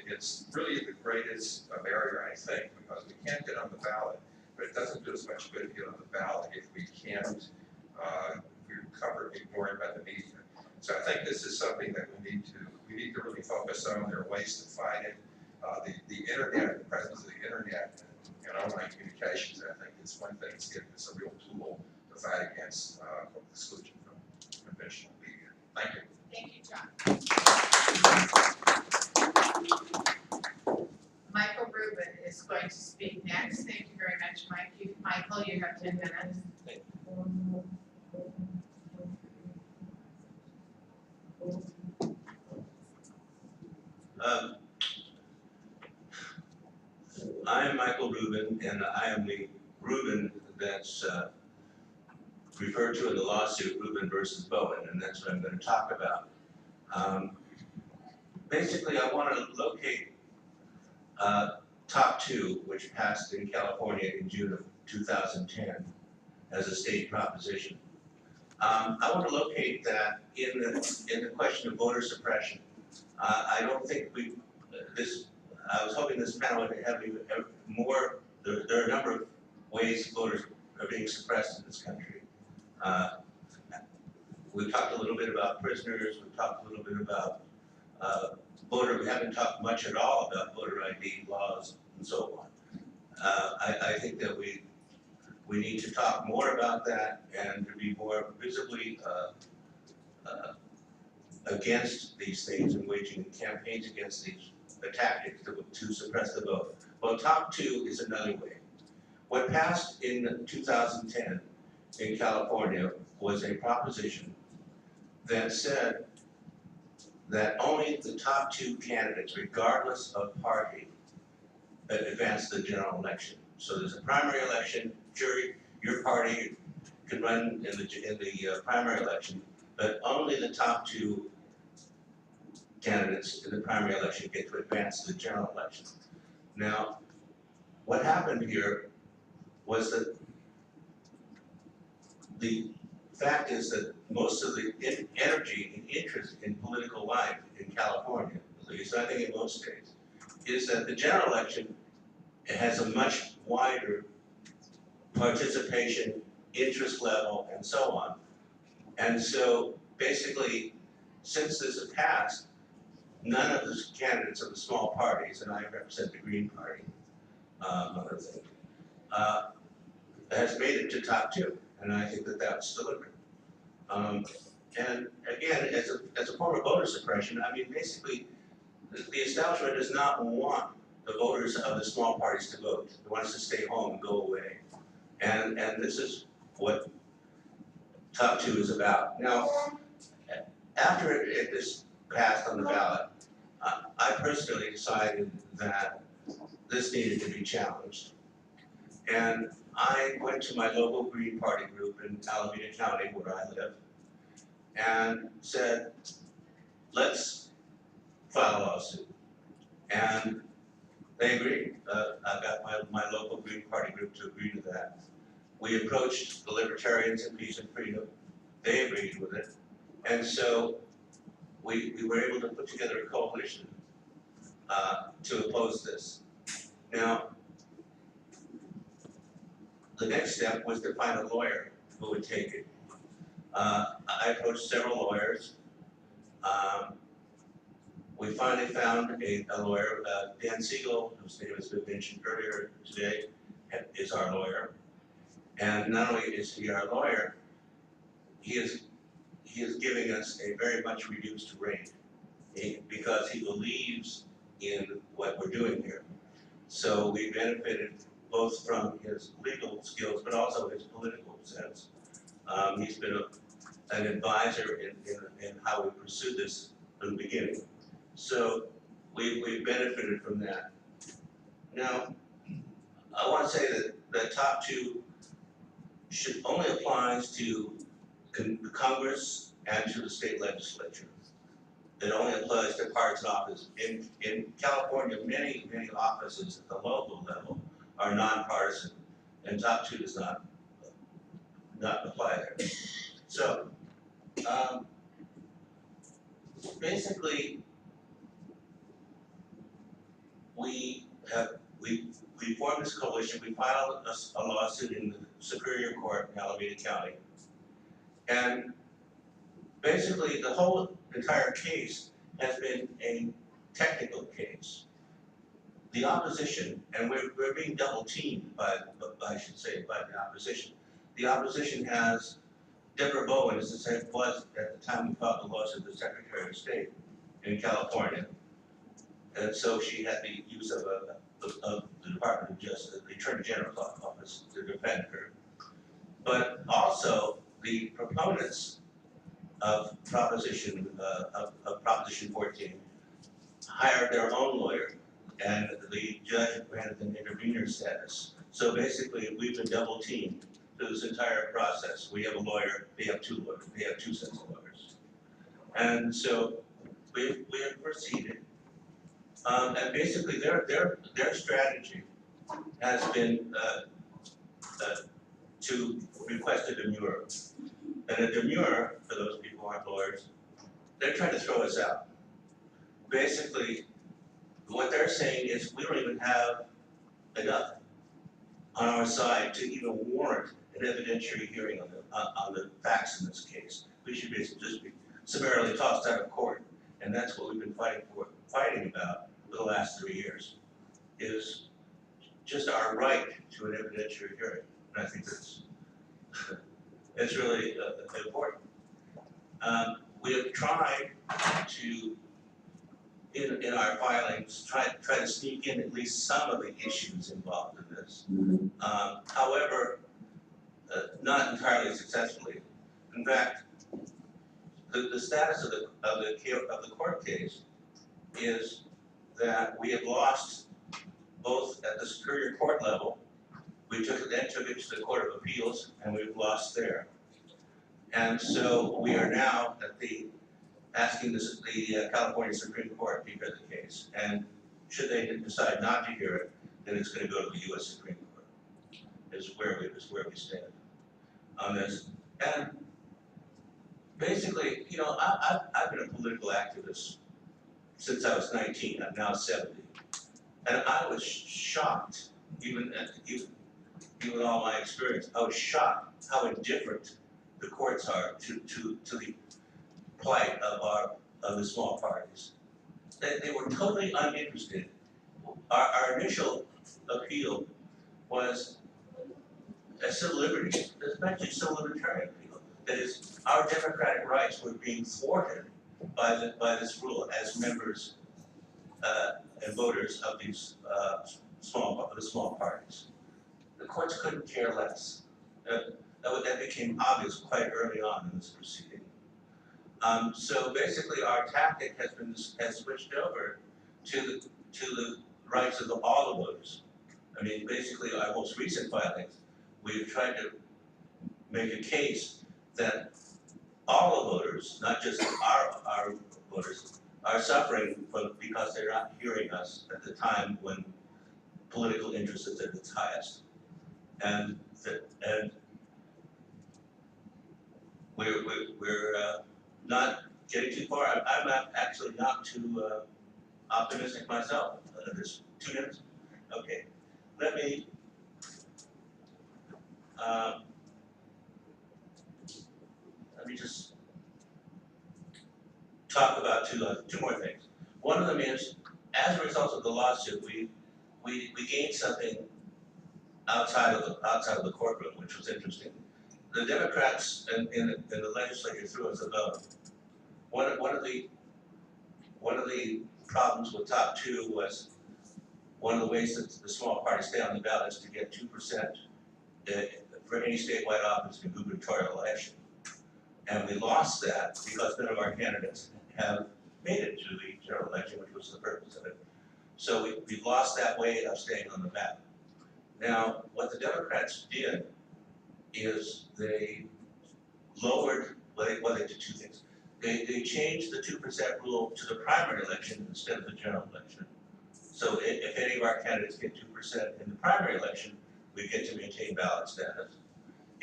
it's really the greatest barrier, I think, because we can't get on the ballot, but it doesn't do as much good to get on the ballot if we can't, we're ignored by the media. So I think this is something that we need to really focus on. There are ways to fight it. The internet, the presence of the internet and online communications, I think is one thing that's given us a real tool to fight against exclusion from conventional media. Thank you. Thank you, John. Michael Rubin is going to speak next. Thank you very much, Michael, you have 10 minutes. I am Michael Rubin, and I am the Rubin that's referred to in the lawsuit, Rubin versus Bowen, and that's what I'm going to talk about. Basically, I want to locate Top 2, which passed in California in June of 2010 as a state proposition. I want to locate that in the question of voter suppression. I don't think I was hoping this panel would have more. There are a number of ways voters are being suppressed in this country. We've talked a little bit about prisoners. We've talked a little bit about we haven't talked much at all about voter ID laws and so on. I think that we need to talk more about that and to be more visibly against these things and waging campaigns against these tactics to suppress the vote. Well, Top 2 is another way. What passed in 2010 in California was a proposition that said that only the top 2 candidates, regardless of party, advance the general election. So there's a primary election, your party can run in the primary election, but only the top 2 candidates in the primary election get to advance the general election. Now, what happened here was that the fact is that most of the energy and interest in political life in California, at least I think in most states, is that the general election has a much wider participation, interest level, and so on. And so basically, since this has passed, none of the candidates of the small parties, and I represent the Green Party, another thing, has made it to top 2, and I think that that's deliberate. And again, as a form of voter suppression, I mean, basically, the establishment does not want the voters of the small parties to vote. It wants to stay home and go away. And this is what Top 2 is about. Now, after this passed on the ballot, I personally decided that this needed to be challenged. And I went to my local Green Party group in Alameda County, where I live, and said, let's file a lawsuit. And they agreed. I got my local Green Party group to agree to that. We approached the Libertarians in Peace and Freedom. They agreed with it. And so we were able to put together a coalition to oppose this. Now, the next step was to find a lawyer who would take it. I approached several lawyers. We finally found a lawyer, Dan Siegel, whose name has been mentioned earlier today, is our lawyer. And not only is he our lawyer, he is giving us a very much reduced rate because he believes in what we're doing here. So we benefited both from his legal skills, but also his political sense. He's been an advisor in how we pursued this from the beginning. So we benefited from that. Now, I want to say that Top 2 should only applies to Congress and to the state legislature. It only applies to parts and office. In California, many offices at the local level are nonpartisan, and Top 2 does not apply there. So, basically, we formed this coalition. We filed a lawsuit in the Superior Court in Alameda County, and basically the whole entire case has been a technical case. the opposition, and we're being double teamed by the opposition. The opposition has Deborah Bowen, as it was at the time we filed the lawsuit, the Secretary of State in California. And so she had the use of the Department of Justice, the Attorney General's office to defend her. But also the proponents of Proposition 14 hired their own lawyer, and the judge granted them intervener status. So basically, we've been double teamed through this entire process. We have a lawyer, they have two lawyers, they have two sets of lawyers. And so we have proceeded. And basically their strategy has been to request a demurrer. And a demurrer, for those people who aren't lawyers, they're trying to throw us out. Basically, what they're saying is we don't even have enough on our side to even warrant an evidentiary hearing on the facts in this case. We should basically just be summarily tossed out of court. And that's what we've been fighting about for the last 3 years, is just our right to an evidentiary hearing. And I think that's it's really important. We have tried to, in our filings, try to sneak in at least some of the issues involved in this. However, not entirely successfully. In fact, the status of the court case is that we have lost both at the Superior Court level. We took it to the Court of Appeals, and we've lost there. And so we are now asking the California Supreme Court to hear the case. And should they decide not to hear it, then it's going to go to the U.S. Supreme Court. Is where we stand on this. And basically, you know, I've been a political activist since I was 19. I'm now 70, and I was shocked, even all my experience, I was shocked how indifferent the courts are to the plight of the small parties. They were totally uninterested. Our initial appeal was a civil liberties, especially civil libertarian appeal. That is, our democratic rights were being thwarted by this rule as members and voters of these small parties. The courts couldn't care less. That became obvious quite early on in this proceeding. So basically, our tactic has switched over to the rights of all the voters. I mean, basically, our most recent filings, we've tried to make a case that all the voters, not just our voters, are suffering because they're not hearing us at the time when political interest is at its highest. And we're not getting too far. I'm actually not too optimistic myself. There's 2 minutes. Okay, let me just talk about two more things. One of them is, as a result of the lawsuit, we gained something outside of the courtroom, which was interesting. The Democrats in the legislature threw us a bone. One of the problems with top 2 was one of the ways that the small parties stay on the ballot is to get 2% for any statewide office in gubernatorial election. And we lost that because none of our candidates have made it to the general election, which was the purpose of it. So we lost that way of staying on the ballot. Now, what the Democrats did is they lowered, well, they did 2 things. They changed the 2% rule to the primary election instead of the general election. So if any of our candidates get 2% in the primary election, we get to maintain ballot status.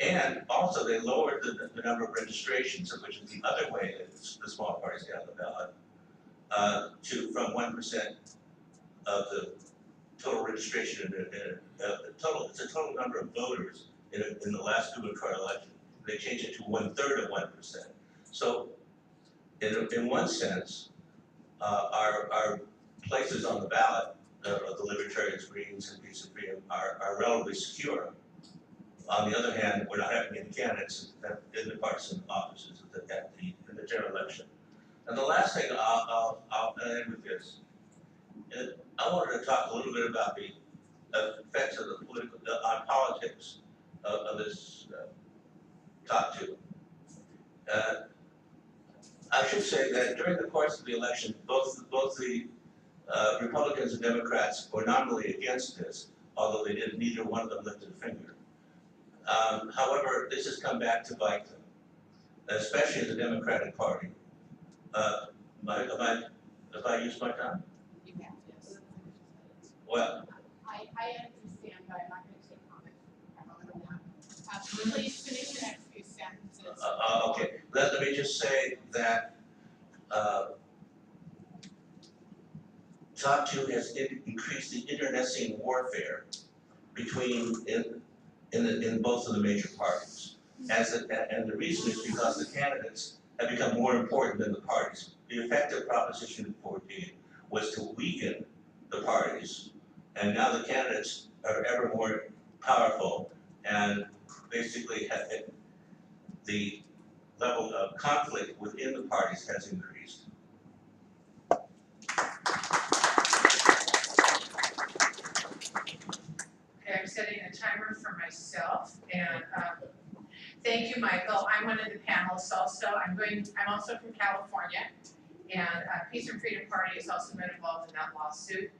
And also they lowered the number of registrations, which is the other way that the small parties get on the ballot, from 1% of the total registration it's a total number of voters in the last gubernatorial election. They changed it to 1/3 of 1%. So in one sense, our places on the ballot the Libertarians, Greens, and Peace and Freedom are relatively secure. On the other hand, we're not having any candidates in the partisan offices in the general election. And the last thing I'll end with this. I wanted to talk a little bit about the effects of on politics of this top two. I should say that during the course of the election, both the Republicans and Democrats were nominally against this, although neither one of them lifted a finger. However, this has come back to bite them, especially the Democratic Party. Have I used my time? You have, yes. Well, I understand, but I'm not going to take comment on that. Please finish your next few sentences. Okay, let me just say that top two has increased the internecine warfare between in both of the major parties. And the reason is because the candidates have become more important than the parties. The effective proposition in 14 was to weaken the parties, and now the candidates are ever more powerful, and basically the level of conflict within the parties has increased. Okay, I'm setting a timer for myself, and thank you, Michael. I'm one of the panelists also. I'm also from California, and Peace and Freedom Party has also been involved in that lawsuit,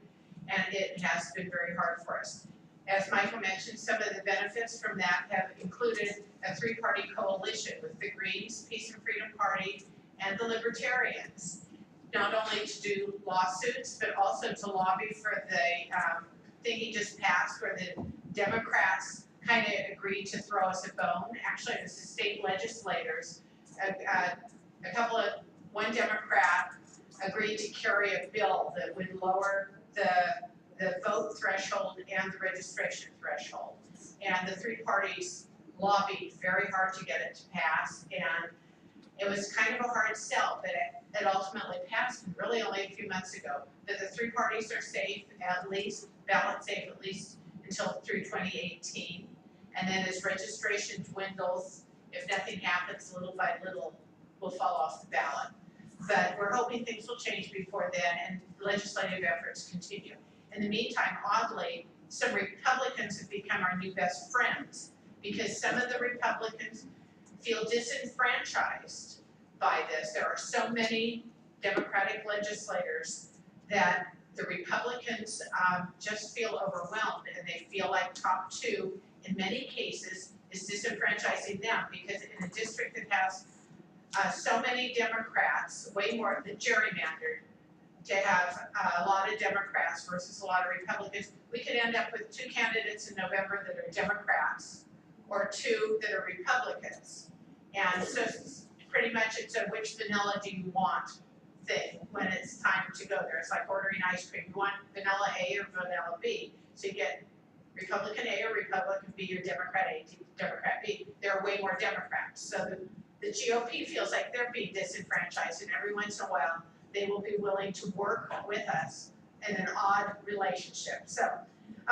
and it has been very hard for us. As Michael mentioned, some of the benefits from that have included a three-party coalition with the Greens, Peace and Freedom Party, and the Libertarians, not only to do lawsuits, but also to lobby for the thing he just passed where the Democrats kind of agreed to throw us a bone. Actually, it was the state legislators. One Democrat agreed to carry a bill that would lower the vote threshold and the registration threshold. And the three parties lobbied very hard to get it to pass, and it was kind of a hard sell, but it ultimately passed really only a few months ago. That the three parties are safe, at least, ballot safe at least until through 2018. And then as registration dwindles, if nothing happens, little by little, we'll fall off the ballot. But we're hoping things will change before then and legislative efforts continue. In the meantime, oddly, some Republicans have become our new best friends because some of the Republicans feel disenfranchised by this. There are so many Democratic legislators that the Republicans just feel overwhelmed, and they feel like top two, in many cases, is disenfranchising them because in a district that has so many Democrats, way more than gerrymandered, to have a lot of Democrats versus a lot of Republicans, we could end up with two candidates in November that are Democrats or two that are Republicans. And so pretty much it's a which vanilla do you want thing when it's time to go there. It's like ordering ice cream. You want vanilla A or vanilla B. So you get Republican A or Republican B or Democrat A, Democrat B. There are way more Democrats. So the GOP feels like they're being disenfranchised, and every once in a while they will be willing to work with us in an odd relationship. So,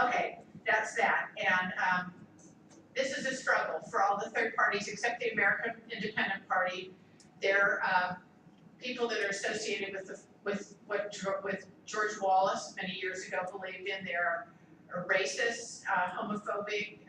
okay, that's that. And this is a struggle for all the third parties except the American Independent Party. They're people that are associated with George Wallace many years ago believed in. They're racist, homophobic,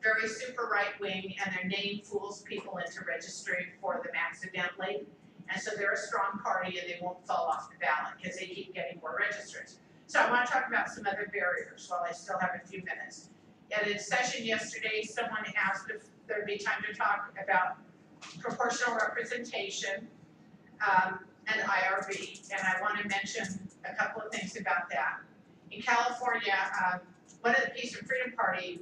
very super right wing, and their name fools people into registering for them accidentally. And so they're a strong party and they won't fall off the ballot because they keep getting more registrants. So I want to talk about some other barriers while I still have a few minutes. At a session yesterday, someone asked if there'd be time to talk about proportional representation and IRB, and I want to mention a couple of things about that. In California, one of the Peace and Freedom Party,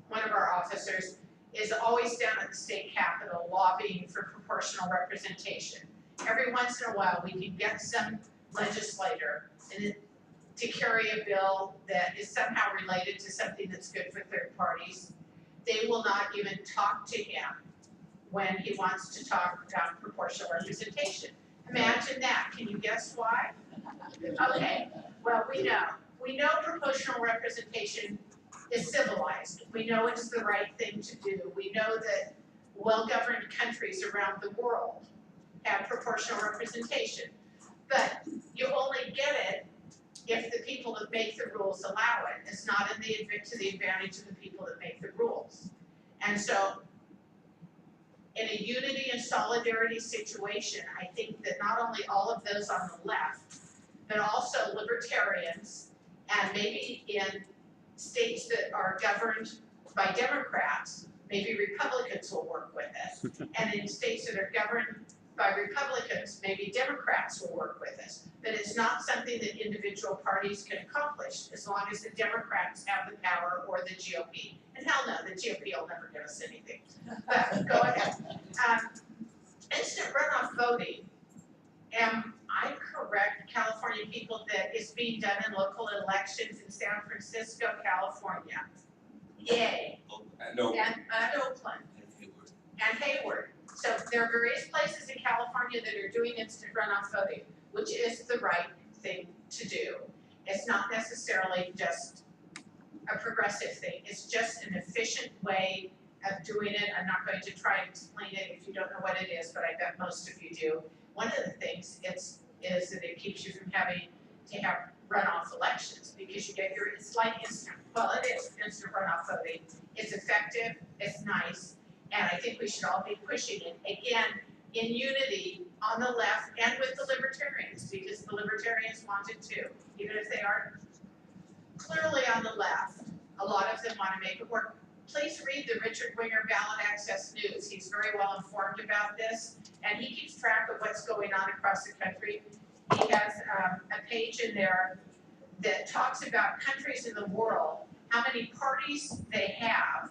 one of our officers, is always down at the state capitol lobbying for proportional representation. Every once in a while, we can get some legislator to carry a bill that is somehow related to something that's good for third parties. They will not even talk to him when he wants to talk about proportional representation. Imagine that. Can you guess why? Okay. Well, we know proportional representation is civilized. We know it's the right thing to do. We know that well-governed countries around the world have proportional representation. But you only get it if the people that make the rules allow it. It's not to the advantage of the people that make the rules. And so in a unity and solidarity situation, I think that not only all of those on the left, but also libertarians, and maybe in states that are governed by Democrats, maybe Republicans will work with us. And in states that are governed by Republicans, maybe Democrats will work with us. But it's not something that individual parties can accomplish as long as the Democrats have the power or the GOP. And hell no, the GOP will never give us anything. But go ahead. Instant runoff voting, am I correct, California people, that it's being done in local elections in San Francisco, California? Yay. And Oakland. And Oakland. And Hayward. So there are various places in California that are doing instant runoff voting, which is the right thing to do. It's not necessarily just a progressive thing. It's just an efficient way of doing it. I'm not going to try and explain it if you don't know what it is, but I bet most of you do. One of the things is that it keeps you from having to have runoff elections because you get it's like instant, well, it is instant runoff voting. It's effective, it's nice, and I think we should all be pushing it, again, in unity on the left and with the libertarians, because the libertarians want it too, even if they aren't clearly on the left. A lot of them want to make it work. Please read the Richard Winger Ballot Access News. He's very well informed about this, and he keeps track of what's going on across the country. He has a page in there that talks about countries in the world, how many parties they have,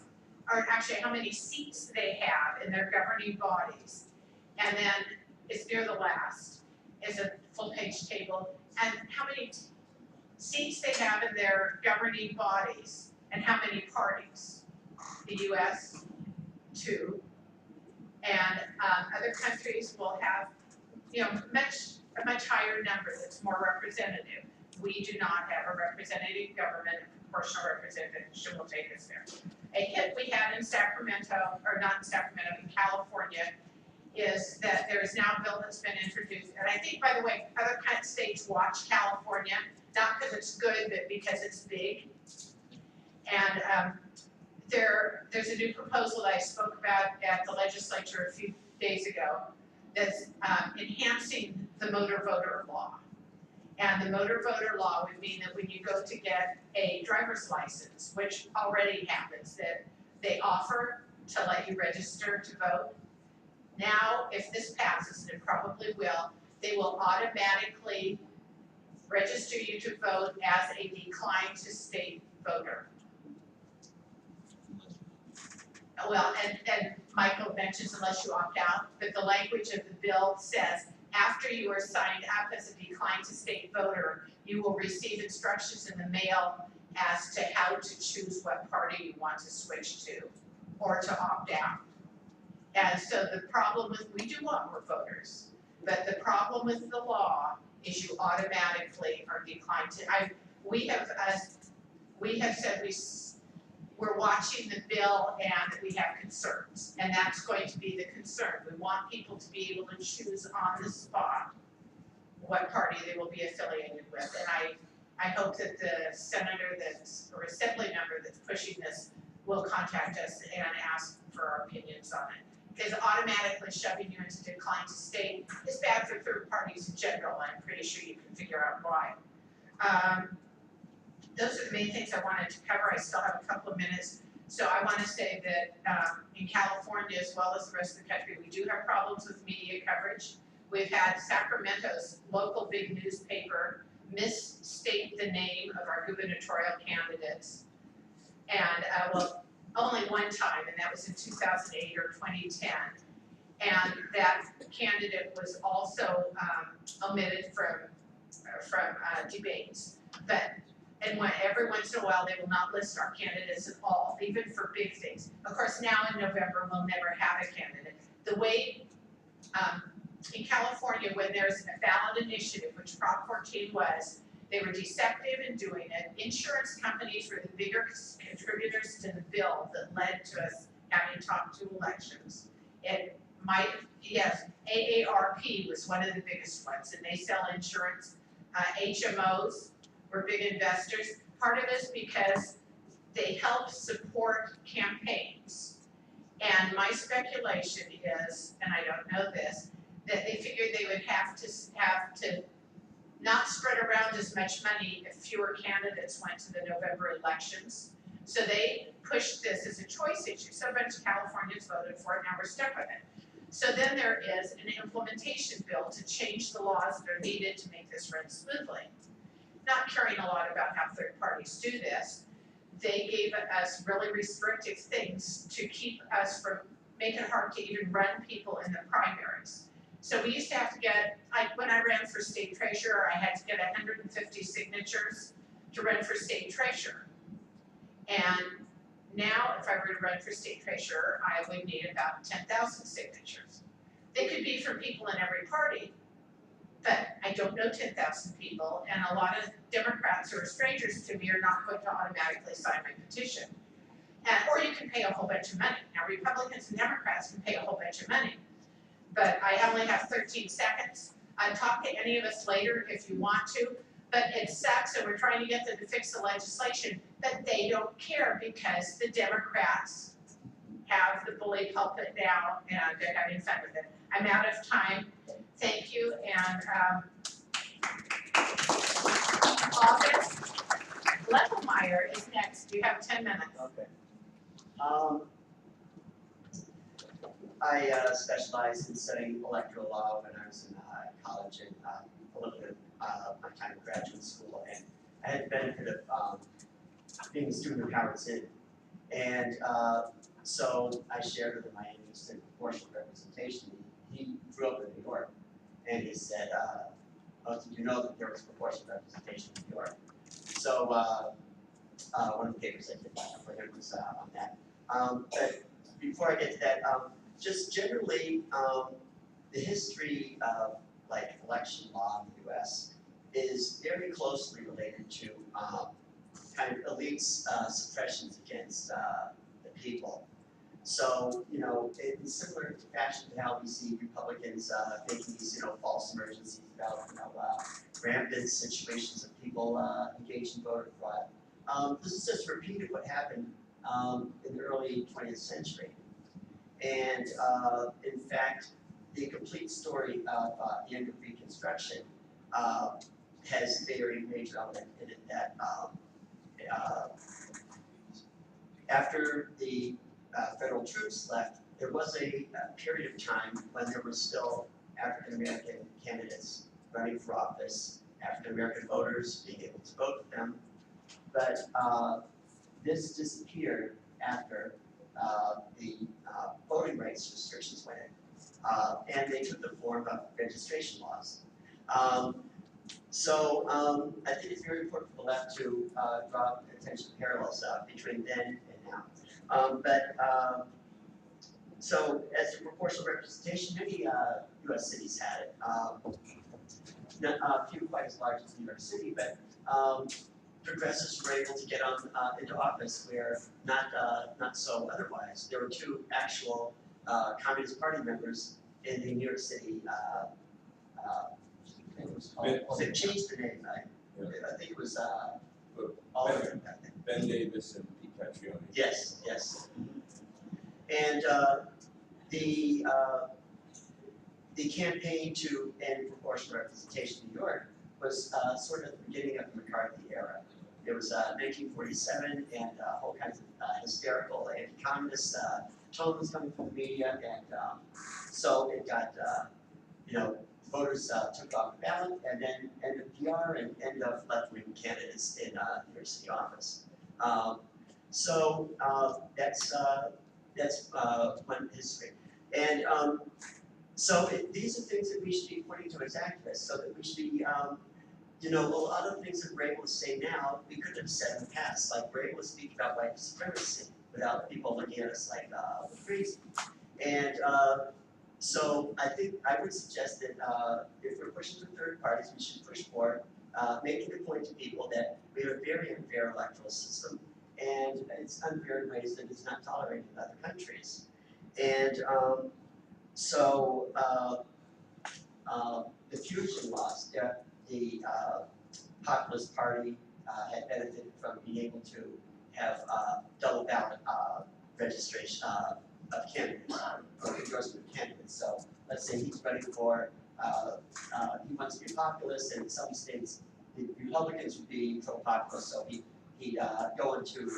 or actually how many seats they have in their governing bodies. And then it's near the last, is a full page table, and how many seats they have in their governing bodies, and how many parties. The US, 2, and other countries will have, a much higher number that's more representative. We do not have a representative government, and proportional representation will take us there. A hit we had in Sacramento, or not in Sacramento, in California, is that there is now a bill that's been introduced, and I think, by the way, other states watch California, not because it's good, but because it's big. And there's a new proposal that I spoke about at the legislature a few days ago that's enhancing the motor voter law. And the motor voter law would mean that when you go to get a driver's license, which already happens, that they offer to let you register to vote. Now, if this passes, and it probably will, they will automatically register you to vote as a declined to state voter. Well, and Michael mentions unless you opt out, but the language of the bill says after you are signed up as a declined to state voter, you will receive instructions in the mail as to how to choose what party you want to switch to or to opt out. And so the problem with, we do want more voters, but the problem with the law is you automatically are declined to, we have said we're watching the bill and we have concerns, and that's going to be the concern. We want people to be able to choose on the spot what party they will be affiliated with, and I hope that the senator or assembly member that's pushing this will contact us and ask for our opinions on it. Because automatically shoving you into decline to state is bad for third parties in general. I'm pretty sure you can figure out why. Those are the main things I wanted to cover. I still have a couple of minutes. So I want to say that in California, as well as the rest of the country, we do have problems with media coverage. We've had Sacramento's local big newspaper misstate the name of our gubernatorial candidates. And well, only one time, and that was in 2008 or 2010. And that candidate was also omitted from debates. But every once in a while, they will not list our candidates at all, even for big things. Of course, now in November, we'll never have a candidate. The way in California, when there's a ballot initiative, which Prop 14 was, They were deceptive in doing it. Insurance companies were the bigger contributors to the bill that led to us having top 2 elections. It might, yes, AARP was one of the biggest ones, and they sell insurance. HMOs were big investors. Part of it is because they help support campaigns. And my speculation is, and I don't know this, that they figured they would have to not spread around as much money if fewer candidates went to the November elections. So they pushed this as a choice issue. So a bunch of Californians voted for it, now we're stuck with it. So then there is an implementation bill to change the laws that are needed to make this run smoothly. Not caring a lot about how third parties do this, they gave us really restrictive things to keep us from making it hard to even run people in the primaries. So we used to have to get, when I ran for state treasurer, I had to get 150 signatures to run for state treasurer. And now, if I were to run for state treasurer, I would need about 10,000 signatures. They could be from people in every party, but I don't know 10,000 people, and a lot of Democrats who are strangers to me are not going to automatically sign my petition. Or you can pay a whole bunch of money. Now, Republicans and Democrats can pay a whole bunch of money, but I only have 13 seconds. Talk to any of us later if you want to, but it sucks, and we're trying to get them to fix the legislation, but they don't care because the Democrats have the bully pulpit now, and they're having fun with it. I'm out of time. Thank you, and August Leppelmeyer is next. You have 10 minutes. Okay. I specialized in studying electoral law when I was in college and a little bit of my time in graduate school, and I had the benefit of being a student of Howard Zinn. And so I shared with him my interest in proportional representation. He grew up in New York, and he said, oh, did you know that there was proportional representation in New York? So one of the papers I did for him was on that. But before I get to that, just generally, the history of like election law in the U.S. is very closely related to kind of elites' suppressions against the people. So, you know, in similar fashion to how we see Republicans making these, you know, false emergencies about, you know, rampant situations of people engaged in voter fraud. This is just a repeat of what happened in the early 20th century. And in fact, the complete story of the end of Reconstruction has a very major element in it that after the federal troops left, there was a period of time when there were still African American candidates running for office, African American voters being able to vote for them, but this disappeared after the voting rights restrictions went in, and they took the form of registration laws. So I think it's very important for the left to draw attention to parallels between then and now. So as to proportional representation, many U.S. cities had it. Not a few quite as large as New York City, but progressives were able to get on into office where not so otherwise. There were two actual Communist Party members in the New York City. I think it was called. Well, they changed the name. I think it was Ben Davis and Pete Catrioni. Yes, yes. And the campaign to end proportional representation in New York was sort of the beginning of the McCarthy era. It was 1947, and whole kinds of hysterical anti-communist tones coming from the media, and so it got, you know, voters took off the ballot, and then end of PR and end of left-wing candidates in New York City office. So that's one history, and so these are things that we should be pointing to as activists, so that we should be, you know, a lot of things that we're able to say now, we couldn't have said in the past. Like, we're able to speak about white supremacy without people looking at us like we're crazy. And so I think I would suggest that if we're pushing for third parties, we should push for making the point to people that we have a very unfair electoral system, and it's unfair in ways that is not tolerated in other countries. And the fusion laws, the Populist Party had benefited from being able to have double ballot registration of candidates, or endorsement of candidates. So let's say he's running for, he wants to be populist, and in some states the Republicans would be pro-populist, so he'd go into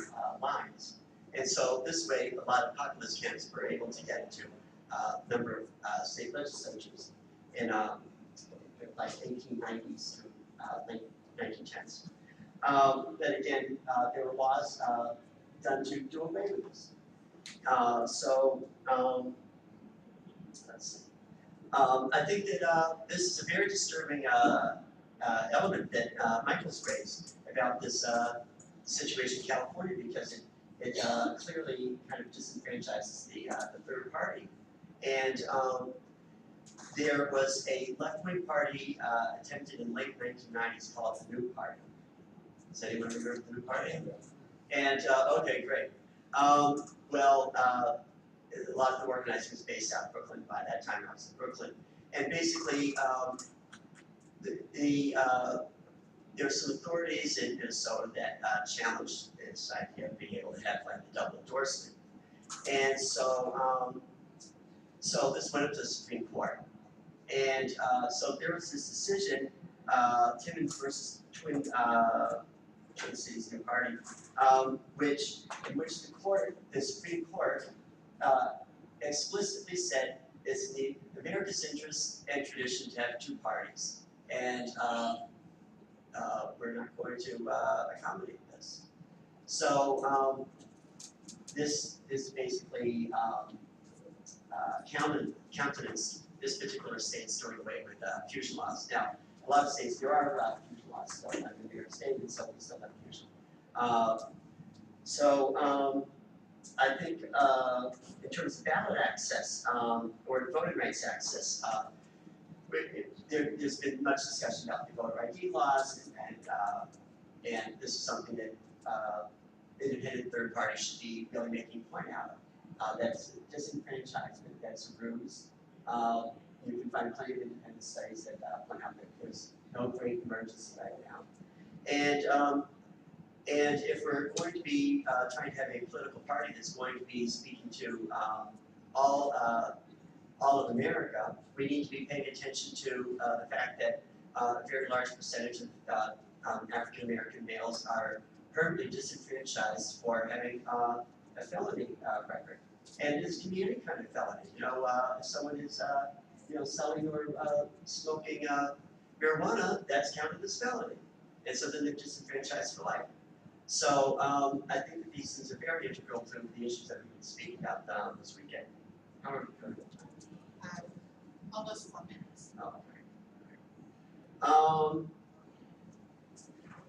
lines. And so this way, a lot of populist candidates were able to get into a number of state legislatures in like 1890s through late 1910s. Then again, there were laws done to do away with this. Let's see. I think that this is a very disturbing element that Michael's raised about this situation in California, because it clearly kind of disenfranchises the third party. And there was a left-wing party attempted in late 1990s called the New Party. Does anyone remember the New Party? And, okay, great. Well, a lot of the organizing was based out of Brooklyn. By that time, I was in Brooklyn. And basically, there were some authorities in Minnesota that challenged this idea of being able to have like the double endorsement. And so, so this went up to the Supreme Court. And so there was this decision, Timmons versus Twin Cities New Party, in which the Supreme Court explicitly said it's in America's interest and tradition to have two parties, and we're not going to accommodate this. So this basically countenance this particular state's doing away with fusion laws. Now, a lot of states, there are fusion laws still in New York State, and so we still have fusion. I think in terms of ballot access or voting rights access, there's been much discussion about the voter ID laws, and this is something that independent third parties should be really making a point out of. That's disenfranchisement, that's a ruse. You can find plenty of independent studies that point out that there's no great emergency right now. And if we're going to be trying to have a political party that's going to be speaking to all of America, we need to be paying attention to the fact that a very large percentage of African American males are permanently disenfranchised for having a felony record. And this can be any kind of felony. You know, if someone is selling or smoking marijuana, that's counted as felony. And so then they're disenfranchised for life. So I think that these things are very integral to the issues that we've been speaking about this weekend. How are we doing? Almost 4 minutes. Oh, okay.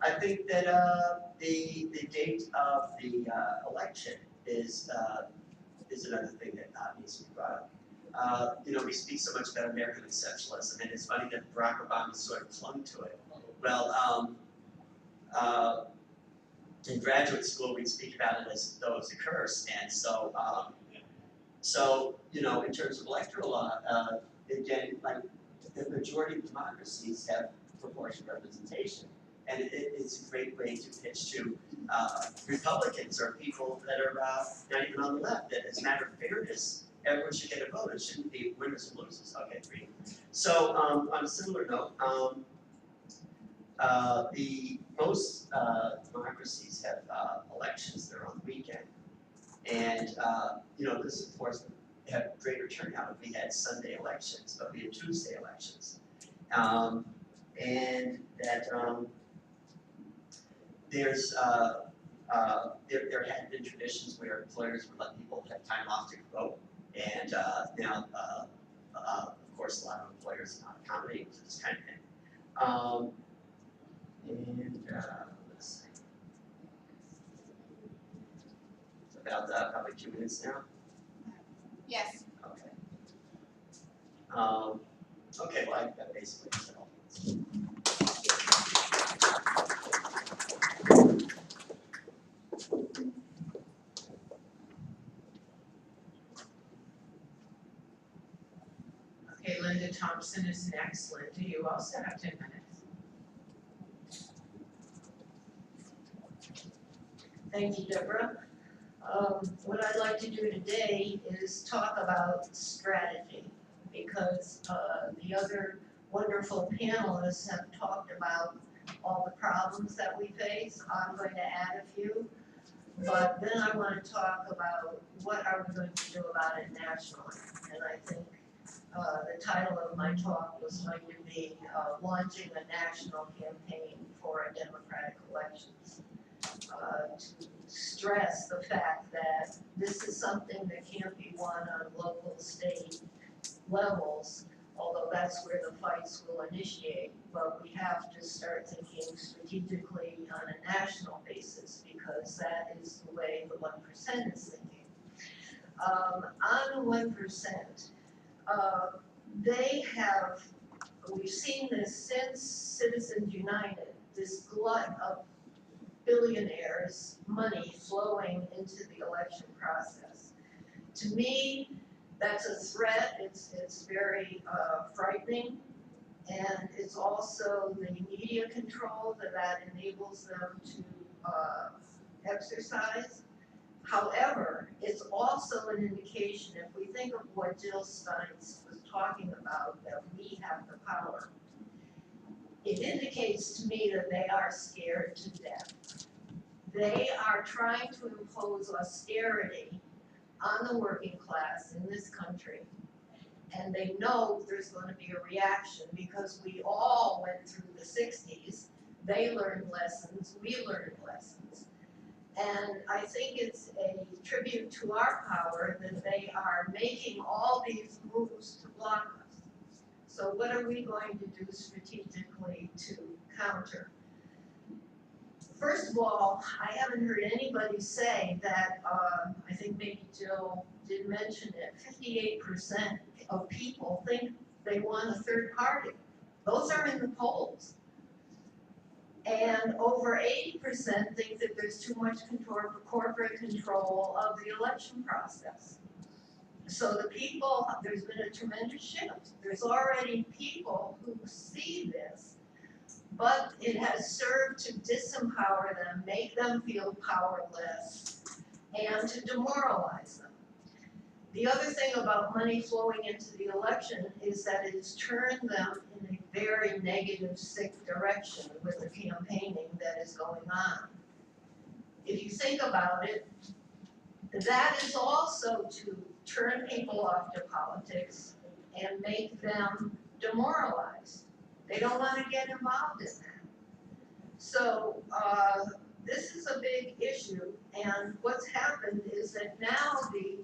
I think that the date of the election is another thing that needs to be brought up. We speak so much about American exceptionalism, and it's funny that Barack Obama sort of clung to it. Well, in graduate school, we'd speak about it as though it's a curse, and so, in terms of electoral law, again, like the majority of democracies have proportional representation, and it's a great way to pitch to Republicans or people that are not even on the left, that as a matter of fairness, everyone should get a vote. It shouldn't be winners and losers. Okay, great. So on a similar note, most democracies have elections that are on the weekend, and this of course have greater turnout if we had Sunday elections, but we had Tuesday elections, and that there had been traditions where employers would let people have time off to vote, and now of course a lot of employers are not accommodating to this kind of thing. Let's see. It's about probably 2 minutes now. Yes. Okay. Okay. Well, I basically said all. Thompson is next. Linda, you also have 10 minutes. Thank you, Deborah. What I'd like to do today is talk about strategy, because the other wonderful panelists have talked about all the problems that we face. I'm going to add a few, but then I want to talk about what are we going to do about it nationally. And I think the title of my talk was going to be launching a national campaign for democratic elections. To stress the fact that this is something that can't be won on local, state levels, although that's where the fights will initiate. But we have to start thinking strategically on a national basis, because that is the way the 1% is thinking. On the 1%, we've seen this since Citizens United, this glut of billionaires' money flowing into the election process. To me, that's a threat. It's very frightening, and it's also the media control that enables them to exercise. However, it's also an indication, if we think of what Jill Steins was talking about, that we have the power. It indicates to me that they are scared to death. They are trying to impose austerity on the working class in this country. And they know there's going to be a reaction, because we all went through the 60s. They learned lessons, we learned lessons. And I think it's a tribute to our power that they are making all these moves to block us. So what are we going to do strategically to counter? First of all, I haven't heard anybody say that, I think maybe Jill did mention it, 58% of people think they want a third party. Those are in the polls. And over 80% think that there's too much corporate control of the election process. So the people, there's been a tremendous shift. There's already people who see this, but it has served to disempower them, make them feel powerless, and to demoralize them. The other thing about money flowing into the election is that it has turned them in a very negative, sick direction with the campaigning that is going on. If you think about it, that is also to turn people off to politics and make them demoralized. They don't want to get involved in that. So this is a big issue, and what's happened is that now the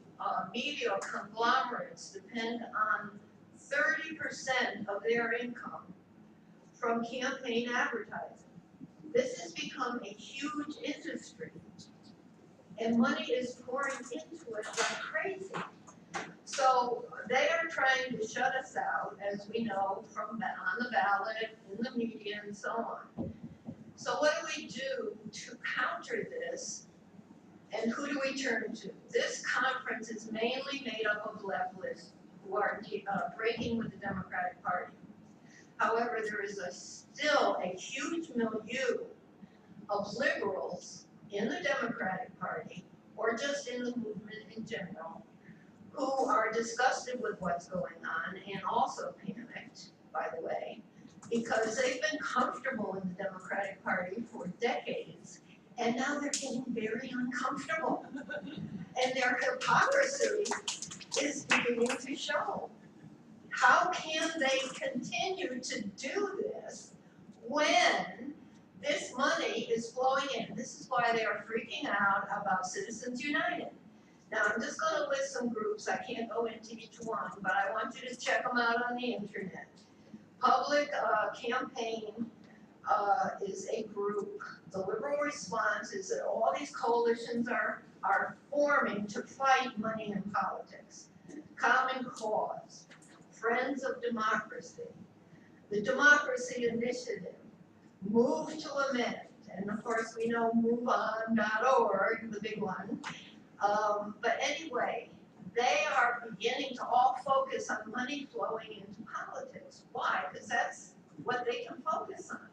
media conglomerates depend on 30% of their income from campaign advertising. This has become a huge industry, and money is pouring into it like crazy. So they are trying to shut us out, as we know, from on the ballot, in the media, and so on. So what do we do to counter this, and who do we turn to? This conference is mainly made up of leftists who are breaking with the Democratic Party. However, there is still a huge milieu of liberals in the Democratic Party, or just in the movement in general, who are disgusted with what's going on and also panicked, by the way, because they've been comfortable in the Democratic Party for decades, and now they're getting very uncomfortable. And their hypocrisy is beginning to show. How can they continue to do this when this money is flowing in? This is why they are freaking out about Citizens United. Now, I'm just going to list some groups. I can't go into each one, but I want you to check them out on the internet. Public Campaign is a group. The liberal response is that all these coalitions are forming to fight money in politics. Common Cause, Friends of Democracy, the Democracy Initiative, Move to Amend, and of course we know MoveOn.org, the big one. But anyway, they are beginning to all focus on money flowing into politics. Why? Because that's what they can focus on.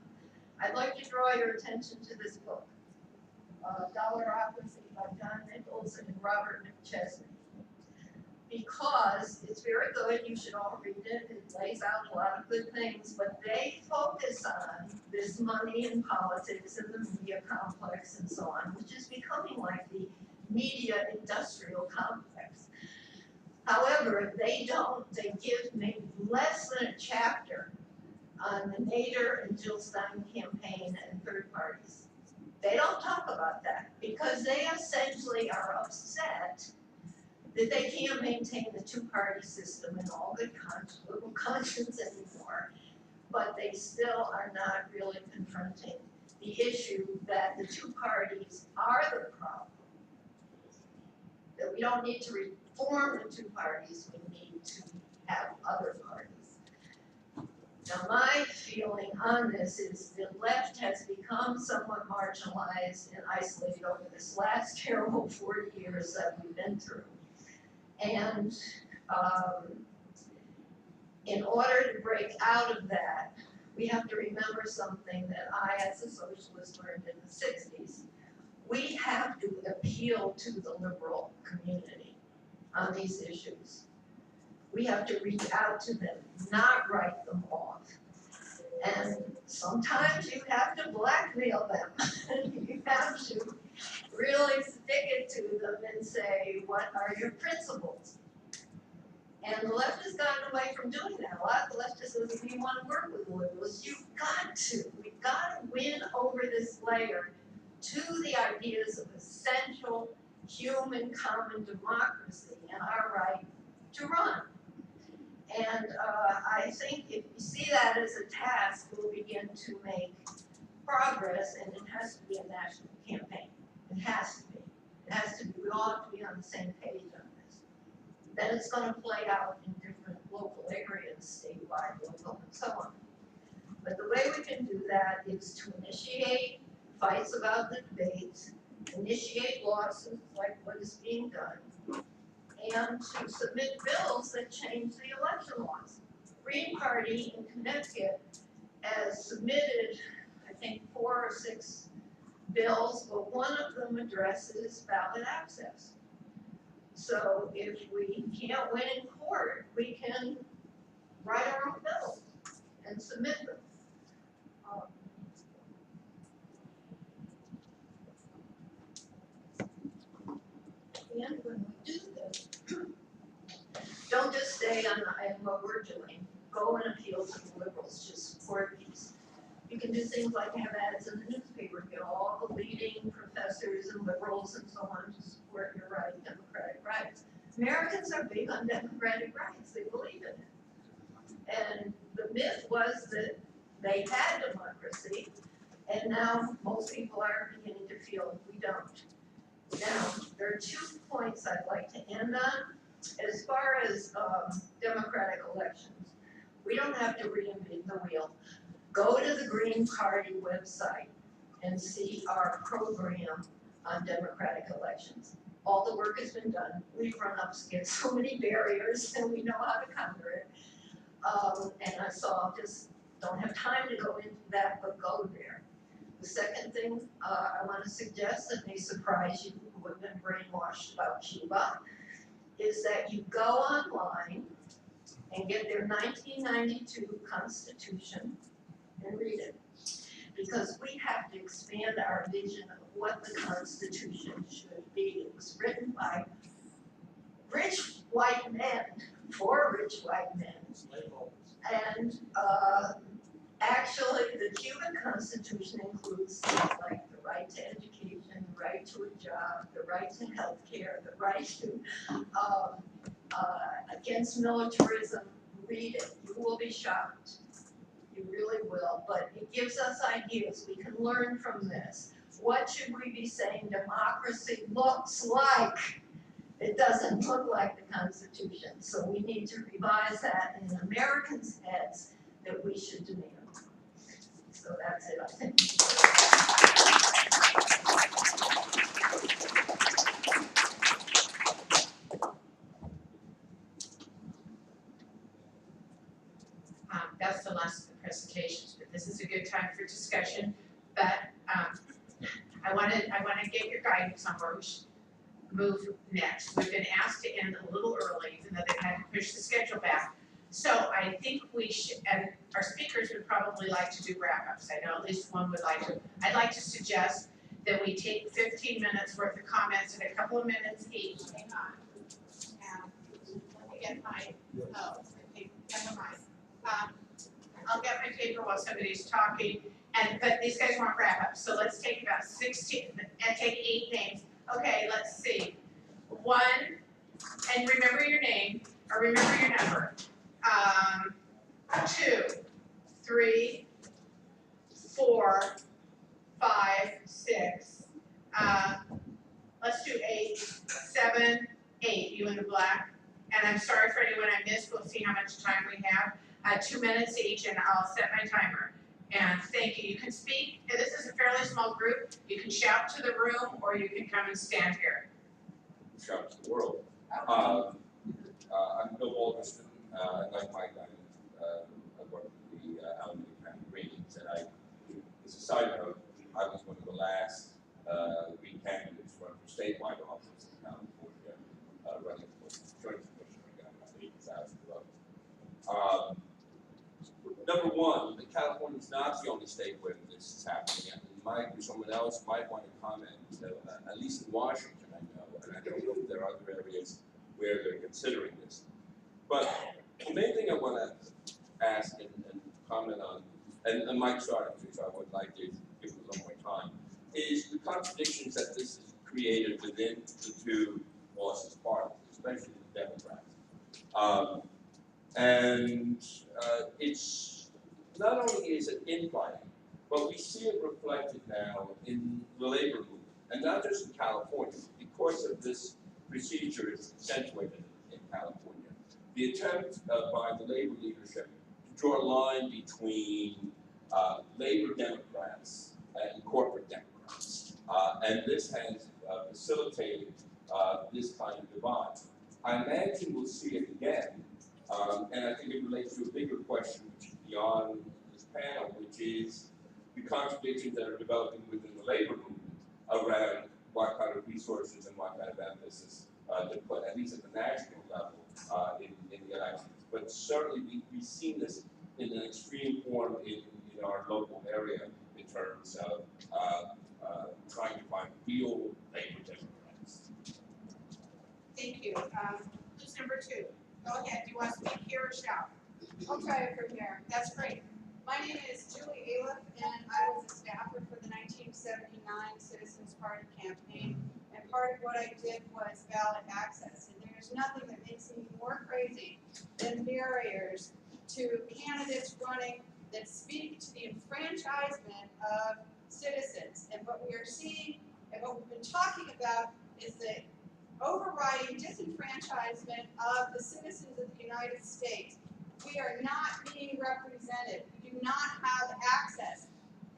I'd like to draw your attention to this book, Dollarocracy by John Nichols and Robert McChesney. Because it's very good, you should all read it, it lays out a lot of good things, but they focus on this money and politics and the media complex and so on, which is becoming like the media industrial complex. However, they give maybe less than a chapter on the Nader and Jill Stein campaign and third parties. They don't talk about that because they essentially are upset that they can't maintain the two-party system in all good conscience anymore, but they still are not really confronting the issue that the two parties are the problem. That we don't need to reform the two parties, we need to have other parties. Now my feeling on this is the left has become somewhat marginalized and isolated over this last terrible 40 years that we've been through. And in order to break out of that, we have to remember something that I, as a socialist, learned in the 60s. We have to appeal to the liberal community on these issues. We have to reach out to them, not write them off. And sometimes you have to blackmail them. You have to really stick it to them and say, what are your principles? And the left has gotten away from doing that. A lot of the leftists says, if you want to work with liberals, you've got to. We've got to win over this layer to the ideas of essential human common democracy and our right to run. And I think if you see that as a task, we'll begin to make progress, and it has to be a national campaign. It has to be. It has to be. We all have to be on the same page on this. Then it's going to play out in different local areas, statewide, local, and so on. But the way we can do that is to initiate fights about the debates, initiate lawsuits like what is being done, and to submit bills that change the election laws. Green Party in Connecticut has submitted, I think, 4 or 6 bills, but one of them addresses ballot access. So if we can't win in court, we can write our own bills and submit them. And when we do this, don't just stay on what we're doing. Go and appeal to the liberals to support these. You can do things like have ads in the newspaper, get all the leading professors and liberals and so on to support your right, democratic rights. Americans are big on democratic rights. They believe in it. And the myth was that they had democracy, and now most people are beginning to feel we don't. Now, there are 2 points I'd like to end on. As far as democratic elections, we don't have to reinvent the wheel. Go to the Green Party website and see our program on democratic elections. All the work has been done. We've run up against so many barriers and we know how to counter it. And I just don't have time to go into that, but go there. The second thing I want to suggest that may surprise you who have been brainwashed about Cuba is that you go online and get their 1992 Constitution and read it. Because we have to expand our vision of what the Constitution should be. It was written by rich white men, for rich white men. And actually, the Cuban Constitution includes things like the right to education, the right to a job, the right to health care, the right to against militarism. Read it. You will be shocked. You really will. But it gives us ideas. We can learn from this. What should we be saying democracy looks like? It doesn't look like the Constitution. So we need to revise that in Americans' heads that we should demand. So that's it, I think. But, I wanna get your guidance on where we should move next. We've been asked to end a little early, even though they've had to push the schedule back. So I think we should, and our speakers would probably like to do wrap-ups. I know at least one would like to. I'd like to suggest that we take 15 minutes worth of comments and a couple of minutes each. Hang on. Let me get my, okay, never mind. I'll get my paper while somebody's talking, but these guys want wrap-ups, so let's take about 16, and take 8 names. Okay, let's see. 1, and remember your name, or remember your number. 2, 3, 4, 5, 6. Let's do 8, 7, 8. You in the black. And I'm sorry for anyone I missed. We'll see how much time we have. 2 minutes each, and I'll set my timer. And thank you. You can speak. This is a fairly small group. You can shout to the room, or you can come and stand here. Shout to the world. I'm Bill Alderston. Like Mike, I work with the Alameda County Ratings, and as a side note, I was one of the last Green candidates running for statewide office in California, running for joint commissioner. I got about 80,000 votes. Number one, California is not the only state where this is happening. And Mike or someone else might want to comment. At least in Washington, I know, and I don't know if there are other areas where they're considering this. But the main thing I want to ask and comment on, and Mike started to, so I would like to give him a little more time, is the contradictions that this has created within the two bosses' parties, especially the Democrats. It's not only is it infighting, but we see it reflected now in the labor movement, and not just in California. Because of this procedure is accentuated in California. The attempt by the labor leadership to draw a line between labor Democrats and corporate Democrats, and this has facilitated this kind of divide. I imagine we'll see it again. And I think it relates to a bigger question, which is beyond this panel, which is the contradictions that are developing within the labor movement around what kind of resources and what kind of emphasis to put, at least at the national level, in the elections. But certainly we've seen this in an extreme form in our local area in terms of trying to find real labor Democrats. Thank you. Who's number 2? Go ahead. Do you want to speak here or shout? I'll try it from here. That's great. My name is Julie Aliff, and I was a staffer for the 1979 Citizens Party campaign. And part of what I did was ballot access. And there's nothing that makes me more crazy than barriers to candidates running that speak to the enfranchisement of citizens. And what we are seeing and what we've been talking about is the overriding disenfranchisement of the citizens of the United States. We are not being represented. We do not have access.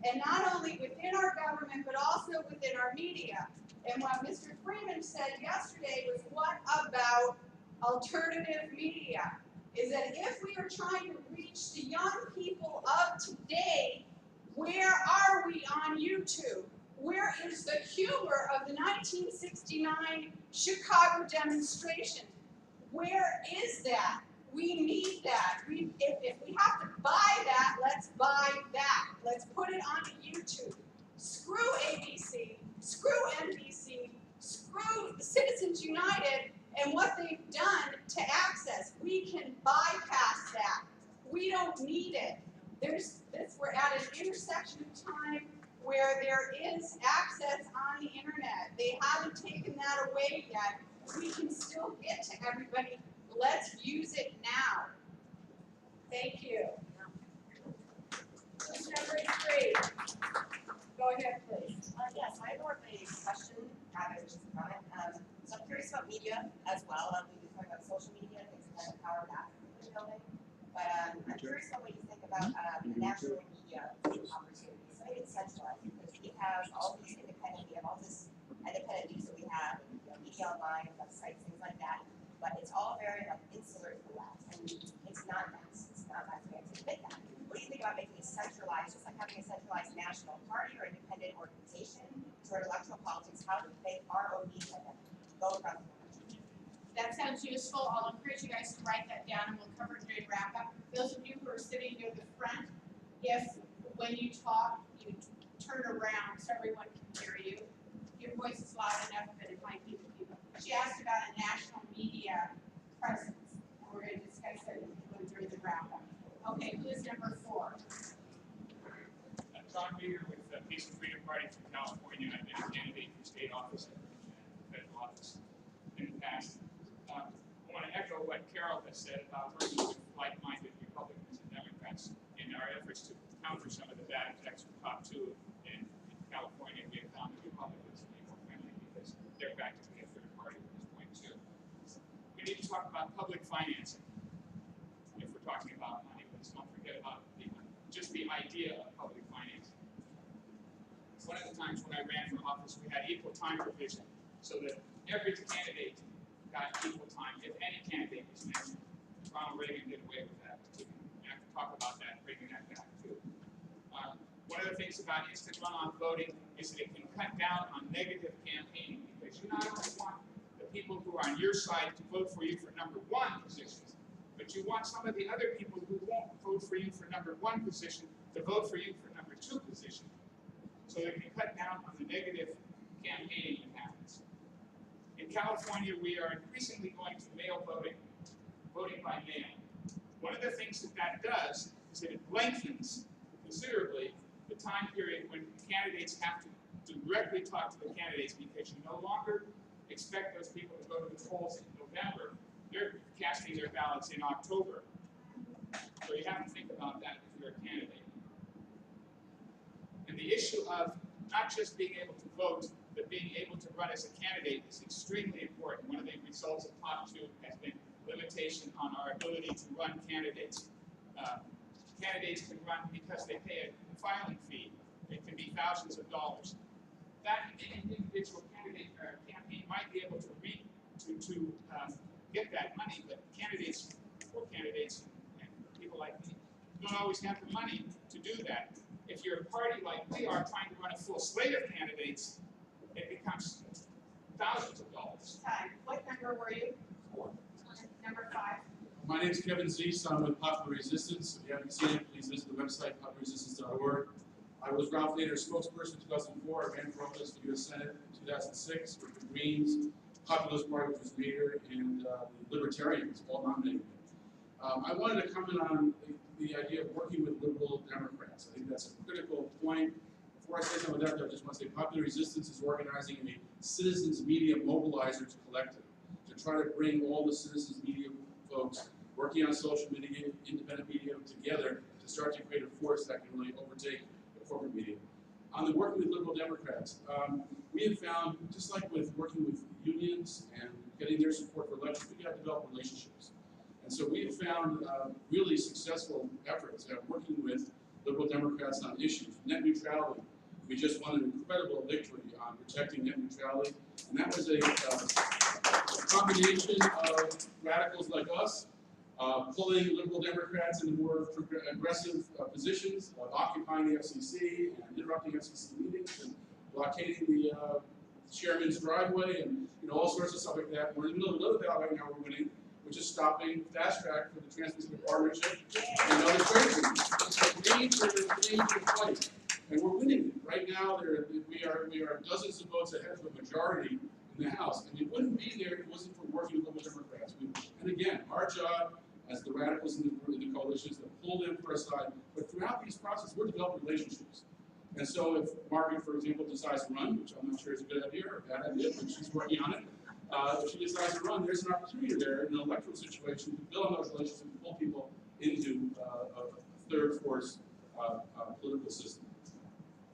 And not only within our government, but also within our media. And what Mr. Freeman said yesterday was, what about alternative media? Is that if we are trying to reach the young people of today, where are we on YouTube? Where is the humor of the 1969 Chicago demonstration? Where is that? We need that. If we have to buy that, let's buy that. Let's put it on YouTube. Screw ABC, screw NBC, screw Citizens United and what they've done to access. We can bypass that. We don't need it. We're at an intersection of time where there is access on the internet. They haven't taken that away yet. We can still get to everybody. Let's use it now. Thank you. Who's number 3? Go ahead, please. Yes, I have more of a question rather than just a comment. So I'm curious about media as well. We've been talking about social media and things like the power that's been building. But I'm curious about what you think about the national media opportunities. So maybe it's centralized because we have all these independent, we have all this independent news that we have, media online, websites, things like that. But it's all very insular to the left, and it's not mass. It's not mass. We have to admit that. What do you think about making it centralized, just like having a centralized national party or independent organization toward electoral politics. How do they make our own media then go across the country? That sounds useful. I'll encourage you guys to write that down and we'll cover it during wrap up. Those of you who are sitting near the front, if when you talk, you turn around so everyone can hear you. Your voice is loud enough that it might be the people. She asked about a national media presence, and we're going to discuss it during the wrap up. Okay, who is number 4? John Meager with the Peace and Freedom Party from California. I've been a candidate for state office and federal office in the past. I want to echo what Carol has said about working with like-minded Republicans and Democrats in our efforts to counter some of the bad effects of Prop 2 in California. We have found the Republicans to be more friendly because they're practically a third party at this point too. We need to talk about public financing if we're talking about money. Let's don't forget about just the idea of public financing. One of the times when I ran for office, we had equal time provision so that every candidate got equal time if any candidate was mentioned. Ronald Reagan did away with that. We have to talk about that, bringing that back too. One of the things about instant runoff voting is that it can cut down on negative campaigning because you not only want the people who are on your side to vote for you for number 1 positions, but you want some of the other people who won't vote for you for number 1 position to vote for you for number 2 position. So it can cut down on the negative campaigning that happens. In California, we are increasingly going to mail voting, voting by mail. One of the things that does is that it lengthens considerably the time period when candidates have to directly talk to the candidates because you no longer expect those people to go to the polls in November. They're casting their ballots in October. So you have to think about that if you're a candidate. And the issue of not just being able to vote, but being able to run as a candidate is extremely important. One of the results of Prop 2 has been limitation on our ability to run candidates. Candidates can run because they pay a filing fee. It can be thousands of dollars. That individual candidate or campaign might be able to get that money, but candidates, poor candidates, and people like me, don't always have the money to do that. If you're a party like we are trying to run a full slate of candidates, it becomes thousands of dollars. Time. What number were you? 4. Number 5. My name is Kevin Zeese. I'm with Popular Resistance. If you haven't seen it, please visit the website, popularresistance.org. I was Ralph Nader's spokesperson in 2004. I ran for office for the U.S. Senate in 2006 with the Greens, Populist Party, which was Nader, and the Libertarians, all nominated me. I wanted to comment on the idea of working with liberal Democrats. I think that's a critical point. Before I say something about that, I just want to say Popular Resistance is organizing a citizens media mobilizers collective to try to bring all the citizens media folks working on social media, independent media together to start to create a force that can really overtake the corporate media. On the working with liberal Democrats, we have found, just like with working with unions and getting their support for elections, we got to develop relationships. And so we have found really successful efforts at working with liberal Democrats on issues. Net neutrality, we just won an incredible victory on protecting net neutrality. And that was a combination of radicals like us, pulling liberal Democrats into more aggressive positions, occupying the FCC and interrupting FCC meetings and blockading the chairman's driveway and all sorts of stuff like that. We're in the middle of another battle right now we're winning, which is stopping fast track for the Trans-Pacific Partnership and other trade agreements. It's a major fight, and we're winning it. Right now, we are dozens of votes ahead of a majority in the House, and it wouldn't be there if it wasn't for working with liberal Democrats. And again, our job as the radicals in the coalition is to pull them for a side, but throughout these processes, we're developing relationships. And so if Margaret, for example, decides to run, which I'm not sure is a good idea or a bad idea, but she's working on it, if she decides to run, there's an opportunity there in an electoral situation to build on those relationships and pull people into a third force political system.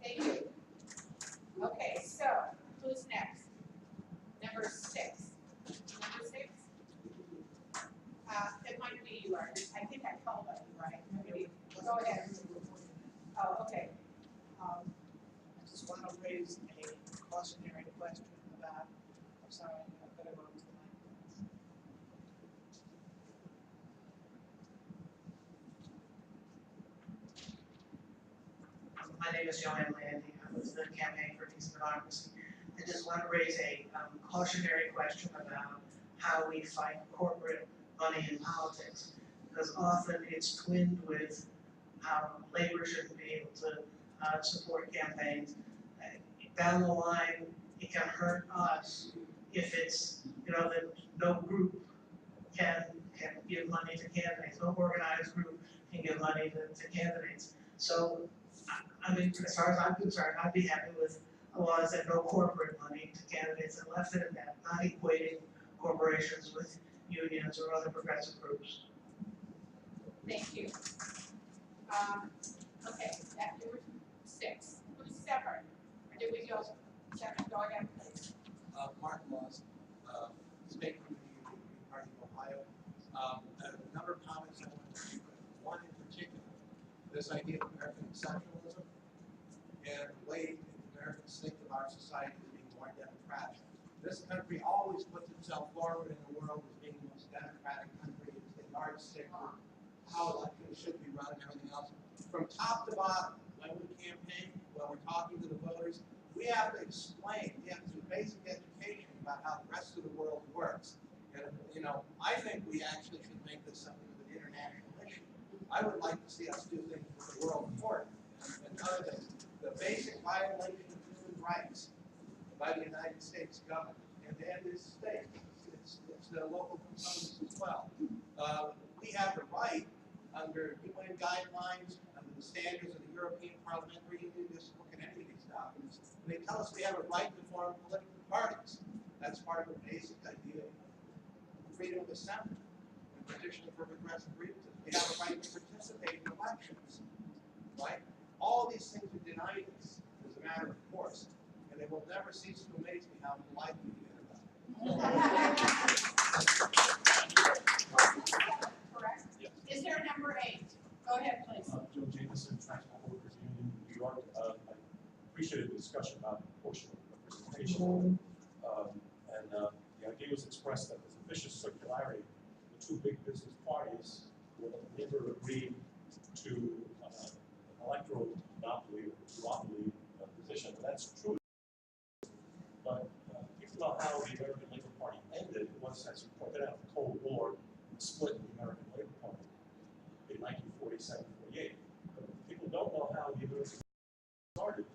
Thank you. Okay, so who's next? Number 6. Number 6? It might be you, Art. I think I called on you, right? Maybe. Go ahead. Oh, okay. I just want to raise a cautionary question about, I'm sorry, I better go to the mic. is Joanne Landy. I was the Campaign for Peace and Democracy. I just want to raise a cautionary question about how we fight corporate money in politics, because often it's twinned with how labor shouldn't be able to support campaigns. Down the line, it can hurt us if it's, that no group can give money to candidates, no organized group can give money to candidates. So, I mean, as far as I'm concerned, I'd be happy with laws that no corporate money to candidates and left it at that, not equating corporations with unions or other progressive groups. Thank you. Okay, that you were 6. Who's 7? Or did we go 7? Go again, please. Mark Moss, State Committee of the Green Party of Ohio. A number of comments I want to make. One in particular, this idea of American exceptionalism and the way Americans think of our society as being more democratic. This country always puts itself forward in the world as being the most democratic country. It's the yardstick for how elections should be run and everything else. From top to bottom, when we campaign, when we're talking to the voters, we have to explain, we have to do basic education about how the rest of the world works. And, I think we actually should make this something of an international issue. I would like to see us do things with the world court and other things. The basic violation of human rights by the United States government and its state. It's the local components as well. We have the right, under UN guidelines, under the standards of the European Parliamentary Union, just look at any of these documents, and they tell us we have a right to form political parties. That's part of the basic idea of freedom of assembly and petitioning for progressive grievances. We have a right to participate in elections, right? All these things are denied us as a matter of course, and it will never cease to amaze me how polite we get about it. Correct. Is there a number 8? Go ahead, please. Joe Jameson, Transport Workers Union, New York. I appreciated the discussion about proportional representation. The idea was expressed that there's a vicious circularity. The two big business parties will never agree to an electoral monopoly or duopoly position. And that's true. But people know how the American Labor Party ended. It was, as you pointed out, the Cold War split the American Labor Party in 1947-48. But people don't know how the American started.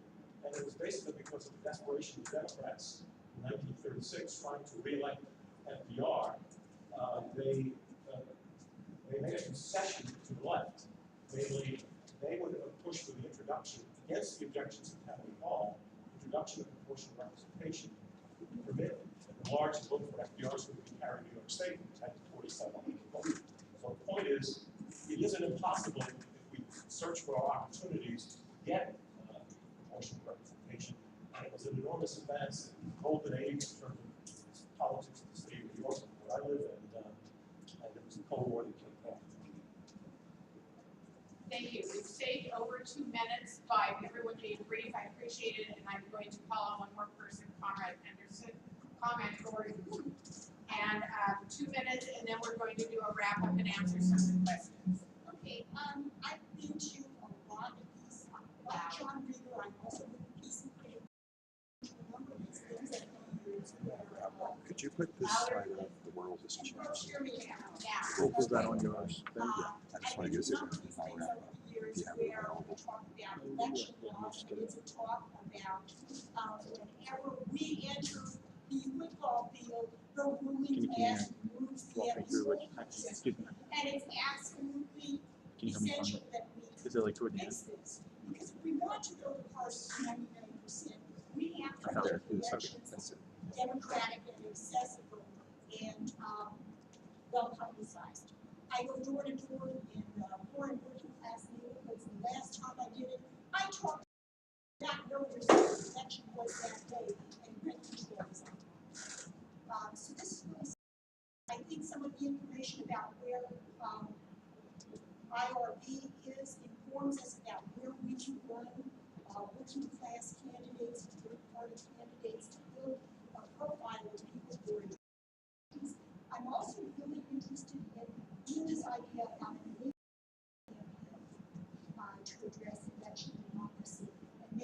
And it was basically because of the desperation of Democrats in 1936 trying to re-elect FDR. They made a concession to the left. Namely, they would have pushed for the introduction, against the objections of Tammany Hall, introduction of proportional representation permitted. And the large vote for FDR would be carried in New York State, 10 to 47 votes. So the point is, it isn't impossible if we search for our opportunities to get proportional representation. And it was an enormous advance in the golden age in terms of politics of the state of New York, where I live, and it was the Cold War that kicked off. Thank you. We've stayed over 2 minutes by everyone being brief. I appreciate it, and I'm going to call on one more person, Conrad Henderson, comment Gordon, and 2 minutes, and then we're going to do a wrap up and answer some of the questions. Okay, I've been to a lot of these, like John Rieger, I'm also with the Peace and Freedom. Could you put this slide up? The world has changed. We'll put that on yours. Yeah. I just want to get a second. Where we talk about election laws, it's a talk about whenever we enter the football field, the ruling class moves the system. And it's absolutely essential that we fix this. Because if we want to go to parties 99%, we have to make elections democratic and accessible and well publicized. I go door to door in poor and working class neighborhoods. The last time I did it, I talked not know where the election was that day and rent control was on. So this is really, I think some of the information about where IRB is informs us about where we can run working class candidates, third party candidates to build a profile of people who are in. I'm also really interested in this idea of how to address election democracy and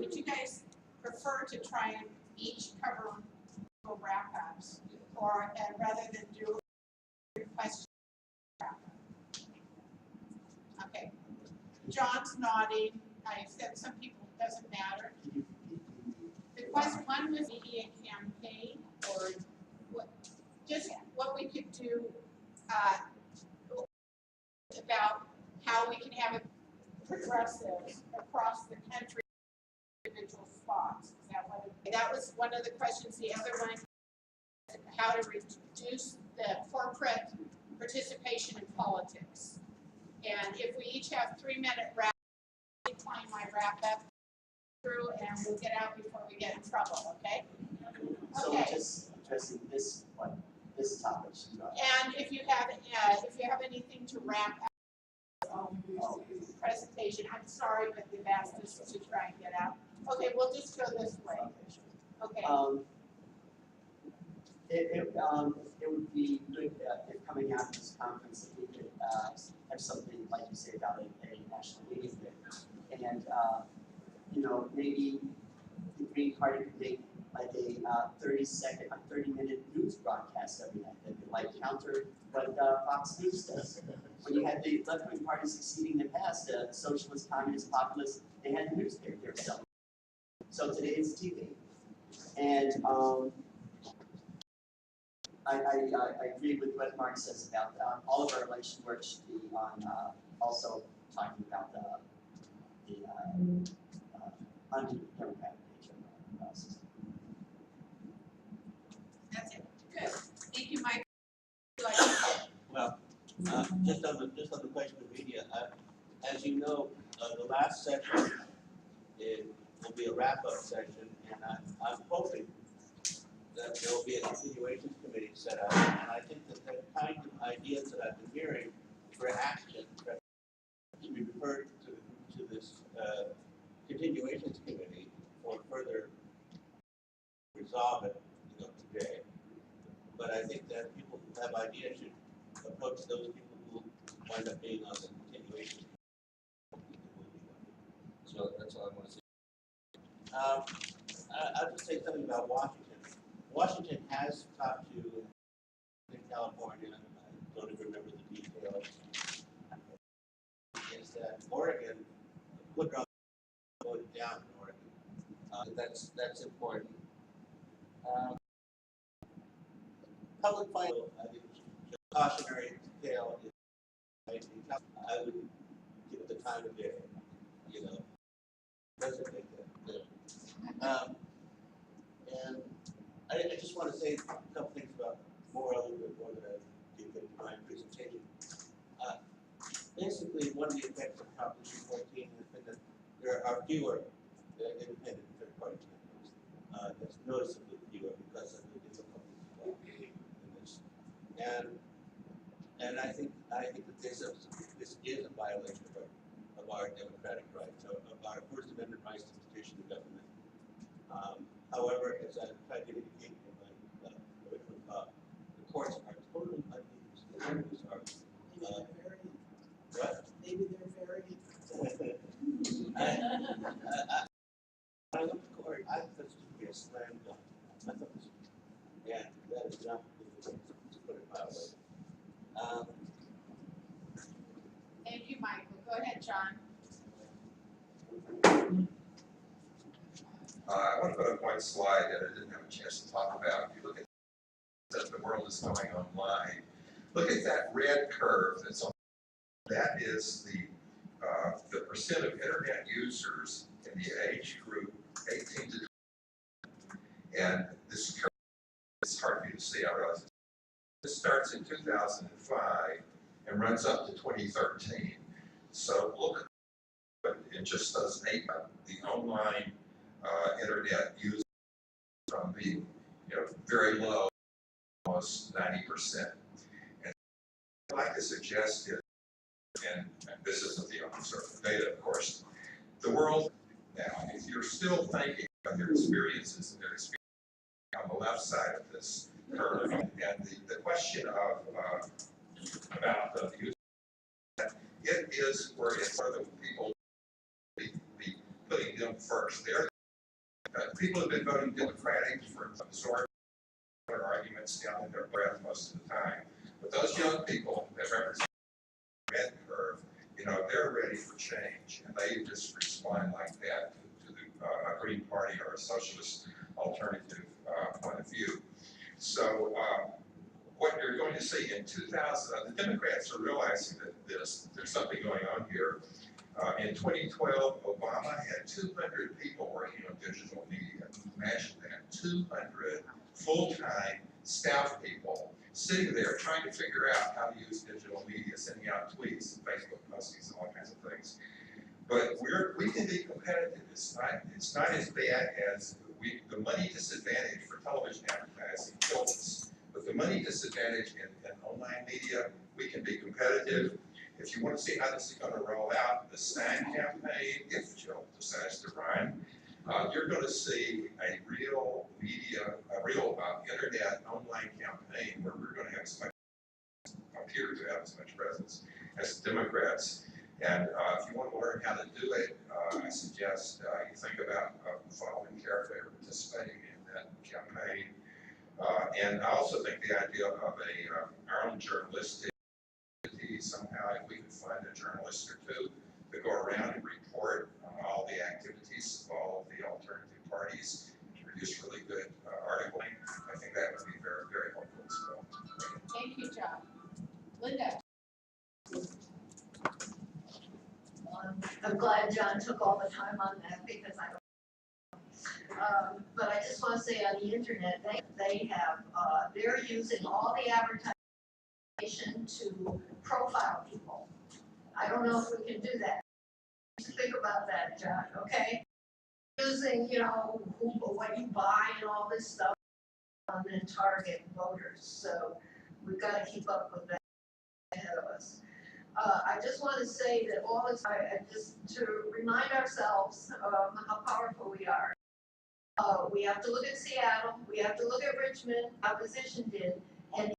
would you guys prefer to try and each cover wrap-ups, or rather than do question wrap-up? Okay, John's nodding. I said some people it doesn't matter. The question one was media campaign, or what? Just what we could do about how we can have it progressive across the country, individual spots. Is that one? That was one of the questions. The other one, how to reduce the corporate participation in politics. And if we each have 3-minute wrap, I'll decline my wrap up through, and we'll get out before we get in trouble. Okay? So Okay. just addressing this one, this topic. And if you have anything to wrap up presentation, I'm sorry, but they've asked us to try and get out. Okay, we'll just go this way. Okay. It would be good if coming out of this conference that we could have something like you say about a national meeting there, and you know, maybe the Green Party could make like a 30-minute news broadcast every night that could like counter what Fox News does. When you had the left-wing parties succeeding in the past, socialist, communist, populist, they had the newspaper they were selling. So today it's TV. And I agree with what Mark says about all of our election work should be on also talking about the undemocratic nature of the system. That's it. Good. Thank you, Mike. Well, just on the question of media, as you know, the last session will be a wrap-up session, and I'm hoping that there will be a continuations committee set up, and I think that the kind of ideas that I've been hearing for action should be referred to this continuations committee for further resolve it, today. But I think that people who have ideas should approach those people who wind up being on the continuation. So that's all I want to say. I'll just say something about Washington. Washington has talked to in California. I don't even remember the details. Is that Oregon Woodrow voted down in Oregon? That's important. Public finance, I think, cautionary tale. I would give it the time of day. Designate that. And I just want to say a couple things about a little bit more than I did in my presentation. Basically, one of the effects of Proposition 14 has been that there are fewer independent third-party candidates. That's noticeably fewer because of the difficulties involved in this. And I think that this is a violation of our democratic rights, of our First Amendment rights to petition the government. However, as I tried to indicate in my original talk, the courts are totally unused. The remedies are what? Maybe they're very. I looked at court. I thought this would be a slam dunk. I thought this, yeah, that is not the way to put it mildly. Thank you, Michael. Go ahead, John. I want to put up one slide that I didn't have a chance to talk about. If you look at that the world is going online, look at that red curve that's on. That is the percent of internet users in the age group 18 to 20. And this curve, it's hard for you to see, I realize. This starts in 2005 and runs up to 2013. So look in just those 8 months, the online internet use from being very low, almost 90%. And what I'd like to suggest is, and this isn't the uncertain data, of course, the world now, if you're still thinking about your experiences and their experience on the left side of this curve, and the question of about the use, it is where it's for the people be putting them first. They're people have been voting Democratic for absorbing their arguments down in their breath most of the time. But those young people that represent the red curve, you know, they're ready for change, and they just respond like that to the Green Party or a socialist alternative point of view. So what you're going to see in 2000, the Democrats are realizing that there's something going on here. In 2012, Obama had 200 people working on digital media. Imagine that, 200 full-time staff people sitting there trying to figure out how to use digital media, sending out tweets, Facebook postings, and all kinds of things. But we can be competitive. It's not as bad as the money disadvantage for television advertising kills us. But the money disadvantage in online media, we can be competitive. If you want to see how this is going to roll out, the Stein campaign, if Joe decides to run, you're going to see a real media, a real internet online campaign where we're going to have as much, appear to have as much presence as the Democrats. And if you want to learn how to do it, I suggest you think about following carefully or participating in that campaign. And I also think the idea of our own journalistic somehow, if we could find a journalist or two to go around and report on all the activities of all of the alternative parties, to produce really good articling, I think that would be very, very helpful as well. Thank you, John. Linda. I'm glad John took all the time on that because I don't. But I just want to say on the internet, they have, they're using all the advertising to profile people. I don't know if we can do that. Think about that, John, okay? Using, you know, what you buy and all this stuff and then target voters. So we've got to keep up with that ahead of us. I just want to say that all this, just to remind ourselves how powerful we are. We have to look at Seattle, we have to look at Richmond, opposition did, and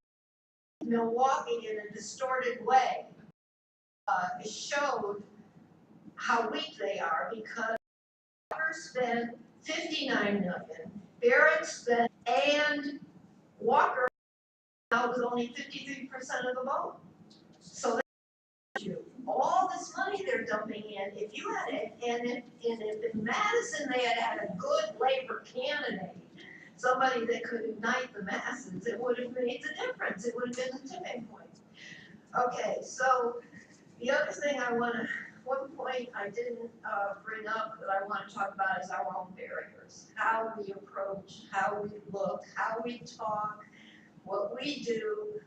Milwaukee in a distorted way showed how weak they are because Walker spent $59 million, Barrett spent, and Walker now was only 53% of the vote. So all this money they're dumping in, if you had it, and if in Madison they had a good labor candidate, somebody that could ignite the masses, it would have made the difference. It would have been the tipping point. Okay, so the other thing one point I didn't bring up that I want to talk about is our own barriers. How we approach, how we look, how we talk, what we do.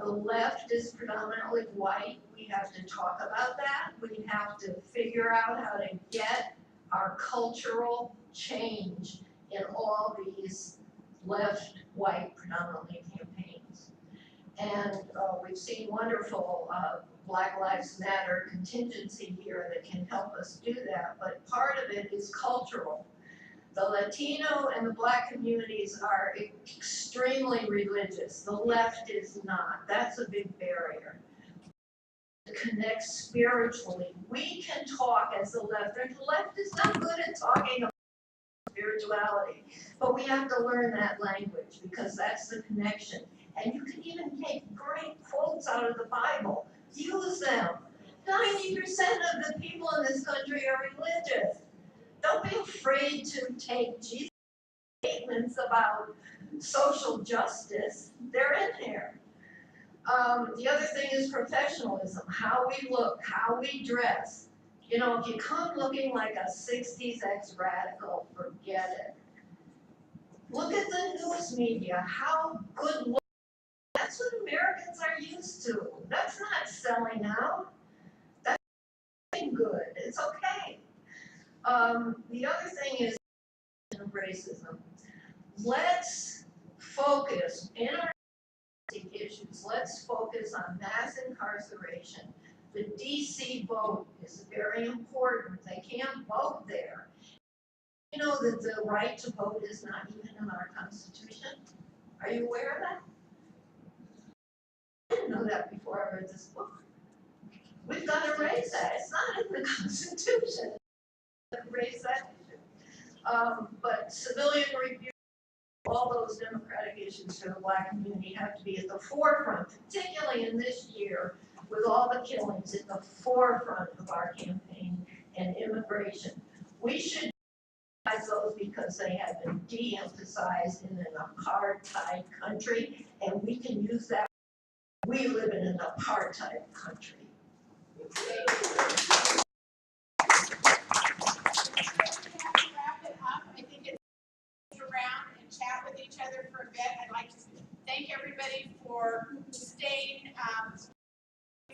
The left is predominantly white. We have to talk about that. We have to figure out how to get our cultural change in all these left, white, predominantly campaigns. And we've seen wonderful Black Lives Matter contingency here that can help us do that, but part of it is cultural. The Latino and the Black communities are extremely religious. The left is not. That's a big barrier. To connect spiritually. We can talk as the left. The left is not good at talking about spirituality, but we have to learn that language because that's the connection. And you can even take great quotes out of the Bible. Use them. 90% of the people in this country are religious. Don't be afraid to take Jesus' statements about social justice. They're in here. The other thing is professionalism, how we look, how we dress. You know, if you come looking like a 60s ex-radical, forget it. Look at the news media, how good looking. That's what Americans are used to. That's not selling out. That's good. It's okay. The other thing is racism. Let's focus in our issues. Let's focus on mass incarceration. The DC vote is very important. They can't vote there. You know that the right to vote is not even in our Constitution? Are you aware of that? I didn't know that before I read this book. We've got to raise that. It's not in the Constitution. Raise that issue. But civilian review, all those democratic issues for the Black community have to be at the forefront, particularly in this year with all the killings in the forefront of our campaign and immigration. We should emphasize those because they have been de-emphasized in an apartheid country, and we can use that. We live in an apartheid country. Around and chat with each other for a bit. I'd like to thank everybody for staying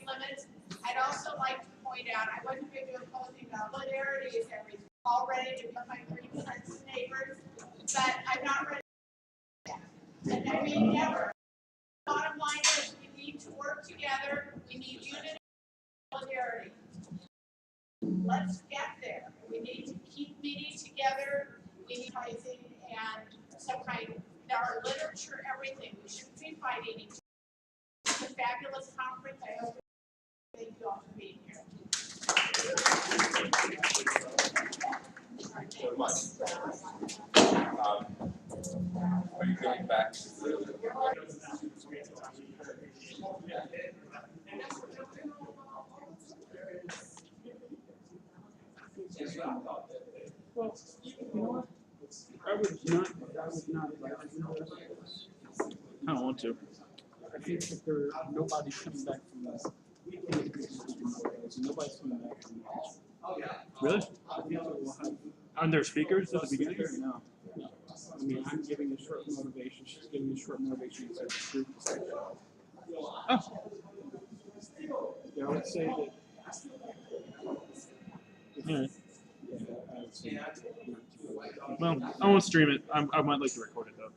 limits. I'd also like to point out, I wasn't going to do a closing solidarity is everything all ready to become my green friends and neighbors, but I'm not ready to do that. And I mean never. Bottom line is we need to work together. We need unity and solidarity. Let's get there. We need to keep meeting together. We need pricing and some kind of our literature, everything. We shouldn't be fighting each other. It's a fabulous conference. I hope thank you all for being here. So much. Are you going back to the? Well, you know what? I would not like to do this. I don't want to. I think that nobody's coming back from this. Nobody's coming back from this. Really? I think that we'll have. Aren't there speakers at the beginning? No. I mean, I'm giving a short motivation. She's giving a short motivation inside the group discussion. Oh. Yeah, I would say that. All right. Yeah, I would say Well, I won't stream it. I might like to record it though.